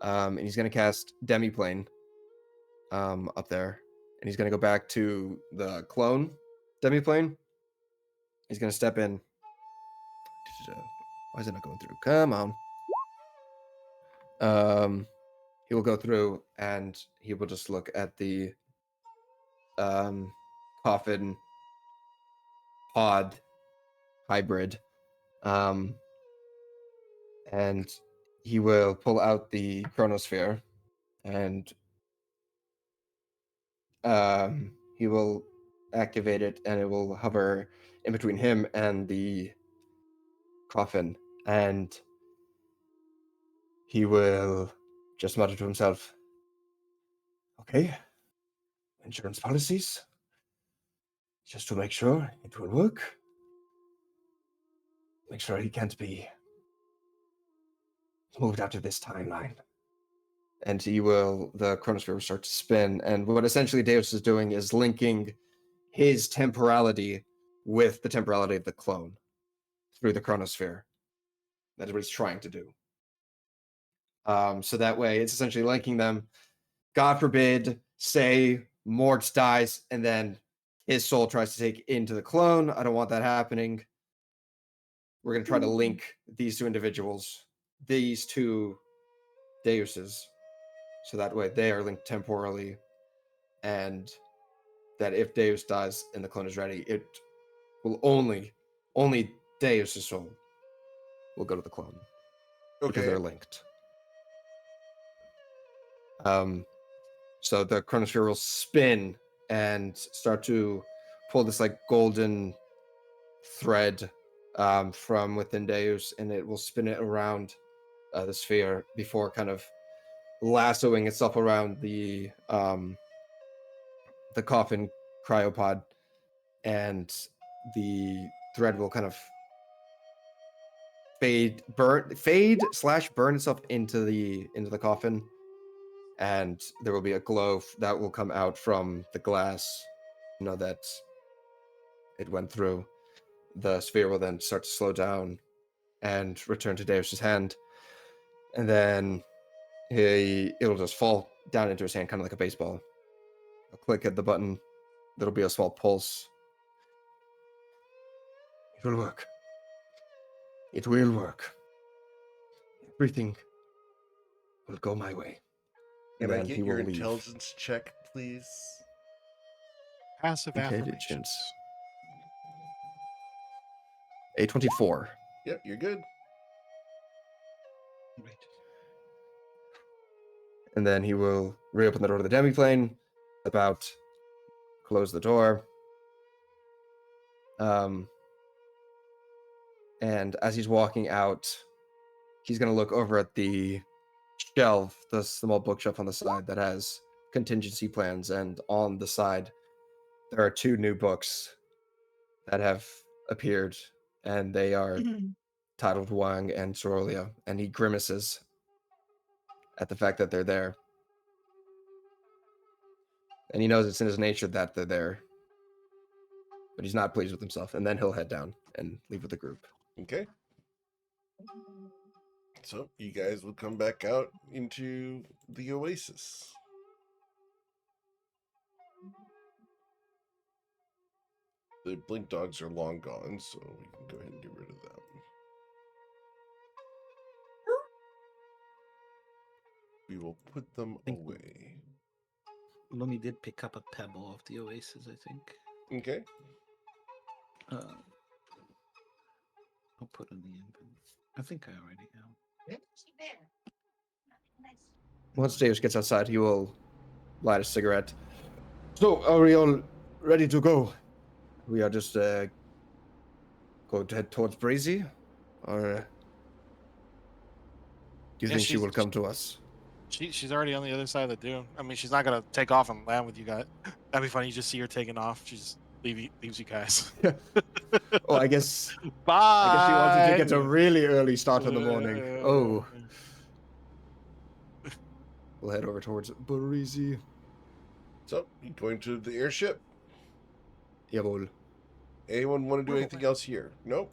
and he's going to cast Demiplane up there, and he's going to go back to the clone Demiplane. He's going to step in. Why is it not going through? Come on. He will go through and he will just look at the coffin pod hybrid, and he will pull out the chronosphere, and he will activate it, and it will hover in between him and the coffin, and he will just mutter to himself, "Okay, insurance policies, just to make sure it will work. Make sure he can't be moved out of this timeline." And the chronosphere will start to spin. And what essentially Deus is doing is linking his temporality with the temporality of the clone through the chronosphere. That is what he's trying to do. So that way, it's essentially linking them. God forbid, say Mort dies, and then his soul tries to take into the clone. I don't want that happening. We're going to try to link these two individuals, these two Deuses, so that way they are linked temporally, and that if Deus dies and the clone is ready, it will only Deus' soul will go to the clone because Okay. they're linked. So the chronosphere will spin and start to pull this like golden thread from within Deus, and it will spin it around the sphere before kind of lassoing itself around the coffin cryopod, and the thread will kind of fade / burn itself into the coffin, and there will be a glow that will come out from the glass, that it went through. The sphere will then start to slow down and return to Deus's hand, and then it'll just fall down into his hand, kind of like a baseball. I'll click at the button. There'll be a small pulse. It will work. It will work. Everything will go my way. Can And I then get he your will leave. intelligence check, please? Passive affirmations. Intelligence. A 24. Yep, you're good. And then he will reopen the door to the demiplane, about close the door. And as he's walking out, he's going to look over at the shelf, the small bookshelf on the side that has contingency plans, and on the side there are 2 new books that have appeared, and they are titled Wang and Sorolia, and he grimaces at the fact that they're there. And he knows it's in his nature that they're there, but he's not pleased with himself, and then he'll head down and leave with the group. Okay. So you guys will come back out into the oasis. The blink dogs are long gone, so we can go ahead and get rid of them. We will put them away. Lumi did pick up a pebble of the oasis, I think. Okay. I'll put in the inventory. I think I already am. Once Deus gets outside, he will light a cigarette. So, are we all ready to go? We are just going to head towards Brazy? Or do you Yeah, think she will come to us? She's already on the other side of the dune. I mean, she's not gonna take off and land with you guys. That'd be funny. You just see her taking off. She just leaves you guys. Oh, I guess Bye. I guess she wanted to get a really early start in the morning. Oh. We'll head over towards Brazy. So, you going to the airship? Jawohl. Anyone want to do anything else here? Nope.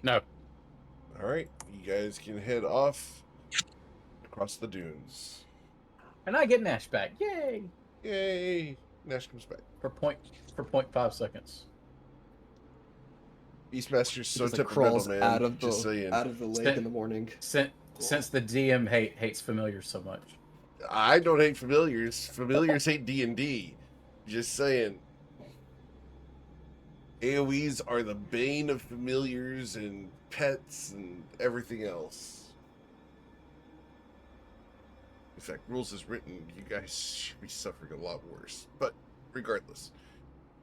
No. All right. You guys can head off across the dunes. And I get Nash back. Yay! Yay! Nash comes back. For 0.5 seconds. Beastmaster's so Just, like, temperamental, crawls man. out of Just saying. the lake in the morning. Since the DM hates familiars so much. I don't hate familiars. Familiars hate D&D. Just saying. AoEs are the bane of familiars and pets and everything else. In fact, rules as written, you guys should be suffering a lot worse. But regardless,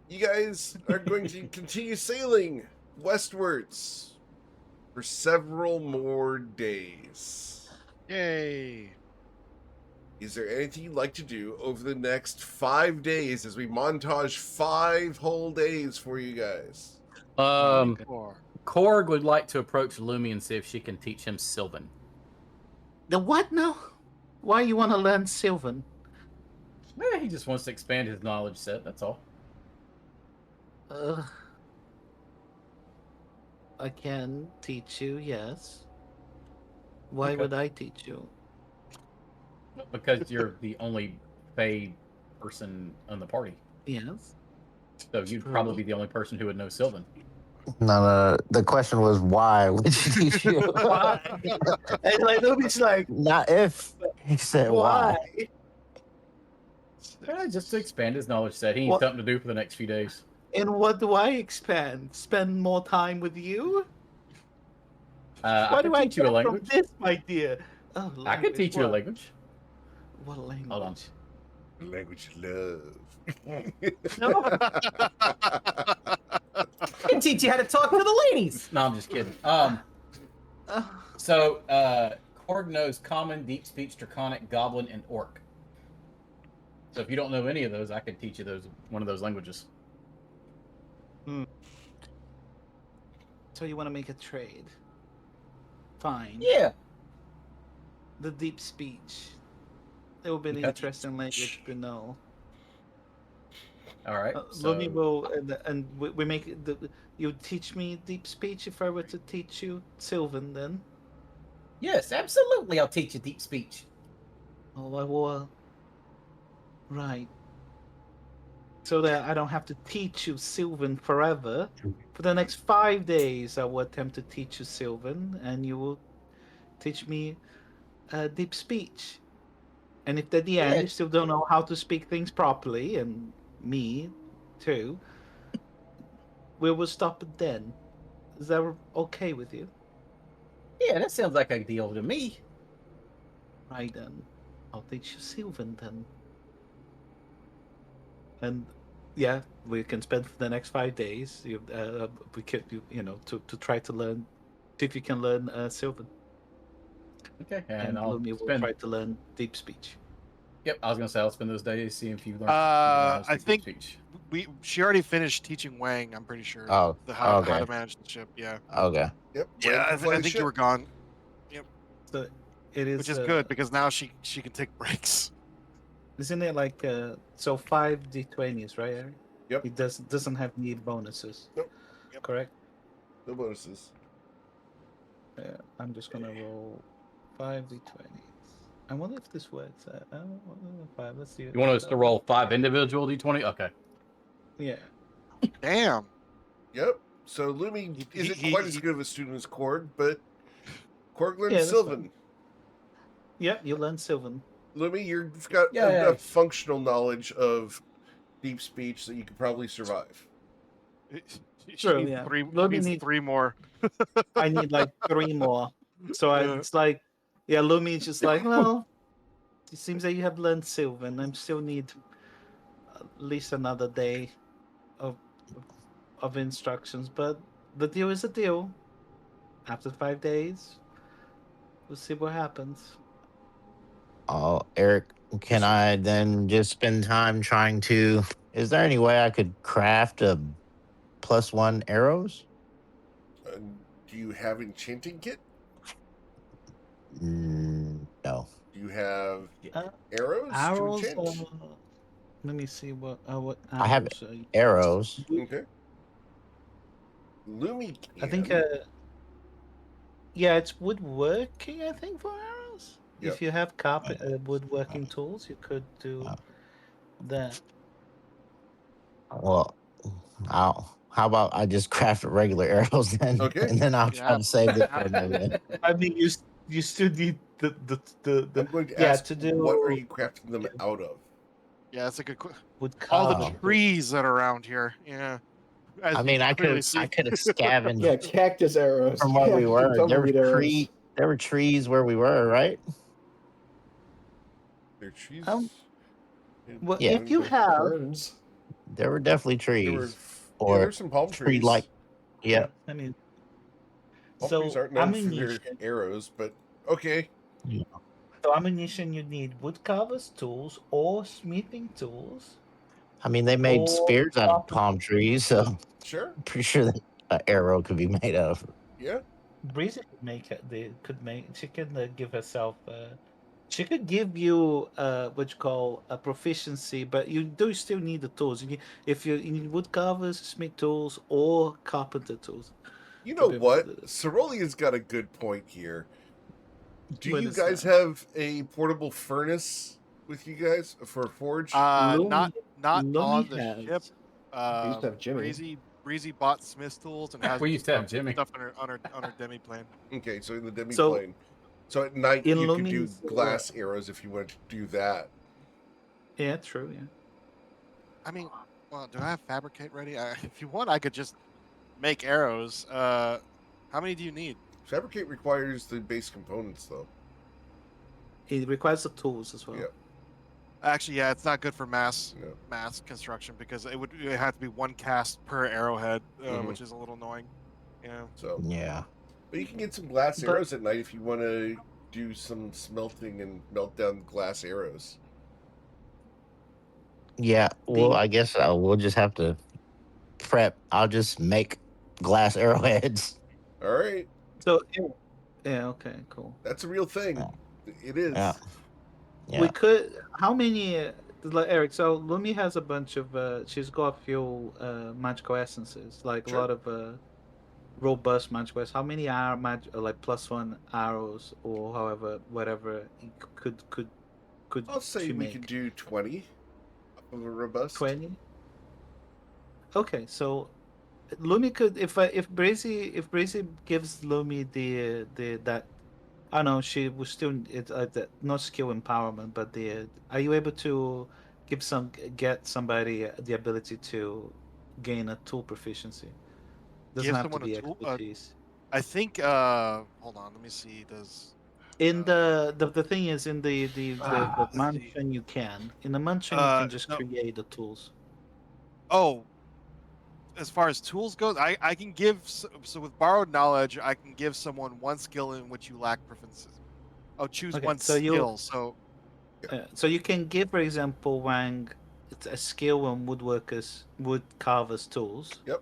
you guys are going to continue sailing westwards for several more days. Yay. Is there anything you'd like to do over the next 5 days as we montage 5 whole days for you guys? Korg would like to approach Lumi and see if she can teach him Sylvan. The what now? Why you want to learn Sylvan? He just wants to expand his knowledge set, that's all. I can teach you, yes. Why Okay. would I teach you? Because you're the only Fey person on the party. Yes. So you'd probably be the only person who would know Sylvan. No. The question was why would you teach you? Why? And like nobody's like, Not if. He said why. Just to expand his knowledge set. He needs What? something to do for the next few days. And what do I expand? Spend more time with you? I Why can do I teach you a get from language. this, my dear? Oh, I can teach you a what? language. What language? Hold on. The language of love. No, I can teach you how to talk to the ladies. No, I'm just kidding. So Korg knows Common, Deep Speech, Draconic, Goblin, and Orc. So if you don't know any of those, I could teach you one of those languages. So you want to make a trade? Fine. Yeah. The deep speech. It will be an Okay. interesting language to know. All right. Lumi will, and we make you teach me deep speech if I were to teach you Sylvan then. Yes, absolutely. I'll teach you deep speech. Oh, I will. Right. So that I don't have to teach you Sylvan forever. For the next 5 days, I will attempt to teach you Sylvan, and you will teach me deep speech. And if at the end you still don't know how to speak things properly, and me too, we will stop it then. Is that okay with you? Yeah, that sounds like a deal to me. Right then. I'll teach you Sylvan then. And yeah, we can spend the next 5 days. We could, to try to learn, see if you can learn Sylvan. Okay, And I'll Lumi will try to learn deep speech. Yep, I was gonna say I'll spend those days seeing if you learn. I think she already finished teaching Wang. I'm pretty sure. Oh, How okay. to manage the ship. Yeah. Okay. Yep. Yeah, Wang can fly I the think ship. you were gone. Yep. So it is, which is good because now she can take breaks. Isn't it like so 5 d20s, right, Eric? Yep. It doesn't have any bonuses. Nope. Yep. Correct. No bonuses. I'm just gonna roll 5 d20s. I wonder if this works. 5. Let's see. You want us to roll 5 individual d20? Okay. Yeah. Damn. Yep. So Lumi isn't quite as good of a student as Korg, but Korg learns that's Sylvan. fine. Yep, you learn Sylvan. Lumi, you've got enough functional knowledge of deep speech that you could probably survive. True, needs yeah. Lumi needs 3 more. I need like 3 more. So it's like, yeah, Lumi's just like, well, it seems that you have learned Sylvan. I still need at least another day of instructions, but the deal is a deal. After 5 days, we'll see what happens. Oh, Eric, can I then just spend time trying to? Is there any way I could craft a +1 arrows? Do you have enchanting kit? No. Do you have arrows to enchant? Let me see what arrows. I have arrows. Okay. Lumi can. I think yeah, it's woodworking, I think, for arrows. Yep. If you have carpet woodworking tools, you could do that. Well, how about I just craft regular arrows then, Okay. and then I'll try to save it for another. I mean, you still need the I'm going to ask, to do. what are you crafting them out of? Yeah, that's a good question. All the trees that are around here. Yeah. I mean, I could have scavenged. Yeah, cactus arrows. From where we were. There were arrows. There were trees where we were, right? There are trees. Well, if you have, Burns. There were definitely trees. There's some palm trees. Yeah. I mean, palm so trees aren't known for their ammunition. arrows, but okay. Yeah. So ammunition, you need woodcarver's tools or smithing tools. I mean, they made spears out of palm trees, so Sure. I'm pretty sure that an arrow could be made out of. Yeah. Breezy could make it. She could give herself. She could give you what you call a proficiency, but you do still need the tools. If you need woodcarvers, smith tools, or carpenter tools. You know what? Cerolia's got a good point here. Do What you is guys that? have a portable furnace with you guys for a forge? Not Lumi on the has. ship. We used to have Jimmy. Breezy bought Smith's tools and has We used to have Jimmy. stuff on her demi plane. Okay, so in the demi So, plane. So at night in you could do Lumi's, glass arrows if you wanted to do that. Yeah, true. Yeah. I mean, well, do I have fabricate ready? If you want, I could just make arrows. How many do you need? Fabricate requires the base components, though. It requires the tools as well. Yep. Actually, yeah, it's not good for mass No. construction because it would have to be one cast per arrowhead, Mhm. which is a little annoying. Yeah. So, Yeah. but you can get some glass But- arrows at night if you want to do some smelting and melt down glass arrows. Yeah. Well, I guess we'll just have to prep. I'll just make glass arrowheads. All right, So yeah, okay, cool. that's a real thing. It is. Yeah. We Yeah. could. How many? Like Eric. So Lumi has a bunch of. She's got a few magical essences, like Sure. a lot of robust magical. How many are like +1 arrows or however whatever could I'll say she we could make? do 20 of a robust. 20. Okay, so Lumi could if Brazy gives Lumi the that I know she was still it's not skill empowerment, but the are you able to get somebody the ability to gain a tool proficiency? Doesn't Give have to someone a be tool. expertise. I think. Hold on. Let me see. Does In the thing is in the let's see. mansion you can in the mansion you can just No. create the tools. Oh, as far as tools goes, I can give so with borrowed knowledge, I can give someone one skill in which you lack proficiency. Oh, choose Okay, one so you skill. so you can give, for example, Wang it's a skill on woodworkers, wood carvers tools. Yep.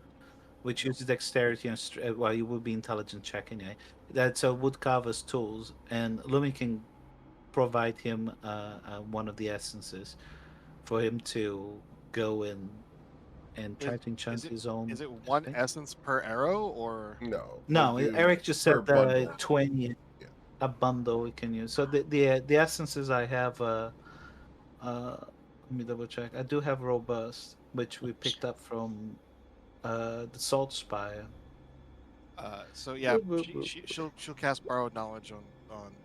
Which uses dexterity and well, you would be intelligent check anyway. That's a wood carver's tools, and Lumi can provide him one of the essences for him to go in and try to enchant his own. Is it one thing. essence per arrow or? No. No, we'll do Eric just per said the bundle. 20 Yeah. a bundle we can use. So the essences I have let me double check. I do have robust, which we picked up from the Salt Spire. So yeah, she'll cast borrowed knowledge on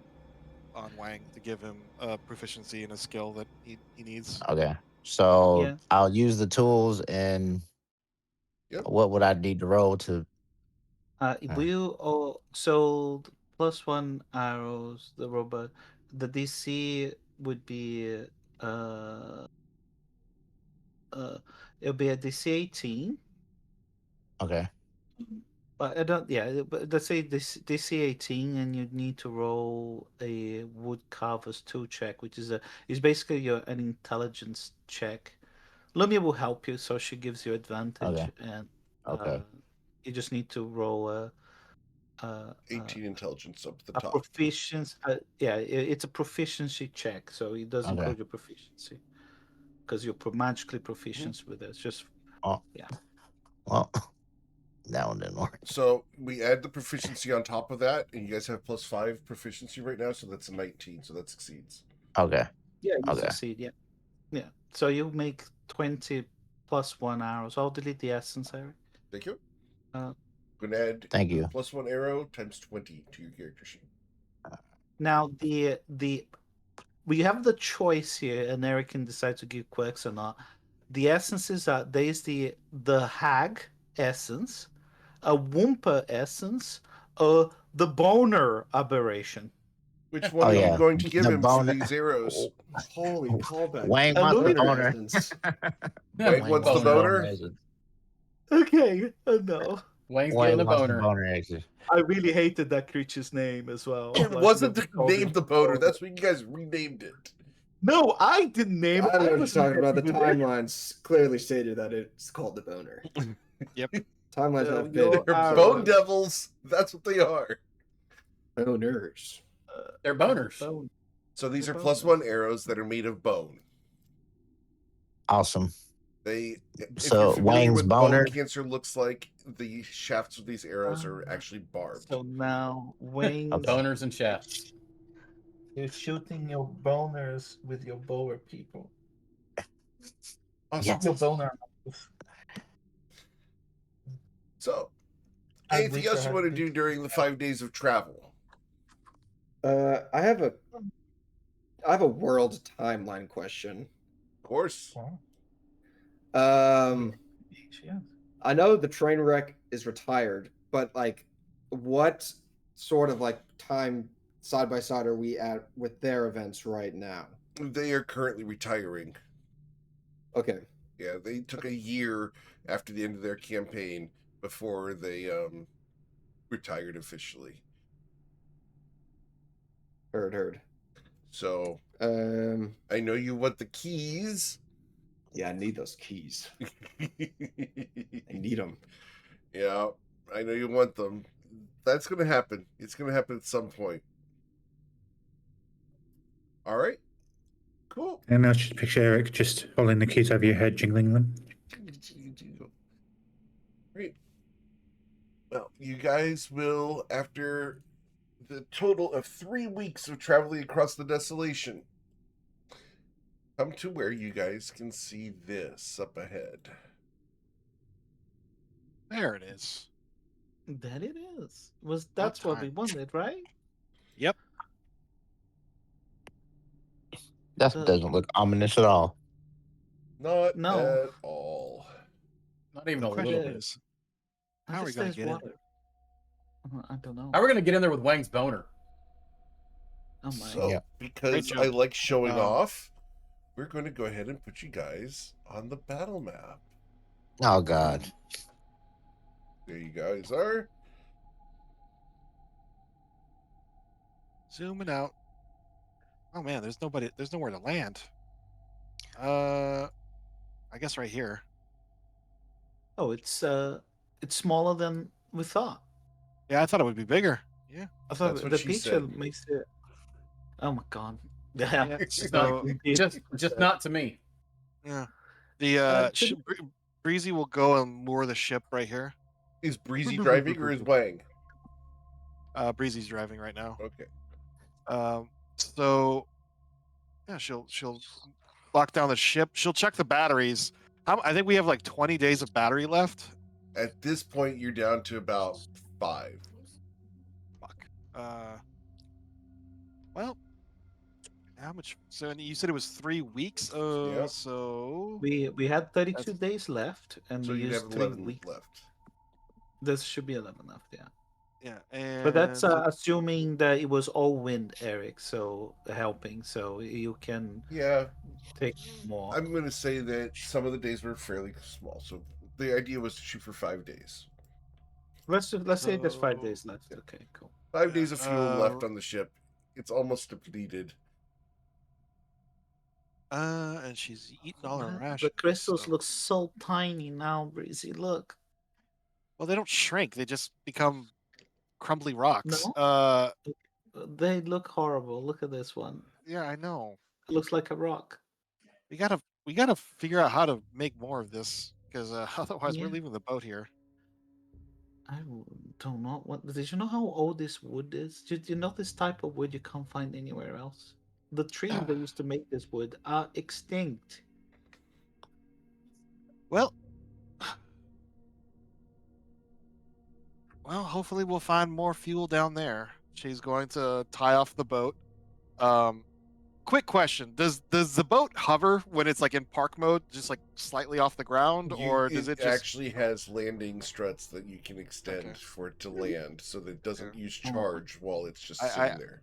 Wang to give him a proficiency in a skill that he needs. Okay. So Yeah. I'll use the tools, and Yep. what would I need to roll to? We all so +1 arrows. The robot, the DC would be uh it'll be a DC 18. Okay. But I don't. Yeah, but let's say this DC 18, and you need to roll a wood carver's tool check, which is basically an intelligence check. Lumia will help you, so she gives you advantage, Okay. and Okay. you just need to roll a 18 intelligence up to the a top. proficiency. Yeah, it's a proficiency check, so it does Okay. include your proficiency because you're magically proficient with it. It's just Oh. yeah. Well, that one didn't work. So we add the proficiency on top of that, and you guys have +5 proficiency right now, so that's a 19, so that succeeds. Okay. Yeah, you Okay. succeed. Yeah, yeah. So you make 20 +1 arrows. I'll delete the essence, Eric. Thank you. Uh, Going to add Thank you. +1 arrow times 20 to your character sheet. Now the we have the choice here, and Eric can decide to give quirks or not. The essences are there's the hag essence, a Wumpa essence, the boner aberration. Which one are yeah. you going to give The him boner- for these arrows? Holy callback. Wang A wants the lunar boner. essence. Wang wants the boner? Okay, no. Wayne's Wang getting a wants the boner. boner exit. I really hated that creature's name as well. It Like, wasn't they called named it the boner. That's what you guys renamed it. No, I didn't name I it. don't know what you're wasn't talking about. The happy with it. timelines clearly stated that it's called the boner. Yep. Timelines Uh, have your been They're arrow- bone devils. That's what they are. boners. They're boners. Bone. So these They're are boners. +1 arrows that are made of bone. Awesome. If So you're familiar Wang's with boner. bone cancer looks like, the shafts of these arrows are actually barbed. So now Wayne's Okay. Boners and shafts. you're shooting your boners with your bower people. Yes. Your boner. So, I anything wish I else you had want to been- do during the 5 days of travel? I have a world timeline question. Of course. I know the train wreck is retired, but like, what sort of like time side by side are we at with their events right now? They are currently retiring. Okay. Yeah, they took a year after the end of their campaign before they retired officially. Heard. So Um, I know you want the keys. yeah, I need those keys. I need them. Yeah, I know you want them. That's going to happen. It's going to happen at some point. All right. Cool. And I just picture Eric just holding the keys over your head, jingling them. Great. Well, you guys will, after the total of 3 weeks of traveling across the desolation, come to where you guys can see this up ahead. There it is. That it is. That's what we time. wanted, right? Yep. That The- doesn't look ominous at all. Not No. at all. Not even The a little question bit. is, I how are we guess gonna there's get in water. I don't know. How are we gonna get in there with Wang's boner? Oh my. So, Yeah. because Great I joke. like showing Um, off, we're going to go ahead and put you guys on the battle map. Oh God. There you guys are. zooming out. Oh man, there's nobody. There's nowhere to land. I guess right here. Oh, it's smaller than we thought. Yeah, I thought it would be bigger. Yeah. I thought That's what the she picture said. makes it. Oh my God. Yeah. Yeah. Just So not, just not to me. yeah, the to- Breezy will go and moor the ship right here. Is Breezy driving or is Wang? Breezy's driving right now. Okay. So yeah, she'll lock down the ship. She'll check the batteries. I think we have like 20 days of battery left. At this point, you're down to about 5. Fuck. Well, how much? So and you said it was 3 weeks. Yep. So We had 32 That's- days left, and So we you'd used have 3 11 weeks. left. This should be 11 left, yeah. yeah, and But that's assuming that it was all wind, Eric. So helping, so you can Yeah, take more. I'm going to say that some of the days were fairly small. So the idea was to shoot for 5 days. Let's say there's 5 So- days left. Okay, cool. 5 days of fuel left Uh, on the ship. It's almost depleted. and she's eating all her What? rations. The crystals so- look so tiny now, Breezy. Look. Well, they don't shrink; they just become crumbly rocks. No? They look horrible. Look at this one. Yeah, I know. It looks like a rock. We gotta figure out how to make more of this because otherwise we're Yeah. leaving the boat here. Don't know. Did you know how old this wood is? Did you know this type of wood you can't find anywhere else? The trees that used to make this wood are extinct. Well, hopefully we'll find more fuel down there. She's going to tie off the boat. Quick question: Does the boat hover when it's like in park mode, just like slightly off the ground, or does it just actually has landing struts that you can extend Okay. for it to land so that it doesn't use Oh. charge while it's just I- sitting there.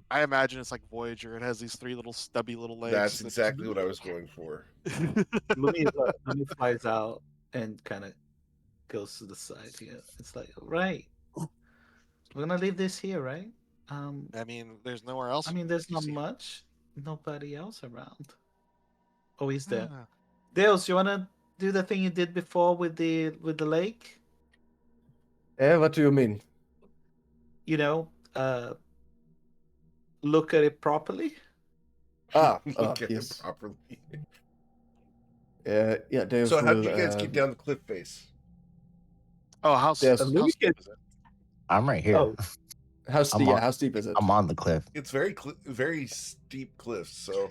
I imagine it's like Voyager. It has these 3 little stubby little legs. That's that- exactly what I was going for. Lumi flies out and kind of goes to the side here. It's like, right, we're gonna leave this here, right? I mean, there's nowhere else. I mean, there's to not see. much. Nobody else around. Oh, he's there. Ah, Dales, you wanna do the thing you did before with the lake? What do you mean? You know, look at it properly. Look at yes. it properly. Yeah, Dave So how did will, you guys get down the cliff face? Oh, how Yes. steep is it? I'm right here. Oh, How steep? I'm Yeah, on- how steep is it? I'm on the cliff. It's very steep cliffs. So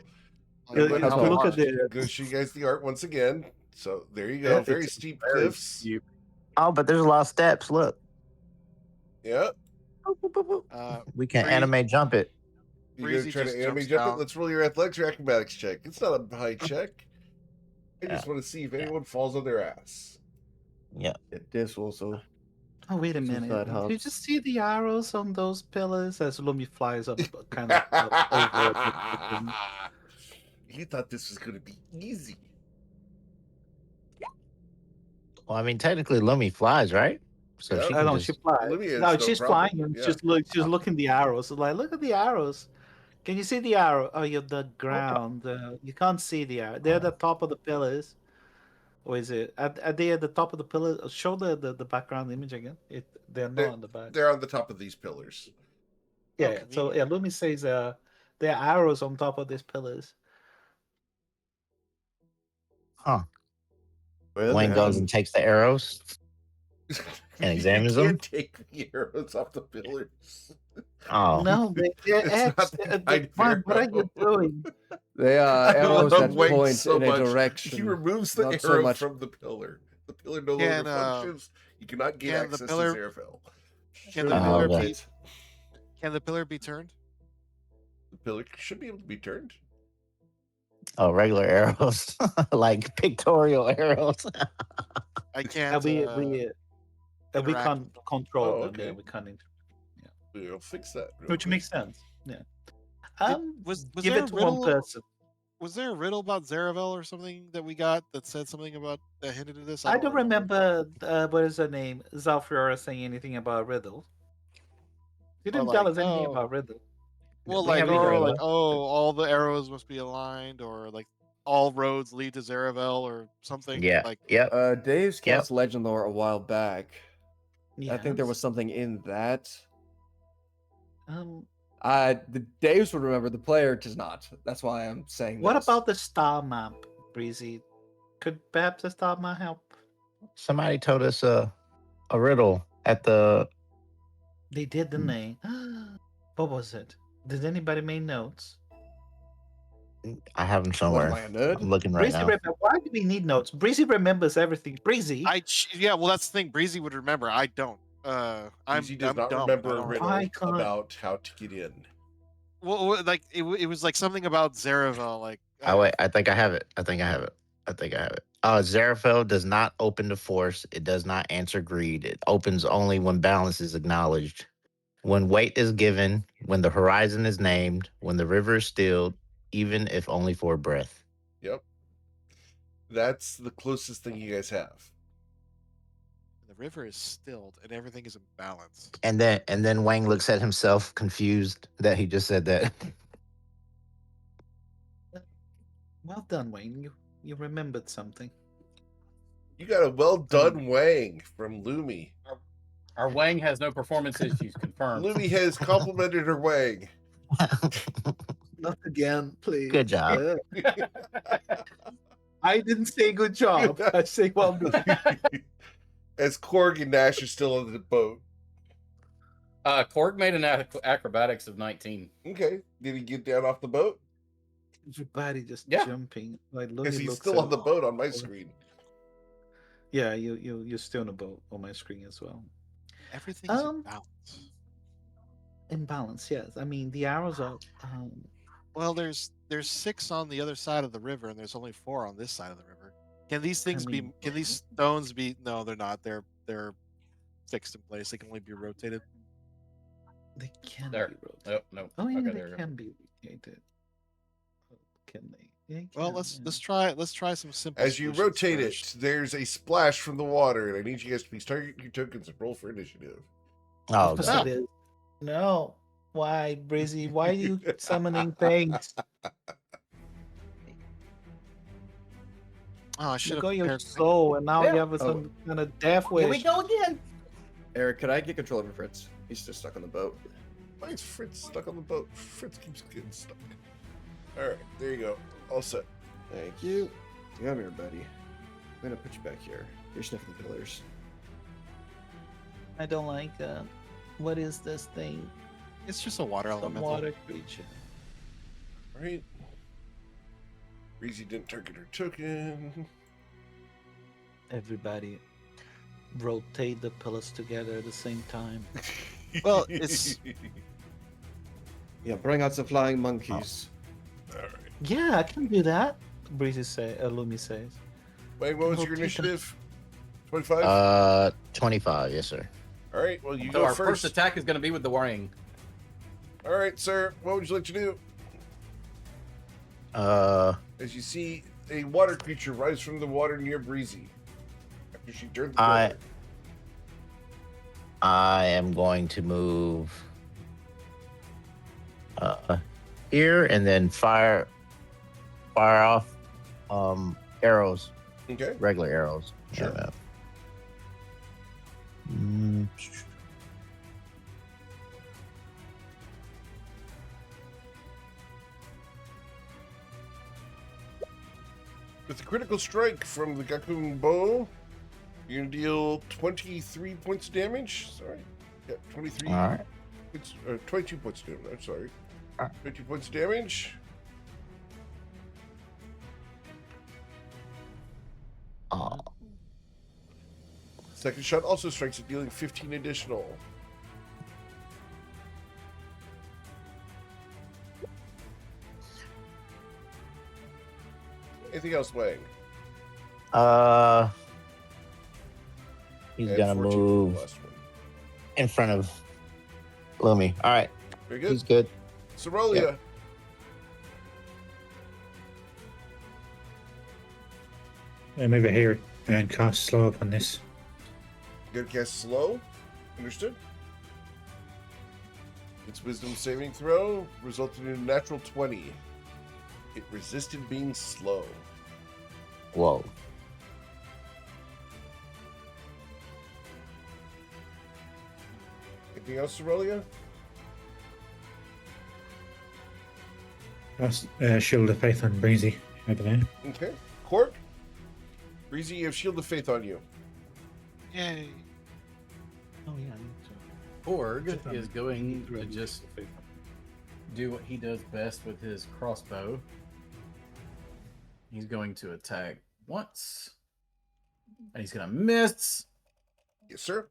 Like, I'm gonna how look far? at the. go show you guys the art once again. So there you go. Yeah, very it's steep very cliffs. steep. Oh, but there's a lot of steps. Look, Yeah. we can Breeze- animate jump it. You're gonna Breezy try just to anime jumps jump it? down. Let's roll your athletics or acrobatics check. It's not a high check. I just Yeah. want to see if anyone falls on their ass. Yeah. This also. Oh, wait a Some minute. fat Did hops. you just see the arrows on those pillars as Lumi flies up kind of over it? You thought this was going to be easy. Well, I mean, technically, Lumi flies, right? So Yep. she I can know just. she flies. Olivia has No, no she's problem. flying and Yeah. she's looking the arrows. Like, look at the arrows. Can you see the arrow? Oh, you're the ground. You can't see the arrow. They're at the top of the pillars. Or is it? Are they at the top of the pillars? Show the background image again. They're not on the back. They're on the top of these pillars. Yeah. Oh, Yeah. So yeah, Lumi says there are arrows on top of these pillars. Huh. Well, Wayne they goes haven't- and takes the arrows and examines you them. can't take the arrows off the pillars. Oh, No, they're It's X. not the kind of Juan, what are you arrow. doing? They are I arrows love that Wayne point so in a much. direction. He removes the not arrow so much. from the pillar. The pillar no Can, longer functions. You cannot gain can the access pillar- to Zeraphil. Can the Oh, pillar okay. be? Can the pillar be turned? The pillar should be able to be turned. oh, regular arrows, like pictorial arrows. I can't. And we interact can't with them. control Oh, them. okay. Yeah, we can't. We'll fix that. real Which quick. makes sense. Yeah. Was Give there it a to riddle? one person. Was there a riddle about Zeravel or something that we got that said something about that hinted at this? I don't remember what is her name, Zalfiora, saying anything about riddle. She didn't tell like, us anything oh. about riddle. Well, We like, haven't or heard like, of all the arrows must be aligned, or like all roads lead to Zeravel, or something. Yeah. Like, Yep. Dave's cast legend lore a while back. I think there Yes. was something in that. Um, The Daves would remember, the player does not. That's why I'm saying what this. about the star map, Breezy? Could perhaps the star map help? Somebody told us a riddle at the. They did, didn't they? What was it? Did anybody make notes? I have them What, somewhere. am I a nerd? I'm looking right Breezy, now. why do we need notes? Breezy remembers everything. Breezy, yeah, well, that's the thing. Breezy would remember. I don't. I'm. Easy does I'm not dumb. remember I a don't- riddle I can't- about how to get in. Well, like it was like something about Zeravel. Like, Oh wait, I think I have it. I think I have it. Zeraphil does not open to force. It does not answer greed. It opens only when balance is acknowledged. When weight is given, when the horizon is named, when the river is stilled, even if only for a breath. Yep. That's the closest thing you guys have. the river is stilled and everything is in balance. And then Wang looks at himself, confused that he just said that. well done, Wayne. You remembered something. You got a well done Wang from Lumi. Our Wang has no performance issues confirmed. Lumi has complimented her Wang. Not again, please. Good job. I didn't say good job. I say well done. As Korg and Nash are still on the boat. Korg made an acrobatics of 19. Okay. Did he get down off the boat? Everybody just Yeah. jumping. Like Because Looney he's looks still at- on the boat on my screen. Yeah, you're still on a boat on my screen as well. Everything is in Um, balance. In balance, yes. I mean the arrows are Well, there's 6 on the other side of the river, and there's only 4 on this side of the river. Can these things mean- be? Can these stones be? No, they're not. They're fixed in place. They can only be rotated. they can There. be rotated. No. Oh yeah, Okay, they there you go. can be rotated. Can they? Yeah, Well, can, let's try some simple. As you solutions rotate first. it, there's a splash from the water, and I need you guys to be starting your tokens and roll for initiative. Oh, Of course God. it is. No. Why, Breezy? Why are you summoning things? Oh, I should You have got your prepared. soul, and now Yeah. you have some kind of death wish. Here we go again. Eric, could I get control over Fritz? He's just stuck on the boat. Why is Fritz stuck on the boat? Fritz keeps getting stuck. Alright, there you go. All set. Thank you. Come here, buddy. I'm gonna put you back here. You're sniffing the pillars. I don't like. What is this thing? It's just a water Some elemental. water creature. Alright. Breezy didn't target her token. Everybody rotate the pillars together at the same time. Well, it's- Yeah, bring out the flying monkeys. Alright. Yeah, I can do that. Breezy Lumi says. Wait, what was your Rotate them. initiative? 25? 25, yes, sir. All right, well, you So go our first. first attack is going to be with the ring. All right, sir. What would you like to do? As you see a water creature rise from the water near Breezy after she turned the corner. I am going to move here and then fire off arrows, Okay. regular arrows. Sure. Yeah. Mm. With a critical strike from the Gakun bow, you're gonna deal 23 points of damage. Sorry. Yeah, 23 All right. points, 22 points of damage. I'm sorry. All right. 22 points of damage. Oh. Second shot also strikes it, dealing 15 additional. Anything else, Wang? He's And gonna 14 for the move last one. in front of Lumi. All right, Very good. he's good. Cerelia. Move it here and cast slow up on this. You're gonna cast slow. Understood. Its wisdom saving throw resulted in a natural 20. It resisted being slow. Whoa. Anything else, Cerelia? Cast Shield of Faith on Breezy over there. Okay. Cork? Breezy, you have Shield of Faith on you. Yay. Oh yeah, I need to. Borg is going to just do what he does best with his crossbow. He's going to attack once. And he's going to miss. Yes, sir.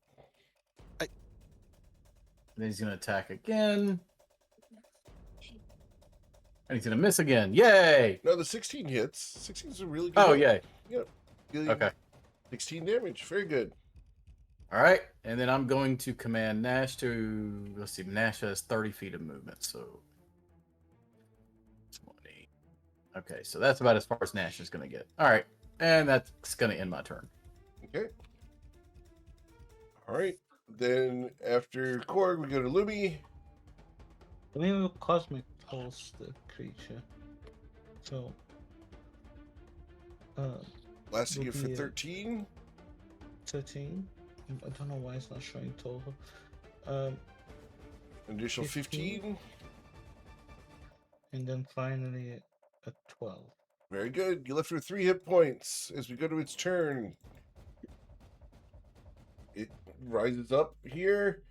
And then he's going to attack again. And he's going to miss again. Yay! No, the 16 hits. 16 is a really good Oh, hit. yay. Yep. Dealing Okay. 16 damage. Very good. All right. And then I'm going to command Nash to, let's see, Nash has 30 feet of movement. So 20. Okay. So that's about as far as Nash is going to get. All right. And that's going to end my turn. Okay. All right. Then after Korg, we go to Luby. We have a cosmic pulse the creature. So Lasting Will it for be, 13. 13. I don't know why it's not showing total. An additional 15. 15. And then finally a 12. Very good. You left her 3 hit points. As we go to its turn, it rises up here,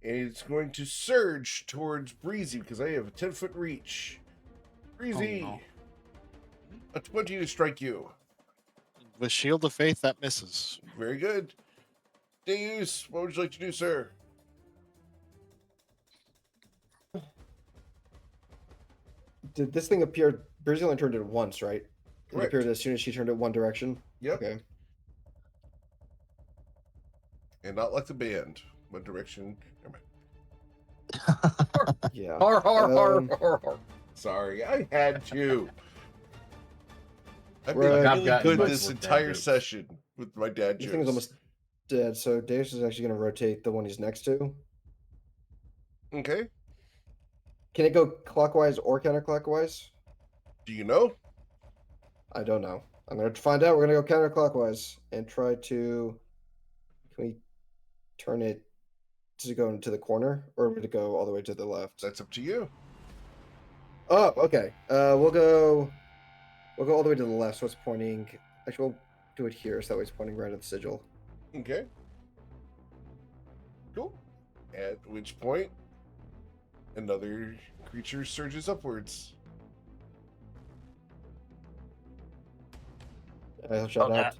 and it's going to surge towards Breezy because I have a 10-foot reach. Breezy, Oh, no. a 20 to strike you. With Shield of Faith, that misses. Very good. Deus, what would you like to do, sir? Did this thing appear? Breezy only turned it once, right? It Correct. appeared as soon as she turned it one direction. Yep. Okay. And not like the band. One direction. Never mind. Yeah. Har, har, har, Um, har, har. Sorry, I had to. I've Right. been I've really gotten good much this with dad entire jokes. session with my dad This jokes. thing is almost dead, so Deus is actually going to rotate the one he's next to. Okay. Can it go clockwise or counterclockwise? Do you know? I don't know. I'm going to find out. We're going to go counterclockwise and try to. Can we turn it to go into the corner, or would it go all the way to the left? That's up to you. Oh, okay. We'll go all the way to the left. So it's pointing. Actually, we'll do it here, so that way it's pointing right at the sigil. Okay. Cool. At which point, another creature surges upwards. I'll shout Okay. out.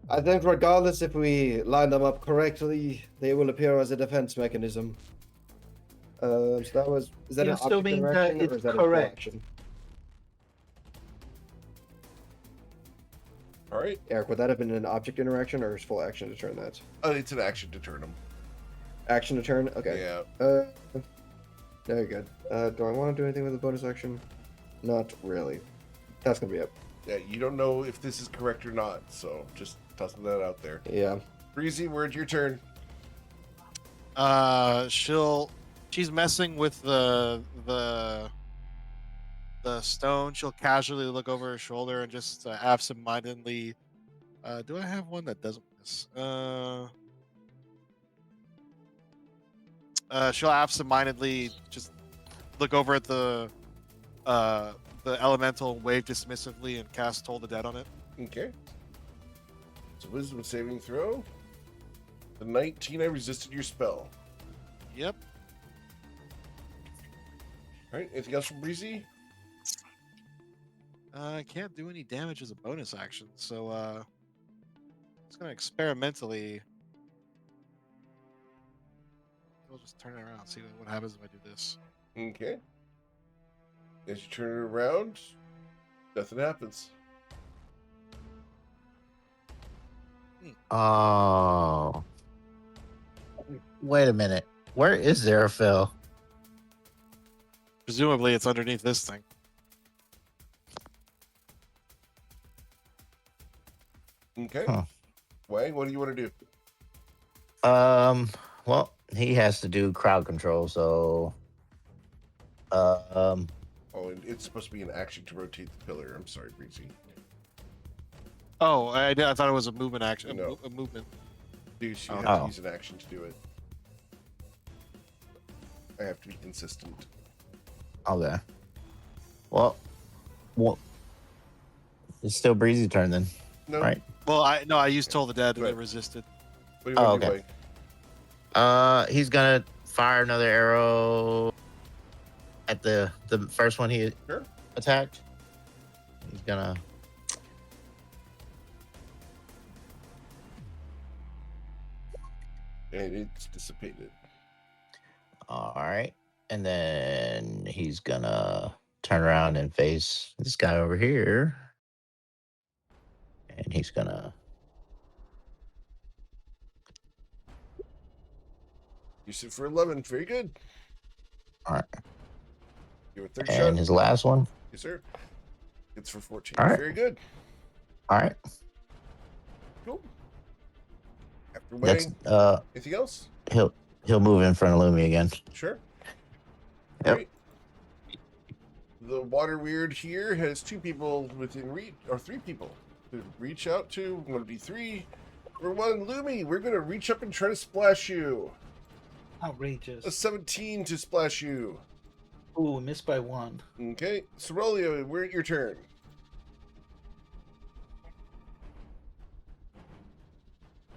I think regardless if we line them up correctly, they will appear as a defense mechanism. So that was. Is that You're an object assuming that interaction or it's is that a full correct. action? All right. Eric, would that have been an object interaction or is full action to turn that? It's an action to turn them. Action to turn? Okay. Yeah. Very good. Do I want to do anything with the bonus action? Not really. That's gonna be it. Yeah, you don't know if this is correct or not, so just tossing that out there. Yeah. Breezy, word your turn. She's messing with the stone. She'll casually look over her shoulder and just absentmindedly. Do I have one that doesn't miss? She'll absentmindedly just look over at the elemental, wave dismissively, and cast Toll the Dead on it. Okay. So wisdom saving throw. The 19, I resisted your spell. Yep. All right. Anything else from Breezy? I can't do any damage as a bonus action, so it's gonna experimentally. I'll just turn it around, see what happens if I do this. Okay. As you turn it around, nothing happens. Oh. Wait a minute. Where is Zeraphil? Presumably, it's underneath this thing. Okay. Huh. Wang, what do you want to do? Well, he has to do crowd control, so Oh, and it's supposed to be an action to rotate the pillar. I'm sorry, Breezy. Oh, I thought it was a movement action. No. A movement. You have Oh. to use an action to do it. I have to be consistent. okay. Well, it's still Breezy turn then, No. right? Well, I used Toll the Dead and Right. it resisted. What do you want to okay. do, Wang? He's gonna fire another arrow at the first one he Sure. attacked. He's gonna. And it's dissipated. All right, and then he's gonna turn around and face this guy over here, and he's gonna. You sit for 11. Very good. All right, Give it a third and shot. his last one. Yes, sir. It's for 14. All right. Very good. All right, Cool. After that's Wang, anything else? he'll move in front of Lumi again. Sure. Yep. Right. The water weird here has 2 people within reach, or 3 people to reach out to. I'm going to be 3. For 1, Lumi, we're going to reach up and try to splash you. Outrageous. A 17 to splash you. Ooh, missed by 1. Okay. Cerulio, we're at your turn.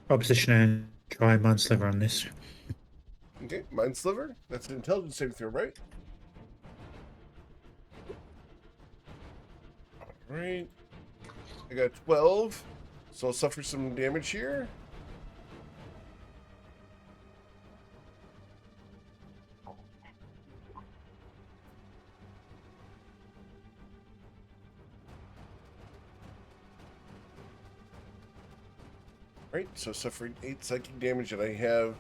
Opposition and try Mind Sliver on this. Okay. Mind Sliver. That's an intelligence saving throw, right? Alright. I got 12. So I'll suffer some damage here. Right, so suffering 8 psychic damage, and I have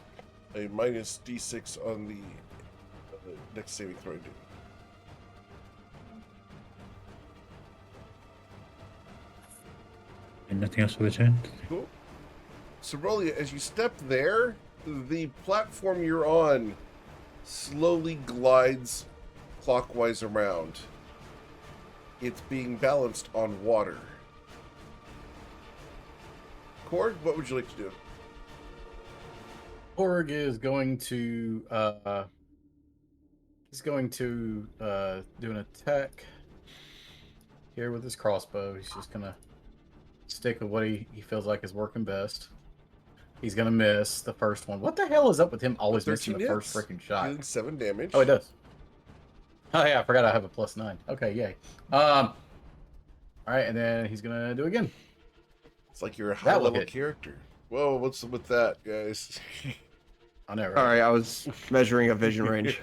a minus d6 on the next saving throw I do. And nothing else for the turn. Cool. Cerolia, as you step there, the platform you're on slowly glides clockwise around. It's being balanced on water. Korg, what would you like to do? Korg is going to do an attack here with his crossbow. He's just gonna stick with what he feels like is working best. He's gonna miss the first one. What the hell is up with him always missing the first hits, freaking shot? Dealing 7 damage. Oh, it does. Oh yeah, I forgot I have a +9. Okay, yay. All right, and then he's gonna do it again. It's like you're a That will high-level hit. character. Whoa, what's with that, guys? I know, right? All right, I was measuring a vision range.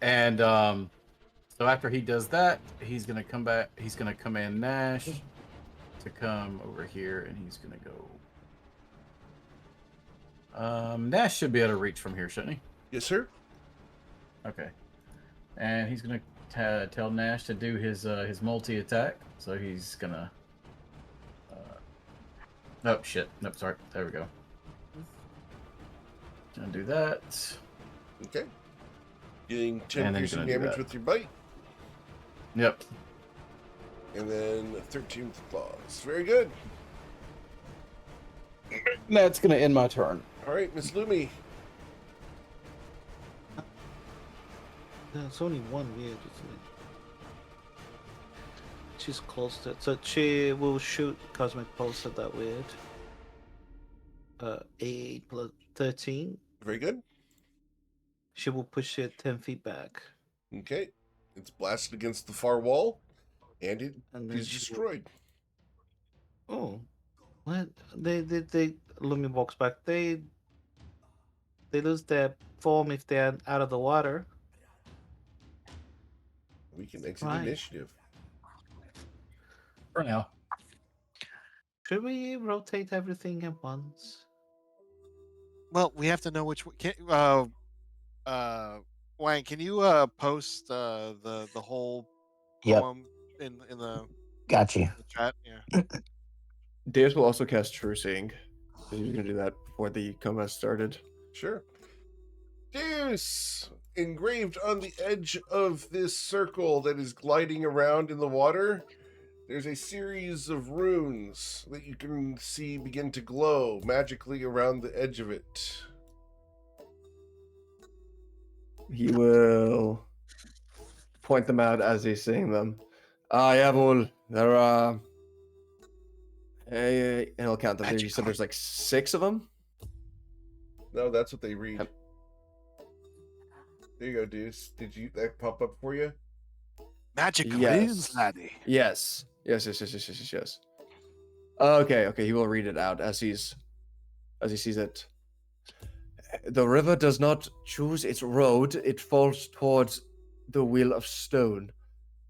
And so after he does that, he's gonna come back. He's gonna command Nash to come over here, and he's gonna go Nash should be able to reach from here, shouldn't he? Yes, sir. Okay. And he's gonna tell Nash to do his multi attack. So he's gonna. Oh shit! Nope, sorry. There we go. Gonna do that. Okay. Getting 10 And then piercing gonna do damage that. with your bite. Yep. And then 13 with claws. Very good. That's gonna end my turn. All right, Miss Lumi. There's only one weird, isn't it? She's close to it. So she will shoot Cosmic Pulse at that weird. 8 plus 13. Very good. She will push it 10 feet back. Okay. It's blasted against the far wall, and it And then is she will- destroyed. Oh. What? They Lumi walks back. They lose their form if they're out of the water. We can exit Right. initiative. For now. Should we rotate everything at once? Well, we have to know which one. Wayne, can you post the whole Yep. poem in the Got you. chat? Yeah. Deus will also cast True Seeing. He was going to do that before the combat started. Sure. Deus! Engraved on the edge of this circle that is gliding around in the water, there's a series of runes that you can see begin to glow magically around the edge of it. He will point them out as he's saying them. Yavul, there are. And he'll count them. You said there's like 6 of them? No, that's what they read. There you go, Deuce. Did you that pop up for you? Magic Yes. runes, laddie. Yes. Yes. Okay. He will read it out as he sees it. The river does not choose its road; it falls towards the wheel of stone.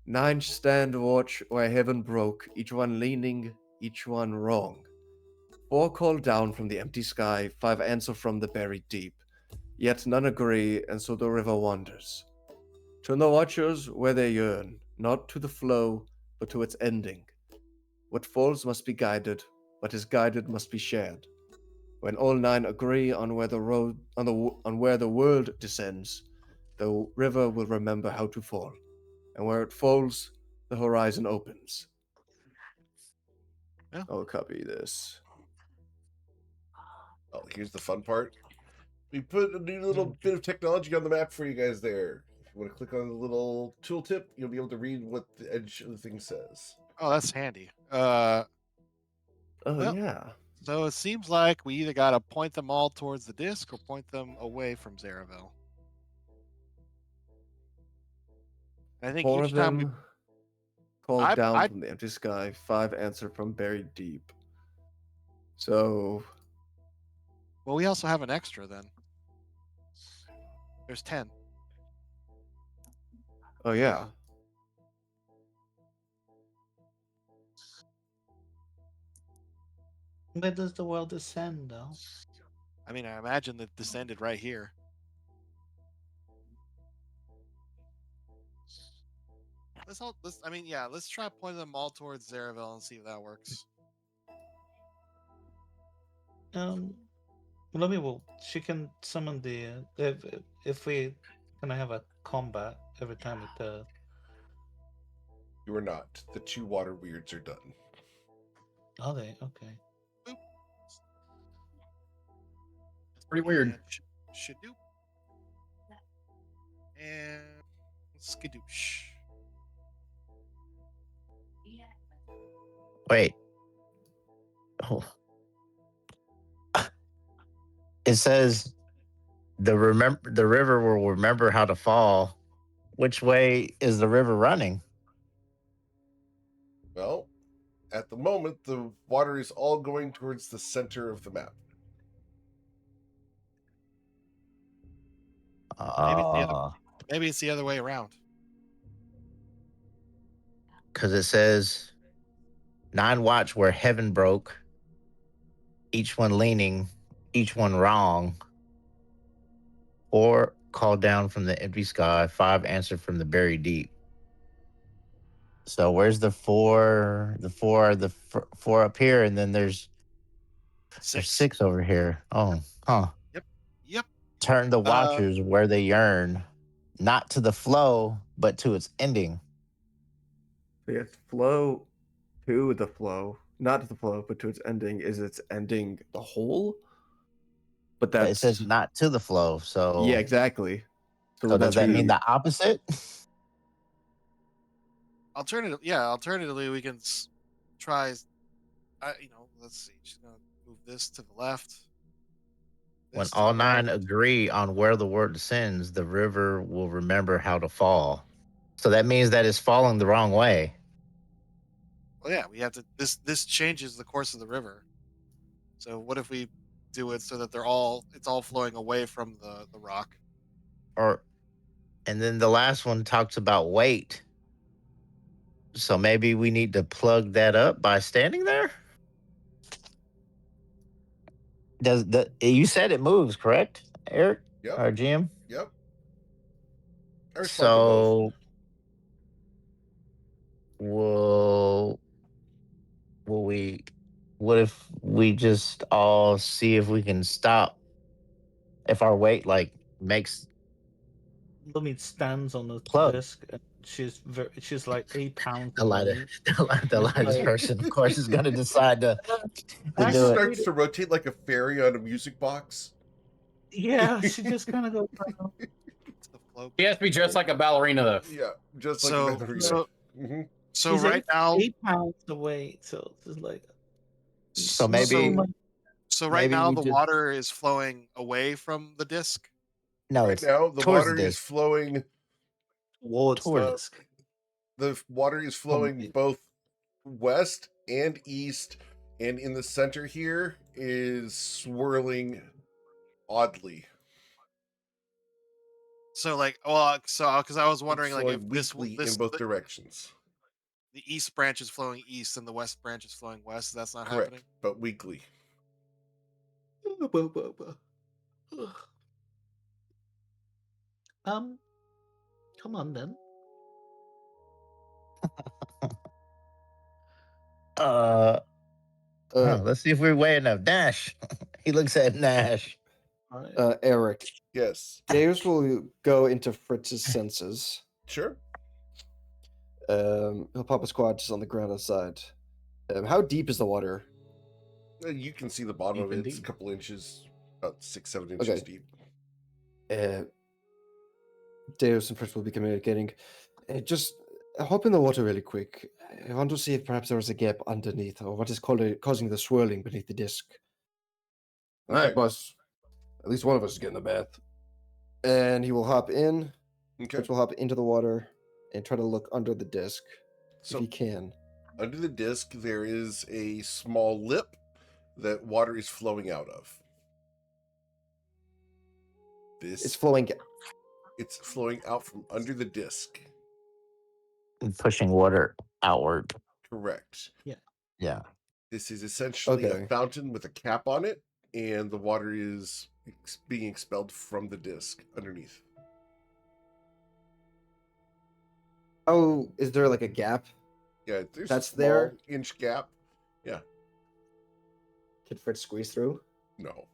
9 stand watch where heaven broke, each one leaning, each one wrong. 4 call down from the empty sky, 5 answer from the buried deep. Yet none agree, and so the river wanders. Turn the watchers where they yearn, not to the flow, but to its ending. What falls must be guided, what is guided must be shared. When all 9 agree on where the road on where the world descends, the river will remember how to fall, and where it falls, the horizon opens. Yeah. I'll copy this. Oh, here's the fun part. We put a new little bit of technology on the map for you guys there. If you want to click on the little tooltip, you'll be able to read what the edge of the thing says. Oh, that's handy. Oh Well- yeah. So it seems like we either got to point them all towards the disc or point them away from Zaraville. I think 4 each of time them call I- down I- from the empty sky, 5 answer from buried deep. So well, we also have an extra then. There's 10. oh yeah. Where does the world descend, though? I mean, I imagine that descended right here. Let's try pointing them all towards Zaraville and see if that works. Lumi will. She can summon the. If we gonna have a combat every time it does. You are not. The 2 water weirds are done. Are they? Okay. It's pretty weird. And Shadoop. And Skadoosh. Wait. Oh. It says the river will remember how to fall. Which way is the river running? Well, at the moment, the water is all going towards the center of the map. Maybe it's the other way around. Because it says 9 watch where heaven broke, each one leaning, each one wrong. 4 called down from the empty sky. 5 answered from the buried deep. So where's the 4? The 4 are the 4 up here, and then there's 6 over here. Oh, huh. Yep. Turn the watchers where they yearn, not to the flow, but to its ending. So yes, flow to the flow, not to the flow, but to its ending. Is its ending the whole? But But it that's says not to the flow. So yeah, exactly. So So would does that that mean be the opposite? Alternatively, we can try. Let's see. She's gonna move this to the left. When This to all the right. 9 agree on where the word descends, the river will remember how to fall. So that means that it's falling the wrong way. Well, yeah, we have to. This changes the course of the river. So what if we do it so that it's all flowing away from the rock? And then the last one talks about weight. So maybe we need to plug that up by standing there? You said it moves, correct, Eric? Yep. Or Jim? Yep. I respond to both. So will we what if we just all see if we can stop if our weight like makes Lumi stands on the plug? desk, and she's like 8 pounds The lightest, away. the It's lightest like, person, of course, is going to decide to He do it. starts to rotate like a fairy on a music box. yeah, she just kind of goes. It's the flow. She has to be dressed like a ballerina, though. Yeah, just like So a ballerina. so hmm so She's right now. 8 pounds away, so it's just like. So maybe So right maybe now we the just water is flowing away from the disc. no, Right it's now, the towards water the is disc. flowing. Towards the Towards disc. The water is flowing both west and east, and in the center here is swirling oddly. So because I was It's wondering like if flowing weakly this in both directions. the east branch is flowing east and the west branch is flowing west. That's not Correct, happening. but weakly. Come on then. Let's see if we're way enough. Nash. He looks at Nash. Eric? Yes. Deus will go into Fritz's senses. Sure. He'll pop a squad just on the ground outside. How deep is the water? You can see the bottom Deep of it. It's a indeed. couple inches, about 6-7 inches Okay. deep. Deus and Fritz will be communicating. Just hop in the water really quick. I want to see if perhaps there is a gap underneath, or what is causing the swirling beneath the disc. All right, boss. At least one of us is getting a bath. And he will hop in. Okay. Fritz will hop into the water and try to look under the disc So if he can. under the disc, there is a small lip that water is flowing out of. It's flowing. It's flowing out from under the disc. Pushing water outward. Correct. Yeah. This is essentially Okay. a fountain with a cap on it, and the water is being expelled from the disc underneath. Oh, is there like a gap? Yeah, there's That's a small there? inch gap. Yeah. Can Fritz squeeze through? No.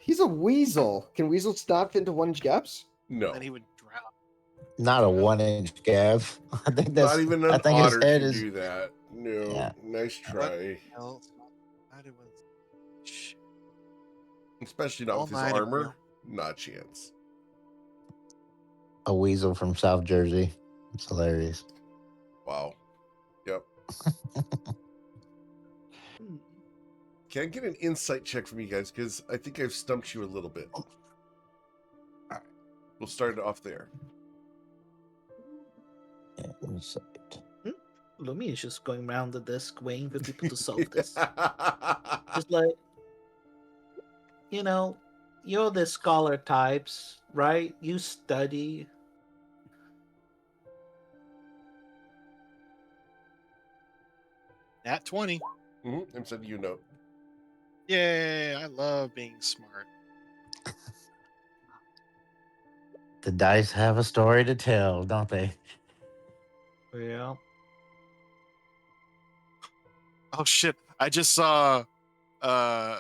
He's a weasel. Can weasels not fit into 1-inch gaps? No. Then he would drown. Not a 1-inch Gav. I think that's Not even I an think his otter head can is do that. No. Yeah. Nice try. Hell, not even. Shit. Especially not All with his night armor. Not a chance. a weasel from South Jersey. It's hilarious. Wow. Yep. Can I get an insight check from you guys? Because I think I've stumped you a little bit. We'll start it off there. Yeah, insight. Lumi is just going around the desk waiting for people to solve this. Just like, you're the scholar types, right? You study. Nat 20. I'm sending you a note. Yay! I love being smart. The dice have a story to tell, don't they? Yeah. Oh shit! I just saw. I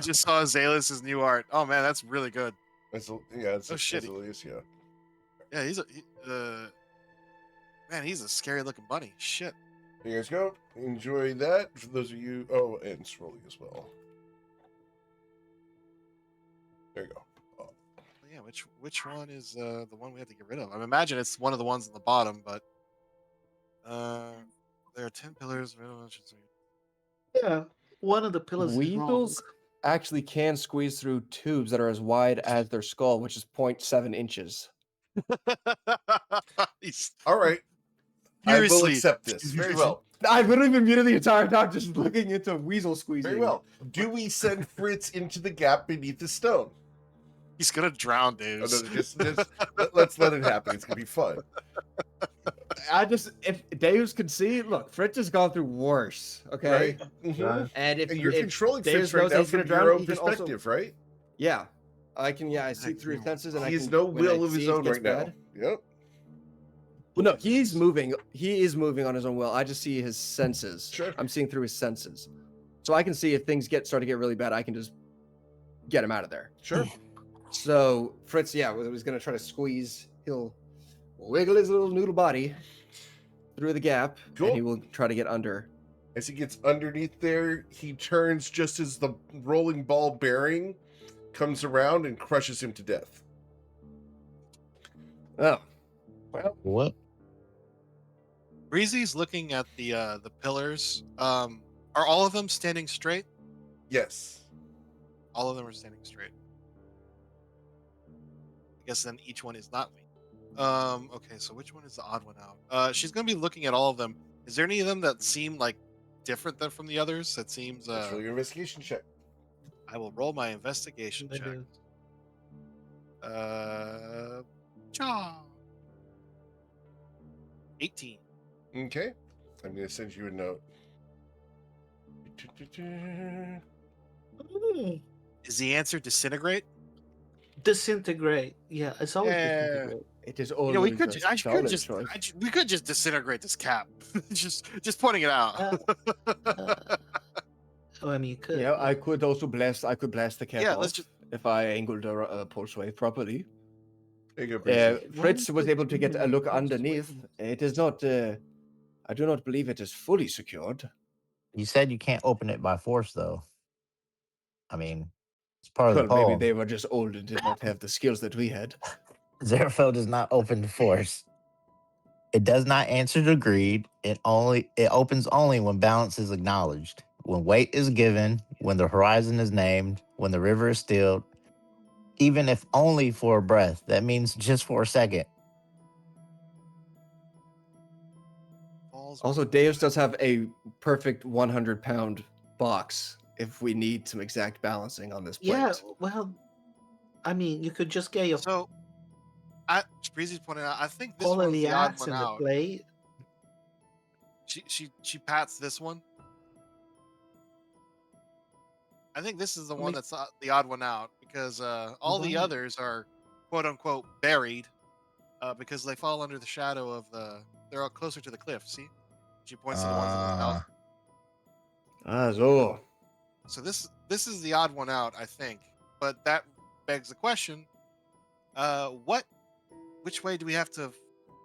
just saw Azaleus' new art. Oh man, that's really good. It's Oh shit! Azaleus, yeah. Yeah, man, he's a scary looking bunny. Shit. There you guys go. Enjoy that. For those of you, and scrolling as well. There you go. Oh. Yeah, which one is the one we have to get rid of? I imagine it's one of the ones on the bottom, but there are 10 pillars. Yeah. One of the pillars is wrong. Weasels actually can squeeze through tubes that are as wide as their skull, which is 0.7 inches. All right. I will Seriously. accept this. Very well. I've literally been muted the entire time just looking into weasel squeezing. Very well. Do we send Fritz into the gap beneath the stone? He's gonna drown, Oh, dude. no, let's let it happen. It's gonna be fun. If Deus could see, look, Fritz has gone through worse, okay? Right? Mhm. And if And you're if controlling Deus Fritz right knows now he's gonna from your drown, own he can also- perspective, right? Yeah, I see through his senses, and He I has can. no when I will of see his it own gets right now. bad- Yep. Well, no, he's moving. He is moving on his own will. I just see his senses. Sure. I'm seeing through his senses, so I can see if things start to get really bad. I can just get him out of there. Sure. So Fritz, yeah, was gonna try to squeeze. He'll wiggle his little noodle body through the gap, Cool. and he will try to get under. As he gets underneath there, he turns just as the rolling ball bearing comes around and crushes him to death. Oh, Well, What? Breezy's looking at the pillars. Are all of them standing straight? yes. All of them are standing straight. I guess then each one is not weak. Okay, so which one is the odd one out? She's gonna be looking at all of them. Is there any of them that seem like different than from the others? That seems Let's roll your investigation check. I will roll my investigation It check. is. Cha. 18. Okay. I'm going to send you a note. Is the answer disintegrate? Disintegrate. Yeah, it's always Yeah. disintegrate. it is You always know, we a could solid choice. we could just disintegrate this cap. just pointing it out. Oh, I mean, you could. Yeah, I could also blast. I could blast the cap Yeah, off let's just- if I angled a pulse wave properly. There you go, Breezy. Fritz was able to get a look Pulse underneath. wave. It is not. I do not believe it is fully secured. You said you can't open it by force, though. I mean, it's part of Well, the maybe poem. they were just old and did not have the skills that we had. Zerafel does not open to force. It does not answer to greed. It opens only when balance is acknowledged, when weight is given, when the horizon is named, when the river is stilled, even if only for a breath. That means just for a second. Also, Deus does have a perfect 100-pound box if we need some exact balancing on this plate. Yeah, well, I mean, you could just get your So, Breezy's pointing out. I think this all of one's the the odd axe one in the out. plate. She pats this one. I think this is the one that's the odd one out because all the Right. others are quote unquote buried because they fall under the shadow of they're all closer to the cliff. See, she points to the ones in the south. So So this is the odd one out, I think. But that begs the question: which way do we have to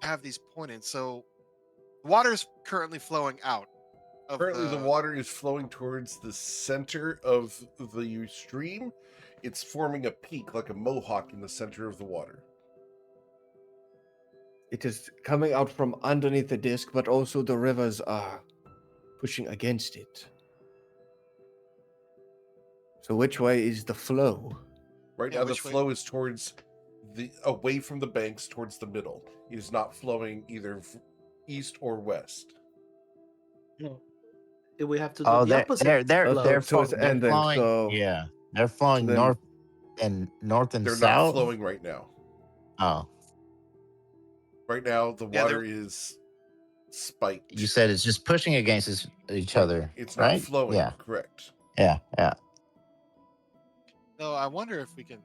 have these pointed? So water's currently flowing out. Currently, the water is flowing towards the center of the stream. It's forming a peak like a mohawk in the center of the water. it is coming out from underneath the disc, but also the rivers are pushing against it. So which way is the flow? Right Yeah, now, the which way? flow is towards away from the banks towards the middle. It is not flowing either east or west. No. We have to do Oh, the opposite. they're So it's ending, flowing. so- Yeah, they're flowing then- north and They're not south. flowing right now. Oh, Right now, the Yeah, water is spiked. You said it's just pushing against each other. It's not right? flowing. Yeah. Correct. Yeah. No, I wonder if we can.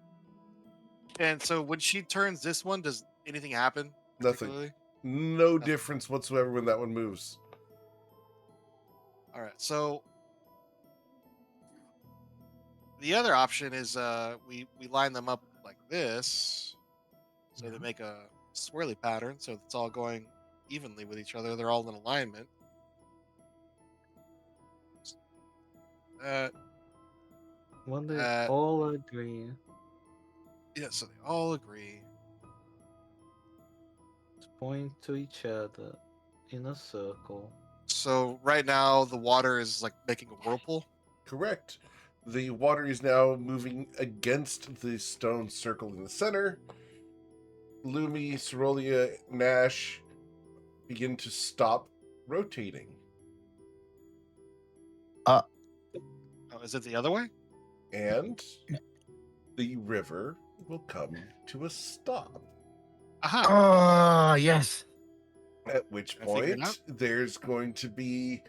And so when she turns this one, does anything happen? Nothing. particularly? No difference whatsoever when that one moves. All right. So the other option is we line them up like this, so they make a swirly pattern, so it's all going evenly with each other. They're all in alignment. When they Uh, all agree Yeah, so they all agree. to point to each other in a circle. So right now the water is like making a whirlpool. Correct. The water is now moving against the stone circle in the center. Lumi, Cerulia, Nash begin to stop rotating. Oh, is it the other way? And the river will come to a stop. Aha! Oh, yes. At which I figured it point, out. there's going to be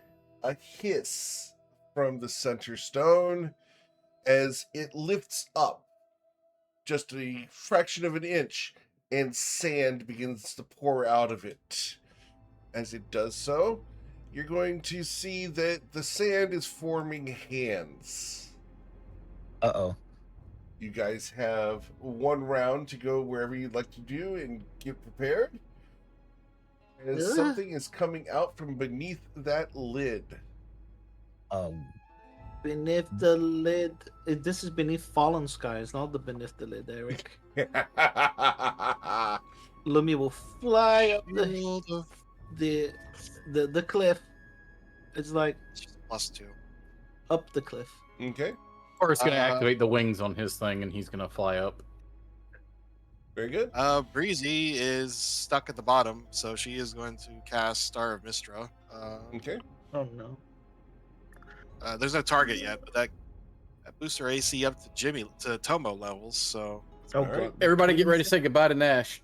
a hiss from the center stone as it lifts up just a fraction of an inch and sand begins to pour out of it. As it does so, you're going to see that the sand is forming hands. Uh-oh. You guys have one round to go wherever you'd like to do and get prepared. As something is coming out from beneath that lid. Beneath the lid. This is beneath fallen skies, not the beneath the lid, Eric. Lumi will fly up the cliff. It's like +2. up the cliff. Okay, Or it's gonna Uh, activate the wings on his thing, and he's gonna fly up. very good. Breezy is stuck at the bottom, so she is going to cast Star of Mistra. Okay, Oh no. There's no target yet, but that boosts her AC up to Tomo levels. So Oh All right. god. Everybody, get ready to say goodbye to Nash.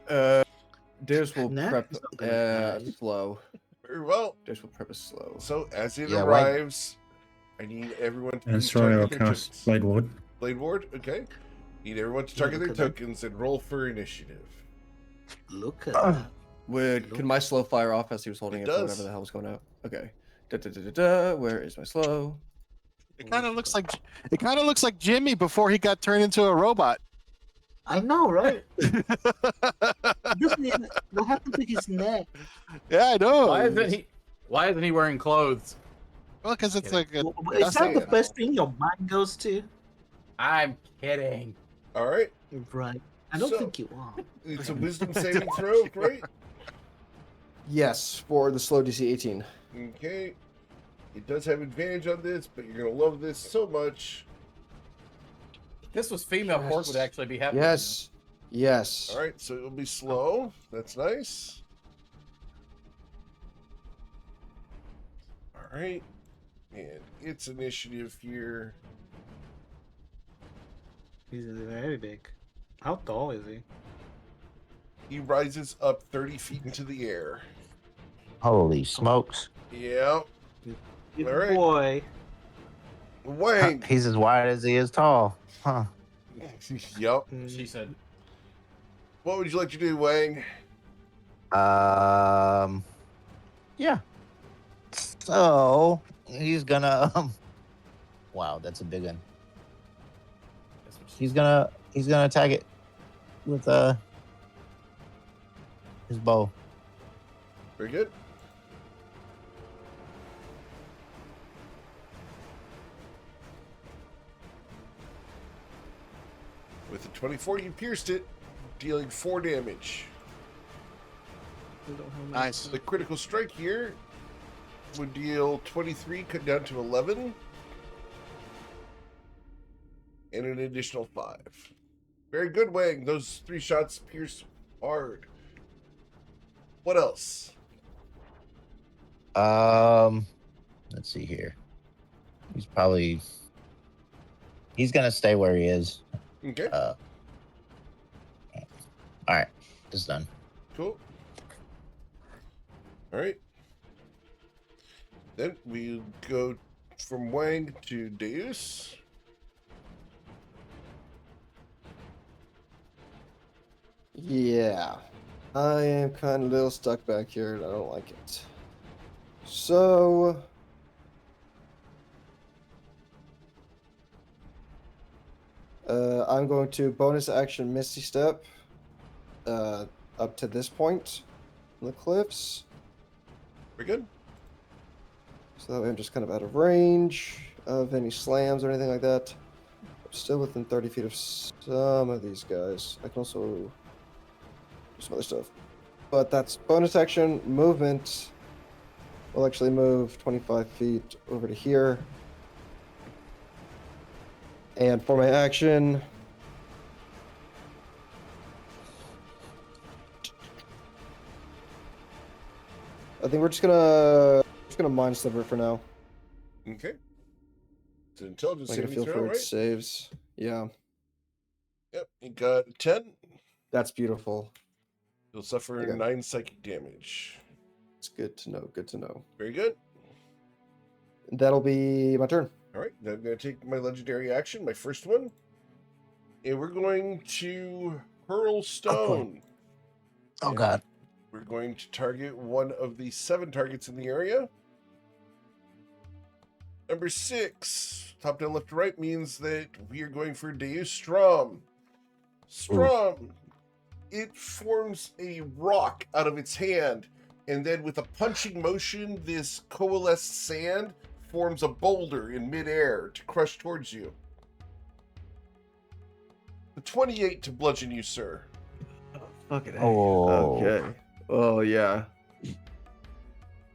Dares will Nah, prep he's not gonna die. slow. very well. Dares will prep a slow. So as it Yeah, why- arrives, I need everyone to And please sorry, I'll target their cast tokens. Blade Ward. Blade Ward, okay. Need everyone to target their Look at that. tokens and roll for initiative. Look at Ah. that. Can my slow fire off as he was holding It it, for does. whatever the hell was going out? Okay. Da. Where is my slow? it kind of looks like Jimmy before he got turned into a robot. I know, right? What happened to his neck? Yeah, I know. Why isn't he wearing clothes? Well, because it's like a, Is that the That's- best thing your mind goes to? I'm kidding. All right, Right. I don't So- think you are. it's a wisdom saving throw, right? Yes, for the slow DC 18. Okay. It does have advantage on this, but you're going to love this so much. If this was female, Cork would actually be happy. Yes. Yes. All right, so it'll be slow. That's nice. All right. And its initiative here. He's very big. How tall is he? He rises up 30 feet into the air. Holy smokes. Yeah. Big All right. boy. Wang. He's as wide as he is tall. Huh. Yep. She said, What would you like to do, Wang? Yeah. So he's gonna wow, that's a big one. That's what she He's gonna attack it with his bow. Very good. With a 24, you pierced it, dealing 4 damage. nice. The critical strike here would deal 23, cut down to 11, and an additional 5. Very good, Wang. Those 3 shots pierce hard. What else? Let's see here. He's gonna stay where he is. Okay, All right, it's done. cool. All right. Then we go from Wang to Deus. Yeah. I am kind of a little stuck back here, and I don't like it. So... I'm going to bonus action Misty Step up to this point on the cliffs. Very good. So that way I'm just kind of out of range of any slams or anything like that. I'm still within 30 feet of some of these guys. I can also do some other stuff. But that's bonus action movement. We'll actually move 25 feet over to here. And for my action, I think we're just gonna mind sliver for now. Okay. It's an intelligence I gotta saving feel throw, for right? its saves. Yeah, Yep. You got 10. that's beautiful. You'll suffer Okay. 9 psychic damage. It's good to know. Good to know. Very good. That'll be my turn. All right. Now I'm going to take my legendary action, my first one. And we're going to hurl stone. Oh God. We're going to target one of the 7 targets in the area. Number 6, top down, left to right, means that we are going for Deus Strom. Strom, it forms a rock out of its hand, and then with a punching motion, this coalesced sand forms a boulder in midair to crush towards you. The 28 to bludgeon you, sir. Fucking Oh. Okay. Oh yeah.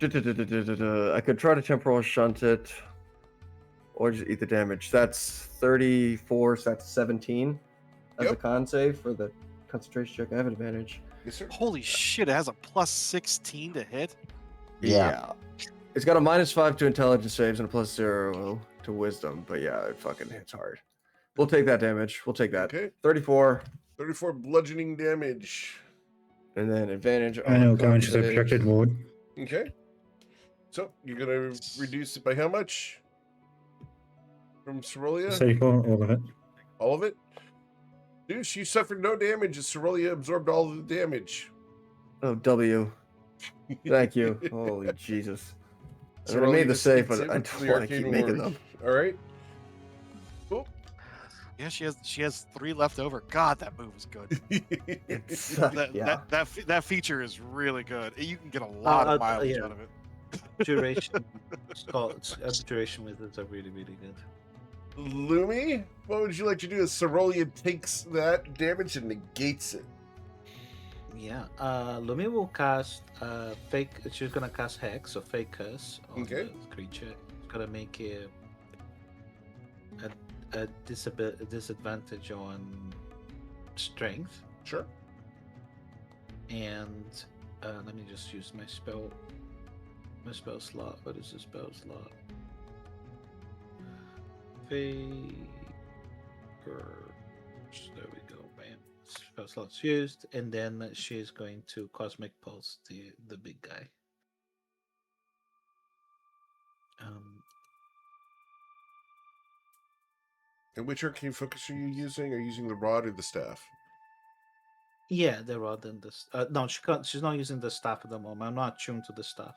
I could try to temporal shunt it, or just eat the damage. That's 34. So that's 17 as a Yep. con save for the concentration check. I have an advantage. Yes, sir. Holy shit! It has a plus 16 to hit. Yeah. It's got a -5 to intelligence saves and a +0 to wisdom. But yeah, it fucking hits hard. We'll take that damage. We'll take that. Okay. 34, 34 bludgeoning damage. and then advantage. And it'll go con into the saves. projected ward. Okay. So you're gonna reduce it by how much? From Cerulia? 34, all of it. All of it? Deuce, you suffered no damage as Cerulia absorbed all of the damage. Oh, W. Thank you. Holy Jesus. I mean, I Cerulia made the just save, eats but it I with don't the want to keep arcane making ward. them. All right. Yeah, she has 3 left over. God, that move is good. Yeah. That feature is really good. You can get a lot of mileage yeah. out of it. Duration. Duration wizards are really, really good. Lumi, what would you like to do as Cerulia takes that damage and negates it? Yeah. Lumi will cast fake. She's gonna cast Hex or Fake Curse on Okay. the creature. It's gonna make a disadvantage on Strength, Sure. and let me just use my spell slot. What is the spell slot? Fake Curse. There we go. Bam. Spell slot's used, and then she's going to Cosmic Pulse the big guy. And which arcane focus are you using? Are you using the rod or the staff? Yeah, the rod and the no, she can't. She's not using the staff at the moment. I'm not attuned to the staff.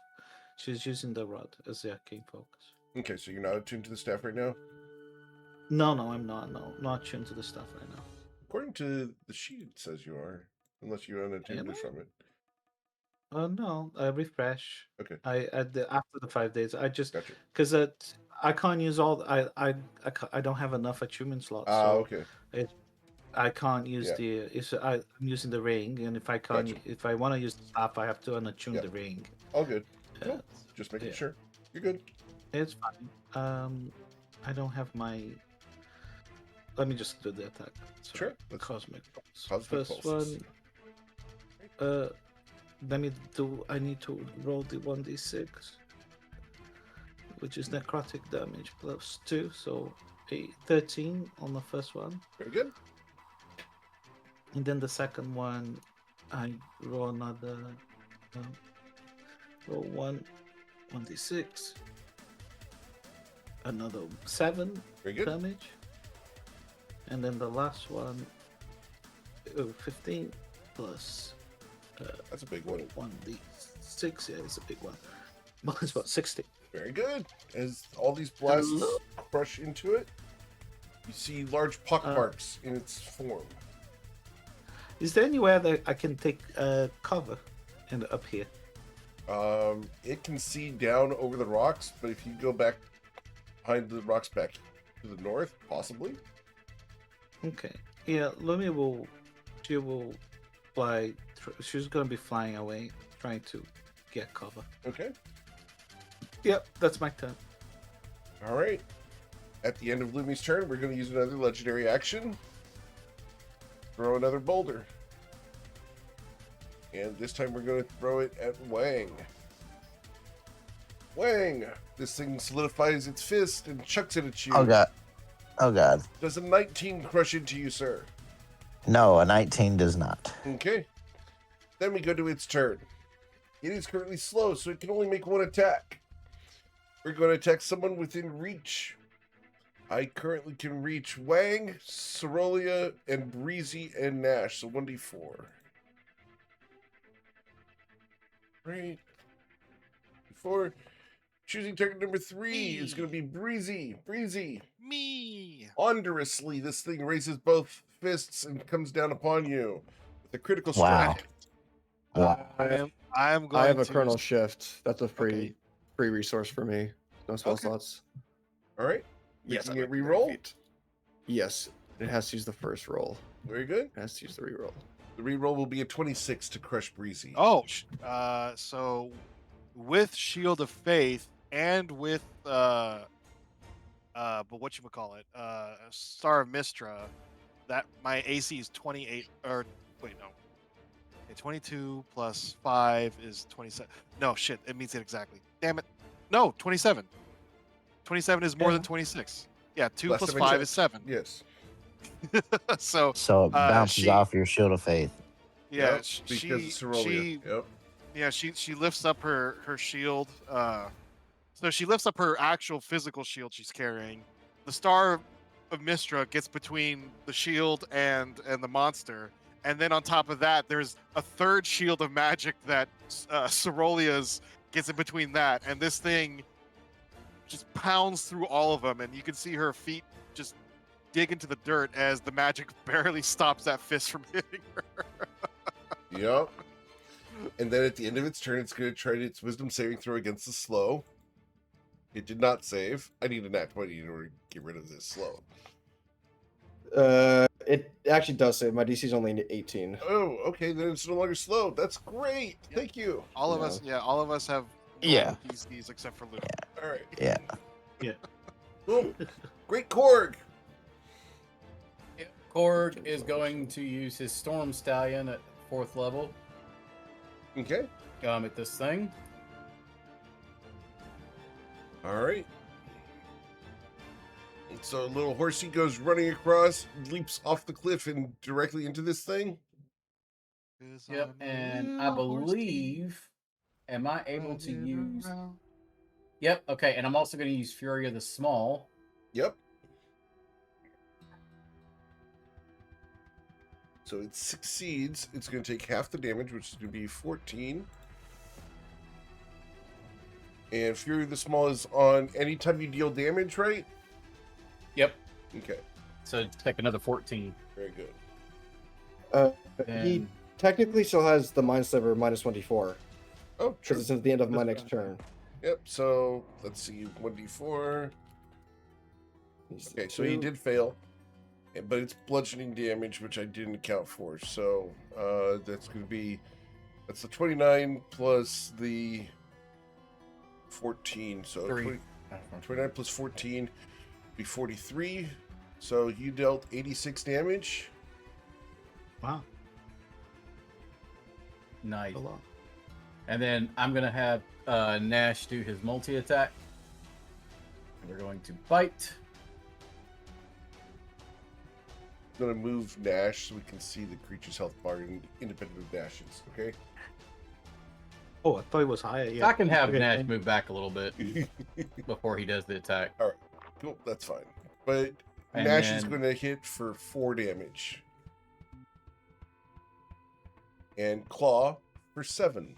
She's using the rod as the arcane focus. Okay, so you're not attuned to the staff right now? No, I'm not. No, not attuned to the staff right now. According to the sheet, it says you are, unless you unattuned Am I? from it. No, I refresh. Okay. After the 5 days, I just Gotcha. because I can't use all. I don't have enough attunement slots. So Okay. I can't use Yeah. I'm using the ring, and if I can't, Gotcha. if I want to use the staff, I have to unattune Yeah. the ring. All good. Uh, Cool. Just making yeah. sure. You're good. It's fine. I don't have my. Let me just do the attack. Sorry. Sure. Let's Cosmic Pulse. Cosmic First Pulses. one. Let me do. I need to roll the 1d6, which is necrotic damage plus 2, so 13 on the first one, Very good. and then the second one, I roll another Roll 1d6. Another 7 Very good. damage. And then the last one, 15 plus That's a big one. 1d6. Yeah, it's a big one. Well, it's about 60. Very good. As all these blasts Hello? crush into it, you see large pock Uh, marks in its form. Is there anywhere that I can take cover up here? It can see down over the rocks, but if you go back behind the rocks back to the north, possibly. Okay. Yeah, Lumi will. She will fly. She's going to be flying away, trying to get cover. Okay. Yep, that's my turn. All right. At the end of Lumi's turn, we're going to use another legendary action. Throw another boulder. And this time we're going to throw it at Wang. Wang! This thing solidifies its fist and chucks it at you. Oh god. Oh god. Does a 19 crush into you, sir? No, a 19 does not. Okay. Then we go to its turn. It is currently slow, so it can only make one attack. We're going to attack someone within reach. I currently can reach Wang, Cerolia, and Breezy and Nash, so 1d4. Right. 4. Choosing target number 3 is going to be Breezy. Breezy. Me. Ponderously, this thing raises both fists and comes down upon you with a critical Wow. strike. Wow. I am going I have a to Colonel Shift. That's a free Okay. free resource for me. No spell Okay. slots. All right. Yes, Making I it like the reroll? feat. Yes, it has to use the first roll. Very good. It has to use the reroll. The reroll will be a 26 to crush Breezy. Oh, so with Shield of Faith and with but whatchamacallit, Star of Mistra, that my AC is 28 or wait, no. Okay, 22 plus 5 is 27. No, shit, it means it exactly. Damn it. No, 27. 27 is more Yeah. than 26. Yeah, 2 Less plus than 5 I is said. 7. Yes. So, So it bounces she- off your shield of faith. yeah, Yep, because of Cerolia. she Yep. yeah, she lifts up her shield. So she lifts up her actual physical shield she's carrying. The Star of Mistra gets between the shield and the monster, and then on top of that, there's a third shield of magic that Cerolia's gets in between that, and this thing just pounds through all of them, and you can see her feet just dig into the dirt as the magic barely stops that fist from hitting her. Yep. And then at the end of its turn, it's going to try its wisdom saving throw against the slow. It did not save. I need a nat 20 in order to get rid of this slow. It actually does say my DC is only 18. Oh, okay. Then it's no longer slow. That's great. Yep. Thank you. All of Yeah. us, all of us have Yeah. normal DCs except for Luke. All right. Yeah. Boom. Great Korg. Korg is going to use his Storm Stallion at 4th level. Okay. At this thing. All right. And so little horsey goes running across, leaps off the cliff and directly into this thing. Yep, and I believe, am I able to use? Yep, okay, and I'm also going to use Fury of the Small. Yep. So it succeeds. It's going to take half the damage, which is going to be 14. And Fury of the Small is on anytime you deal damage, right? Yep, Okay. so take another 14. Very good. He And technically still has the mind sliver minus 1d4 Oh, because true. it's at the end of my That's next fine. turn. Yep. So let's see. 1d4. He's Okay, so he did fail. But it's bludgeoning damage, which I didn't account for. So that's going to be... That's the 29 plus the 14. So 3. 29 plus 14 be 43. So you dealt 86 damage. Wow, Nice. a lot. And then I'm going to have Nash do his multi-attack. We're going to bite. I'm going to move Nash so we can see the creature's health bar independent of Nash's, okay? Oh, I thought it was higher. Yeah. I can have Okay, Nash then- move back a little bit before he does the attack. All right, cool, that's fine. But And Nash is then- going to hit for 4 damage, and Claw for 7.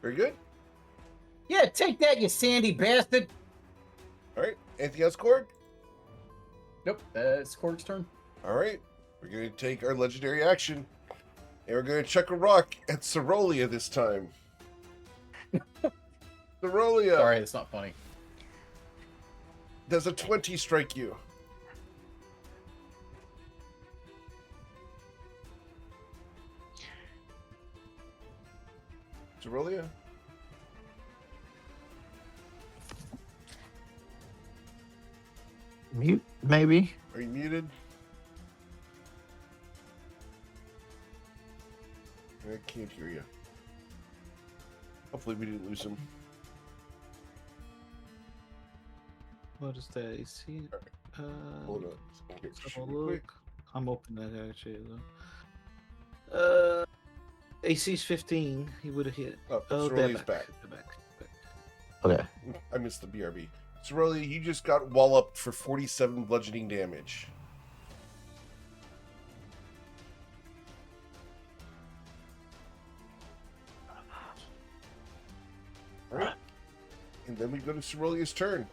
Very good. Yeah, take that, you sandy bastard. All right, anything else, Korg? Nope, it's Korg's turn. All right, we're going to take our legendary action, and we're going to chuck a rock at Cerolia this time. Cerolia, Sorry, it's not funny. does a 20 strike you? Cerolia? Mute, maybe. Are you muted? I can't hear you. Hopefully we didn't lose him. What is the AC? Hold on. Here, Let's have a real quick. look. I'm opening that actually. AC is 15. He would have hit. Oh, they're Cerolia's back. They're back. Okay. I missed the BRB. Cerolia, you just got walloped for 47 bludgeoning damage. Alright. And then we go to Cerolia's turn.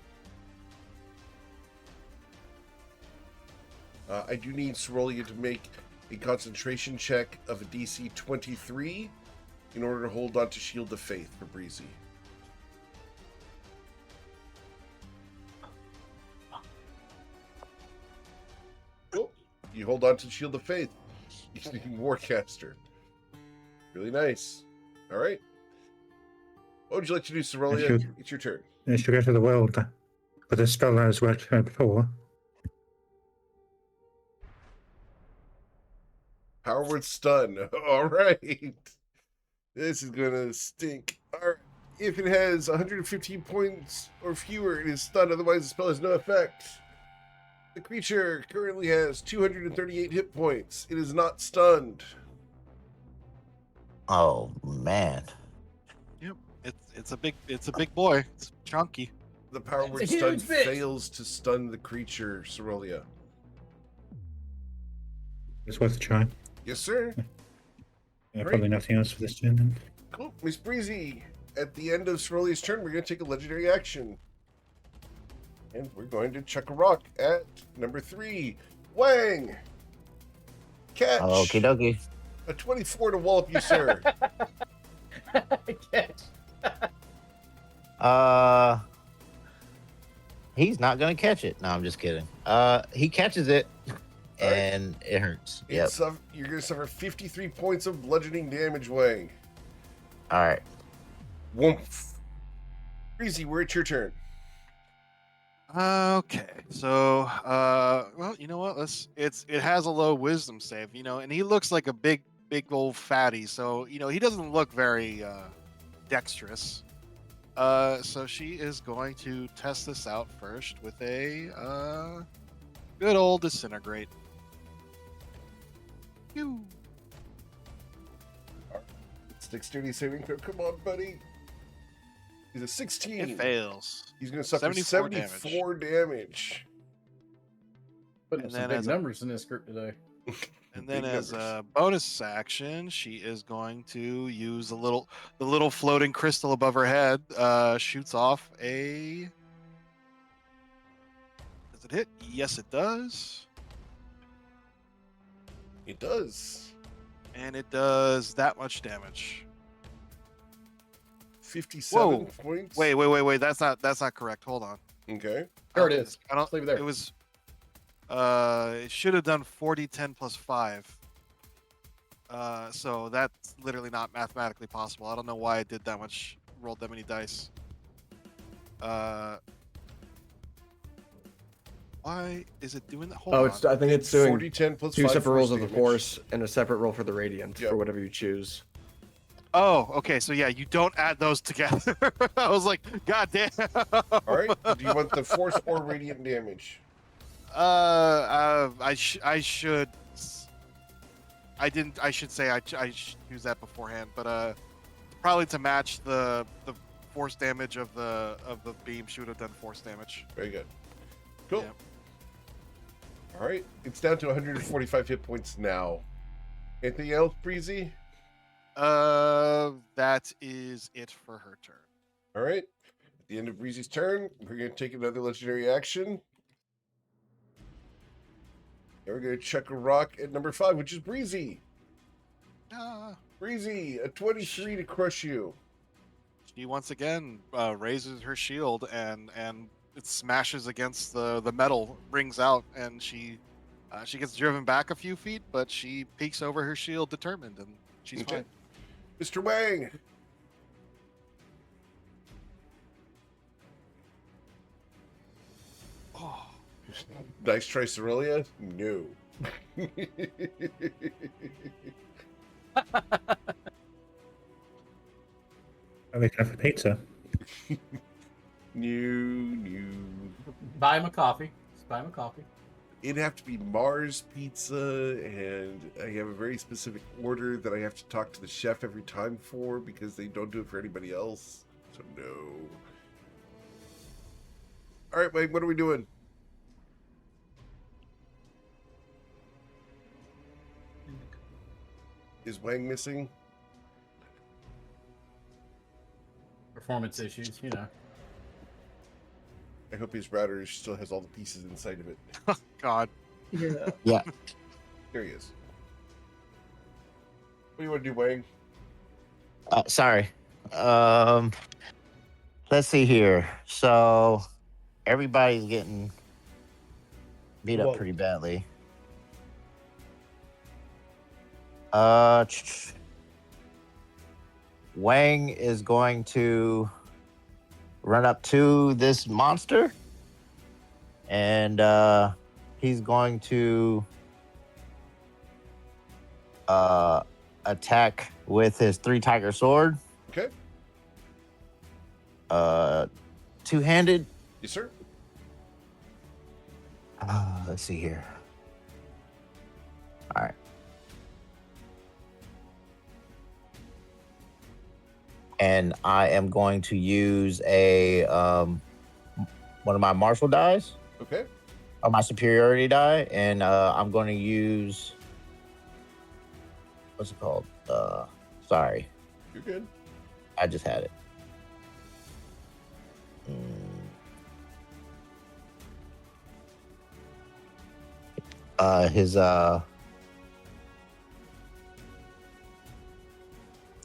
I do need Cerolia to make a concentration check of a DC 23 in order to hold on to Shield of Faith for Breezy. Oh, you hold on to Shield of Faith using Warcaster. Really nice. All right. What would you like to do, Cerolia? Thank you. It's your turn. It should go to the world. But the spell that has worked before. Power word stun. All right. This is going to stink. All right. If it has 115 points or fewer, it is stunned. Otherwise, the spell has no effect. The creature currently has 238 hit points. It is not stunned. Oh man. It's a big boy. It's chunky. The power It's word a stun huge bitch. fails to stun the creature, Cerolia. It's worth a try. Yes, sir. Probably nothing else for this turn then. Cool. Miss Breezy, at the end of Cerolia's turn, we're going to take a legendary action. And we're going to chuck a rock at number 3. Wang! Catch! Okie dokie. A 24 to wallop you, sir. Catch. He's not gonna catch it. No, I'm just kidding. He catches it, All right. and it hurts. Yep. You're going to suffer 53 points of bludgeoning damage, Wang. All right. Woomph. Breezy, we're at your turn. Okay, so well, you know what? It has a low wisdom save, and he looks like a big old fatty, so he doesn't look very dexterous. So she is going to test this out first with a good old disintegrate. Pew. It's dexterity saving throw. Come on, buddy. He's a 16. It fails. He's going to suffer 74 74 damage. Putting And some then big as a- numbers in this group today. And then Big as numbers. a bonus action, she is going to use the little floating crystal above her head. Shoots off a. Does it hit? Yes, it does. It does. And it does that much damage. 57 Whoa. points. Wait. That's not correct. Hold on. Okay. There it is. I don't. Just leave it there. It was. It should have done 40, 10 plus 5. So that's literally not mathematically possible. I don't know why I did that much, rolled that many dice. Why is it doing that? Hold Oh, on. I think it's doing 40, 10 plus 2 5 separate rolls of force the damage. force and a separate roll for the radiant Yep. for whatever you choose. Oh, okay. So yeah, you don't add those together. I was like, God damn. All right. Do you want the force or radiant damage? I should. I didn't. I should say I should use that beforehand, but probably to match the force damage of the beam, she would have done force damage. Very good. Cool. Yeah. All right. It's down to 145 hit points now. Anything else, Breezy? That is it for her turn. All right. At the end of Breezy's turn, we're going to take another legendary action. And we're going to chuck a rock at number 5, which is Breezy. Breezy, a 23 to crush you. She once again raises her shield and it smashes against the metal, rings out, and she gets driven back a few feet, but she peeks over her shield determined, and she's Okay. fine. Mr. Wang. Oh, Nice try, Cerelia. No. We can have a pizza. No. Buy him a coffee. Just buy him a coffee. It'd have to be Mars Pizza, and I have a very specific order that I have to talk to the chef every time for because they don't do it for anybody else. So no. All right, Wang, what are we doing? Is Wang missing? Performance issues, you know. I hope his router still has all the pieces inside of it. God. Yeah. Yeah. There he is. What do you want to do, Wang? Sorry. Let's see here. So everybody's getting beat up Whoa. pretty badly. Wang is going to run up to this monster, and he's going to attack with his 3-tiger sword. Okay. Two-handed. Yes, sir. Let's see here. All right. And I am going to use a one of my martial dies, Okay. or my superiority die, and I'm going to use, what's it called? Sorry, You're good. I just had it.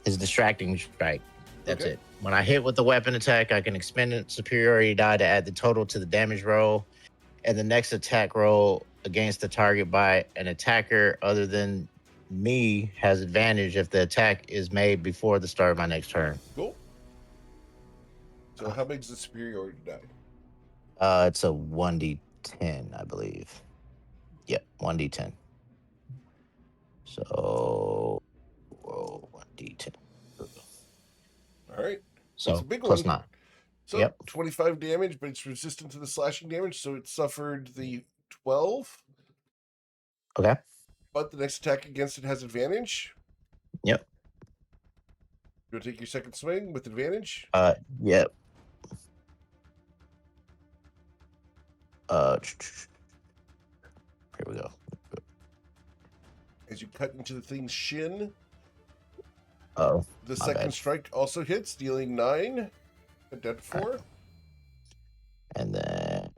His distracting strike. That's Okay. it. When I hit with the weapon attack, I can expend a superiority die to add the total to the damage roll, and the next attack roll against the target by an attacker other than me has advantage if the attack is made before the start of my next turn. Cool. So how big is the superiority die? It's a 1d10, I believe. Yep, 1d10. So, whoa, 1d10. All right. So It's a big plus one. 9. So Yep. 25 damage, but it's resistant to the slashing damage, so it suffered the 12. Okay. But the next attack against it has advantage. Yep. You'll take your second swing with advantage. Yep. Here we go. As you cut into the thing's shin, Oh, the my second bad. strike also hits, dealing 9. Cut down to 4. and then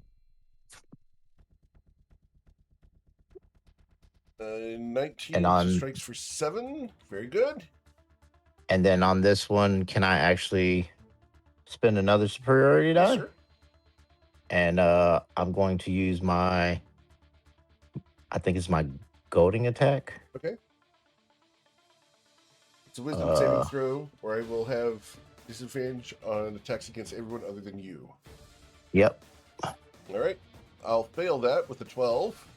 19 And on- strikes for 7. Very good. and then on this one, can I actually spend another superiority die? Yes, sir. And I'm going to use my, I think it's my goading attack. Okay. It's a wisdom saving Uh. throw, where I will have disadvantage on attacks against everyone other than you. Yep. All right. I'll fail that with a 12.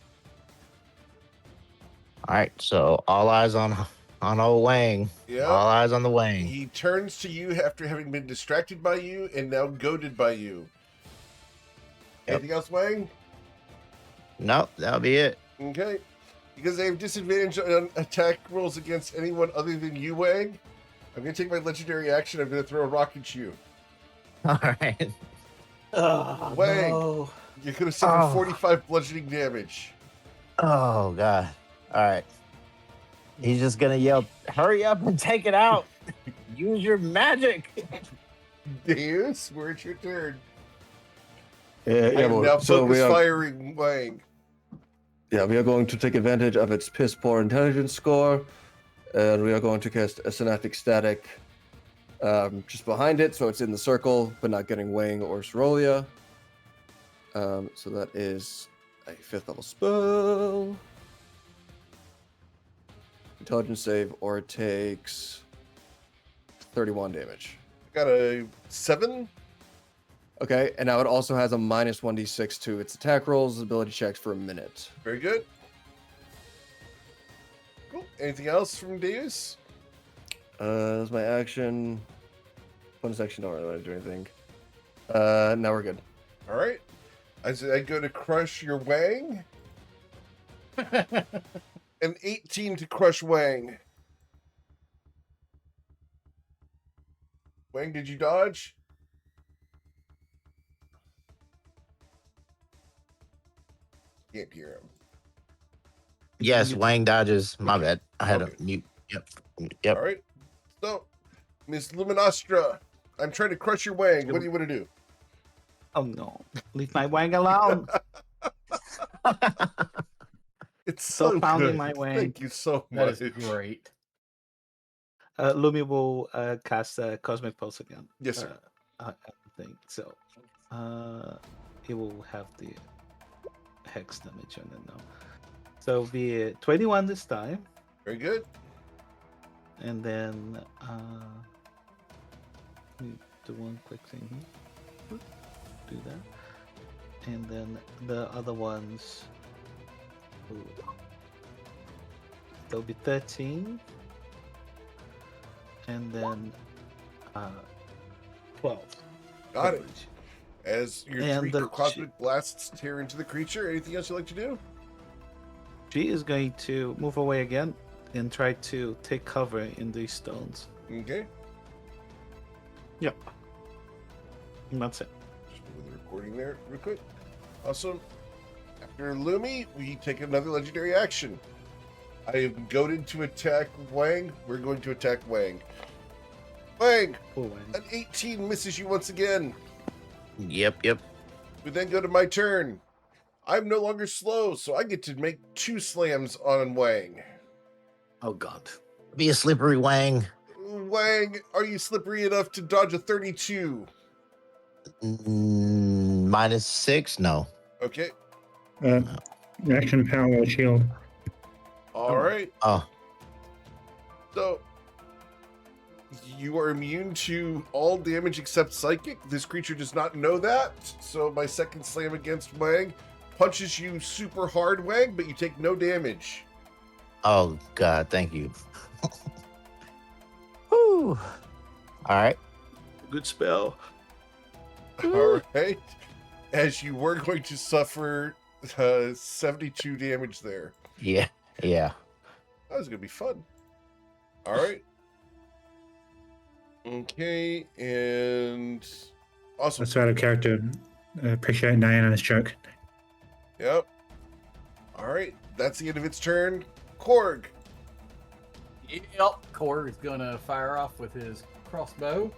All right. So all eyes on old Wang. Yeah. All eyes on the Wang. He turns to you after having been distracted by you and now goaded by you. Yep. Anything else, Wang? Nope, that'll be it. Okay. Because they have disadvantage on attack rolls against anyone other than you, Wang, I'm going to take my legendary action. I'm going to throw a rock at you. All right. Oh, Wang, no. you're going to suffer Oh. 45 bludgeoning damage. Oh god. All right. He's just gonna yell, "Hurry up and take it out! Use your magic!" Deus, where it's your turn. Yeah, I am well, now so focus firing Wang. yeah, we are going to take advantage of its piss poor intelligence score, and we are going to cast a Synaptic Static just behind it, so it's in the circle, but not getting Wang or Cerolia. So that is a 5th level spell. Intelligence save, or it takes 31 damage. Got a 7. Okay, and now it also has a minus 1d6 to its attack rolls, ability checks for a minute. Very good. Cool. Anything else from Deus? That's my action. Bonus action, don't really want to do anything. Now we're good. All right. I go to crush your Wang. An 18 to crush Wang. Wang, did you dodge? Can't hear him. Yes, Wang dodges. My bad. I had Okay. a mute. Yep. All right. So, Miss Luminostra, I'm trying to crush your Wang. What do you want to do? Oh, no. Leave my Wang alone. It's Stop so pounding good. my Wang. Thank you so That much. is great. Lumi will cast Cosmic Pulse again. Yes, sir. I think so. It will have the hex damage on it now. So be 21 this time, Very good. and then let me do one quick thing here. Do that, and then the other ones. Ooh, there'll be 13, and then 12. Got it. damage. As your And 3 the cosmic blasts tear into the creature, anything else you'd like to do? She is going to move away again and try to take cover in these stones. Okay. Yep. And that's it. Just move the recording there real quick. Awesome. After Lumi, we take another legendary action. I am goaded to attack Wang. We're going to attack Wang. Wang, Poor Wang. an 18 misses you once again. Yep. We then go to my turn. I'm no longer slow, so I get to make 2 slams on Wang. Oh god. Be a slippery Wang. Wang, are you slippery enough to dodge a 32? -6? No. Okay. Action power shield. All right. Oh, So you are immune to all damage except psychic. This creature does not know that. So my second slam against Wang punches you super hard, Wang, but you take no damage. oh God! Thank you. Whew. All right. Good spell. All right. As you were going to suffer 72 damage there. Yeah. That was going to be fun. All right. Okay, and awesome. That's out of character. Appreciate Diana's joke. Yep. All right, that's the end of its turn. Korg. Yep. Korg is gonna fire off with his crossbow.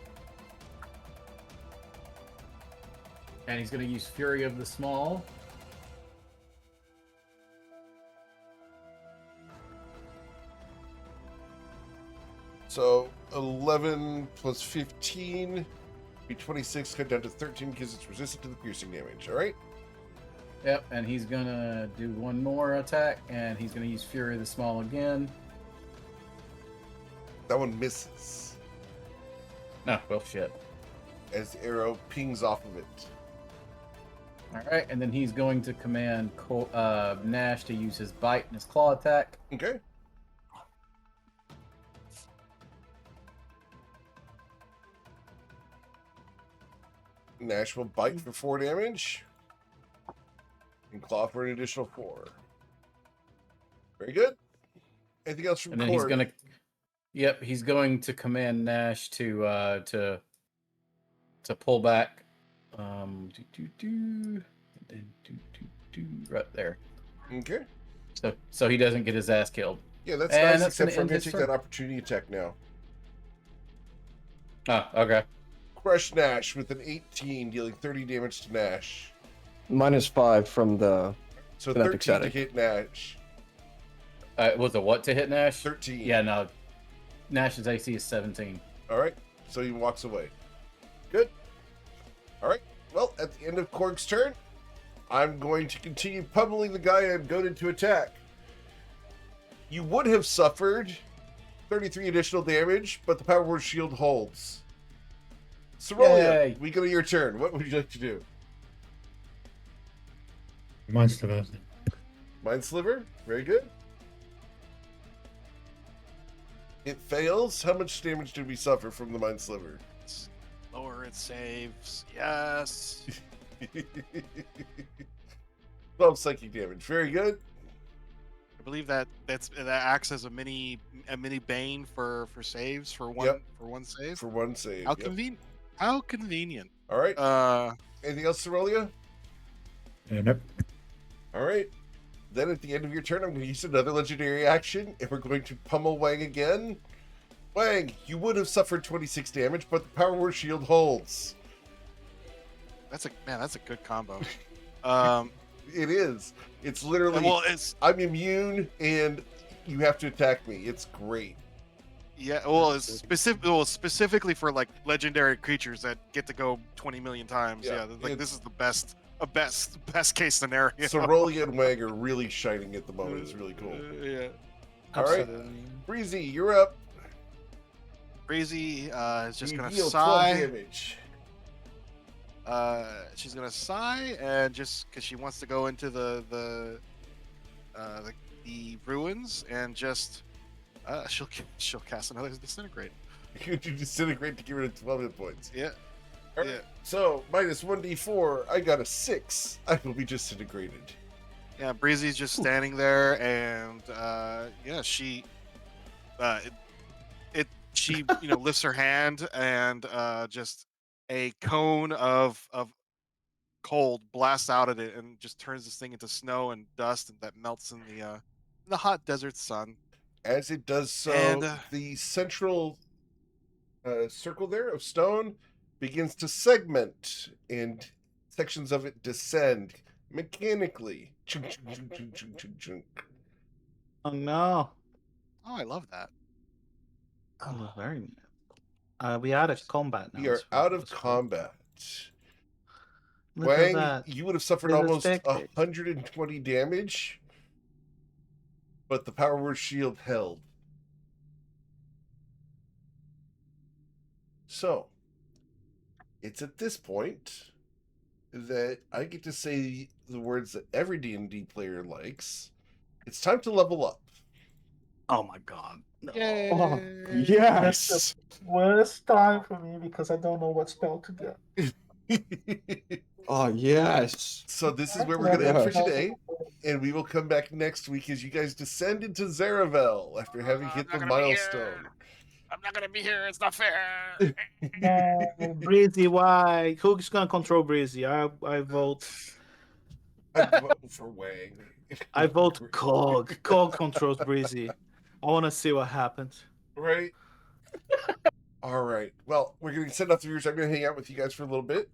And he's gonna use Fury of the Small. So 11 plus 15 be 26, cut down to 13 because it's resistant to the piercing damage. All right. Yep, and he's gonna do one more attack, and he's gonna use Fury of the Small again. That one misses No, well, shit. as the arrow pings off of it. All right, and then he's going to command Nash to use his bite and his claw attack. Okay. Nash will bite for 4 damage. And claw for an additional 4. Very good. Anything else from And then Korg? he's going to command Nash to pull back. And then right there. Okay. So he doesn't get his ass killed. Yeah, that's And nice, that's except gonna for I'm end going his to take turn. that opportunity attack now. Oh, okay. Crush Nash with an 18, dealing 30 damage to Nash. -5 from the So Kinetic 13 to static. hit Nash. Was it what to hit Nash? 13. Yeah, no. Nash's AC is 17. All right. So he walks away. Good. All right. Well, at the end of Korg's turn, I'm going to continue pummeling the guy I'm goaded to attack. You would have suffered 33 additional damage, but the Power Word Shield holds. Cerealia, Yay. we go to your turn. What would you like to do? Mind Sliver. Mind Sliver? Very good. It fails. How much damage did we suffer from the Mind Sliver? Lower its saves. Yes. 12 psychic damage. Very good. I believe that acts as a mini bane for saves for one Yep. for one save. For one save. How Yep. convenient. How convenient. All right. Anything else, Cerealia? Nope. All right. Then at the end of your turn, I'm going to use another legendary action, and we're going to pummel Wang again. Wang, you would have suffered 26 damage, but the Power Word Shield holds. That's a good combo. It is. It's literally, well, it's I'm immune, and you have to attack me. It's great. yeah. Well, it's specifically for like legendary creatures that get to go 20 million times. Yeah, Yeah, like this is the best case scenario. Cerealia and Wang are really shining at the moment. It's really cool. Yeah. All right. Breezy, you're up. Breezy is just You gonna deal 12 sigh. damage. She's gonna sigh and just because she wants to go into the ruins and just she'll cast another disintegrate. You do disintegrate to get rid of 12 hit points. Yeah. All right. Yeah. So, minus 1d4, I got a 6. I will be disintegrated. Yeah, Breezy's just standing there, and she lifts her hand, and just a cone of cold blasts out at it, and just turns this thing into snow and dust that melts in the hot desert sun. As it does so, And, the central circle there of stone begins to segment, and sections of it descend mechanically. Chunk, chunk, chunk, chunk, chunk, chunk, chunk. Oh no. Oh, I love that. Oh, very nice. We out of combat now. We are as out of well. combat. Look at Wang, that. you would have suffered There's a almost spectate. 120 damage, but the Power Word Shield held. So, it's at this point that I get to say the words that every D&D player likes. It's time to level up. Oh my god. No. Yay! Oh, yes. Worst time for me because I don't know what spell to get. Oh, yes. So this is where we're going to end for today, and we will come back next week as you guys descend into Zaravel after having hit the milestone. I'm not gonna be here. It's not fair. Breezy, why? Who's gonna control Breezy? I vote. I vote for Wang. I vote Cog. Cog controls Breezy. I want to see what happens. Right? All right. Well, we're going to send off the viewers. I'm going to hang out with you guys for a little bit.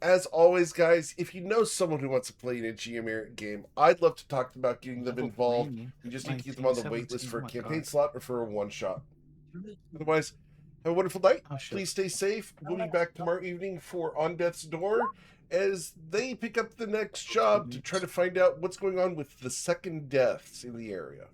As always, guys, if you know someone who wants to play an GM game, I'd love to talk about getting them involved. We just need to get them on the wait list for a campaign slot or for a one-shot. Otherwise, have a wonderful night. Oh, shit. Please stay safe. We'll be back tomorrow evening for On Death's Door as they pick up the next job to try to find out what's going on with the second deaths in the area.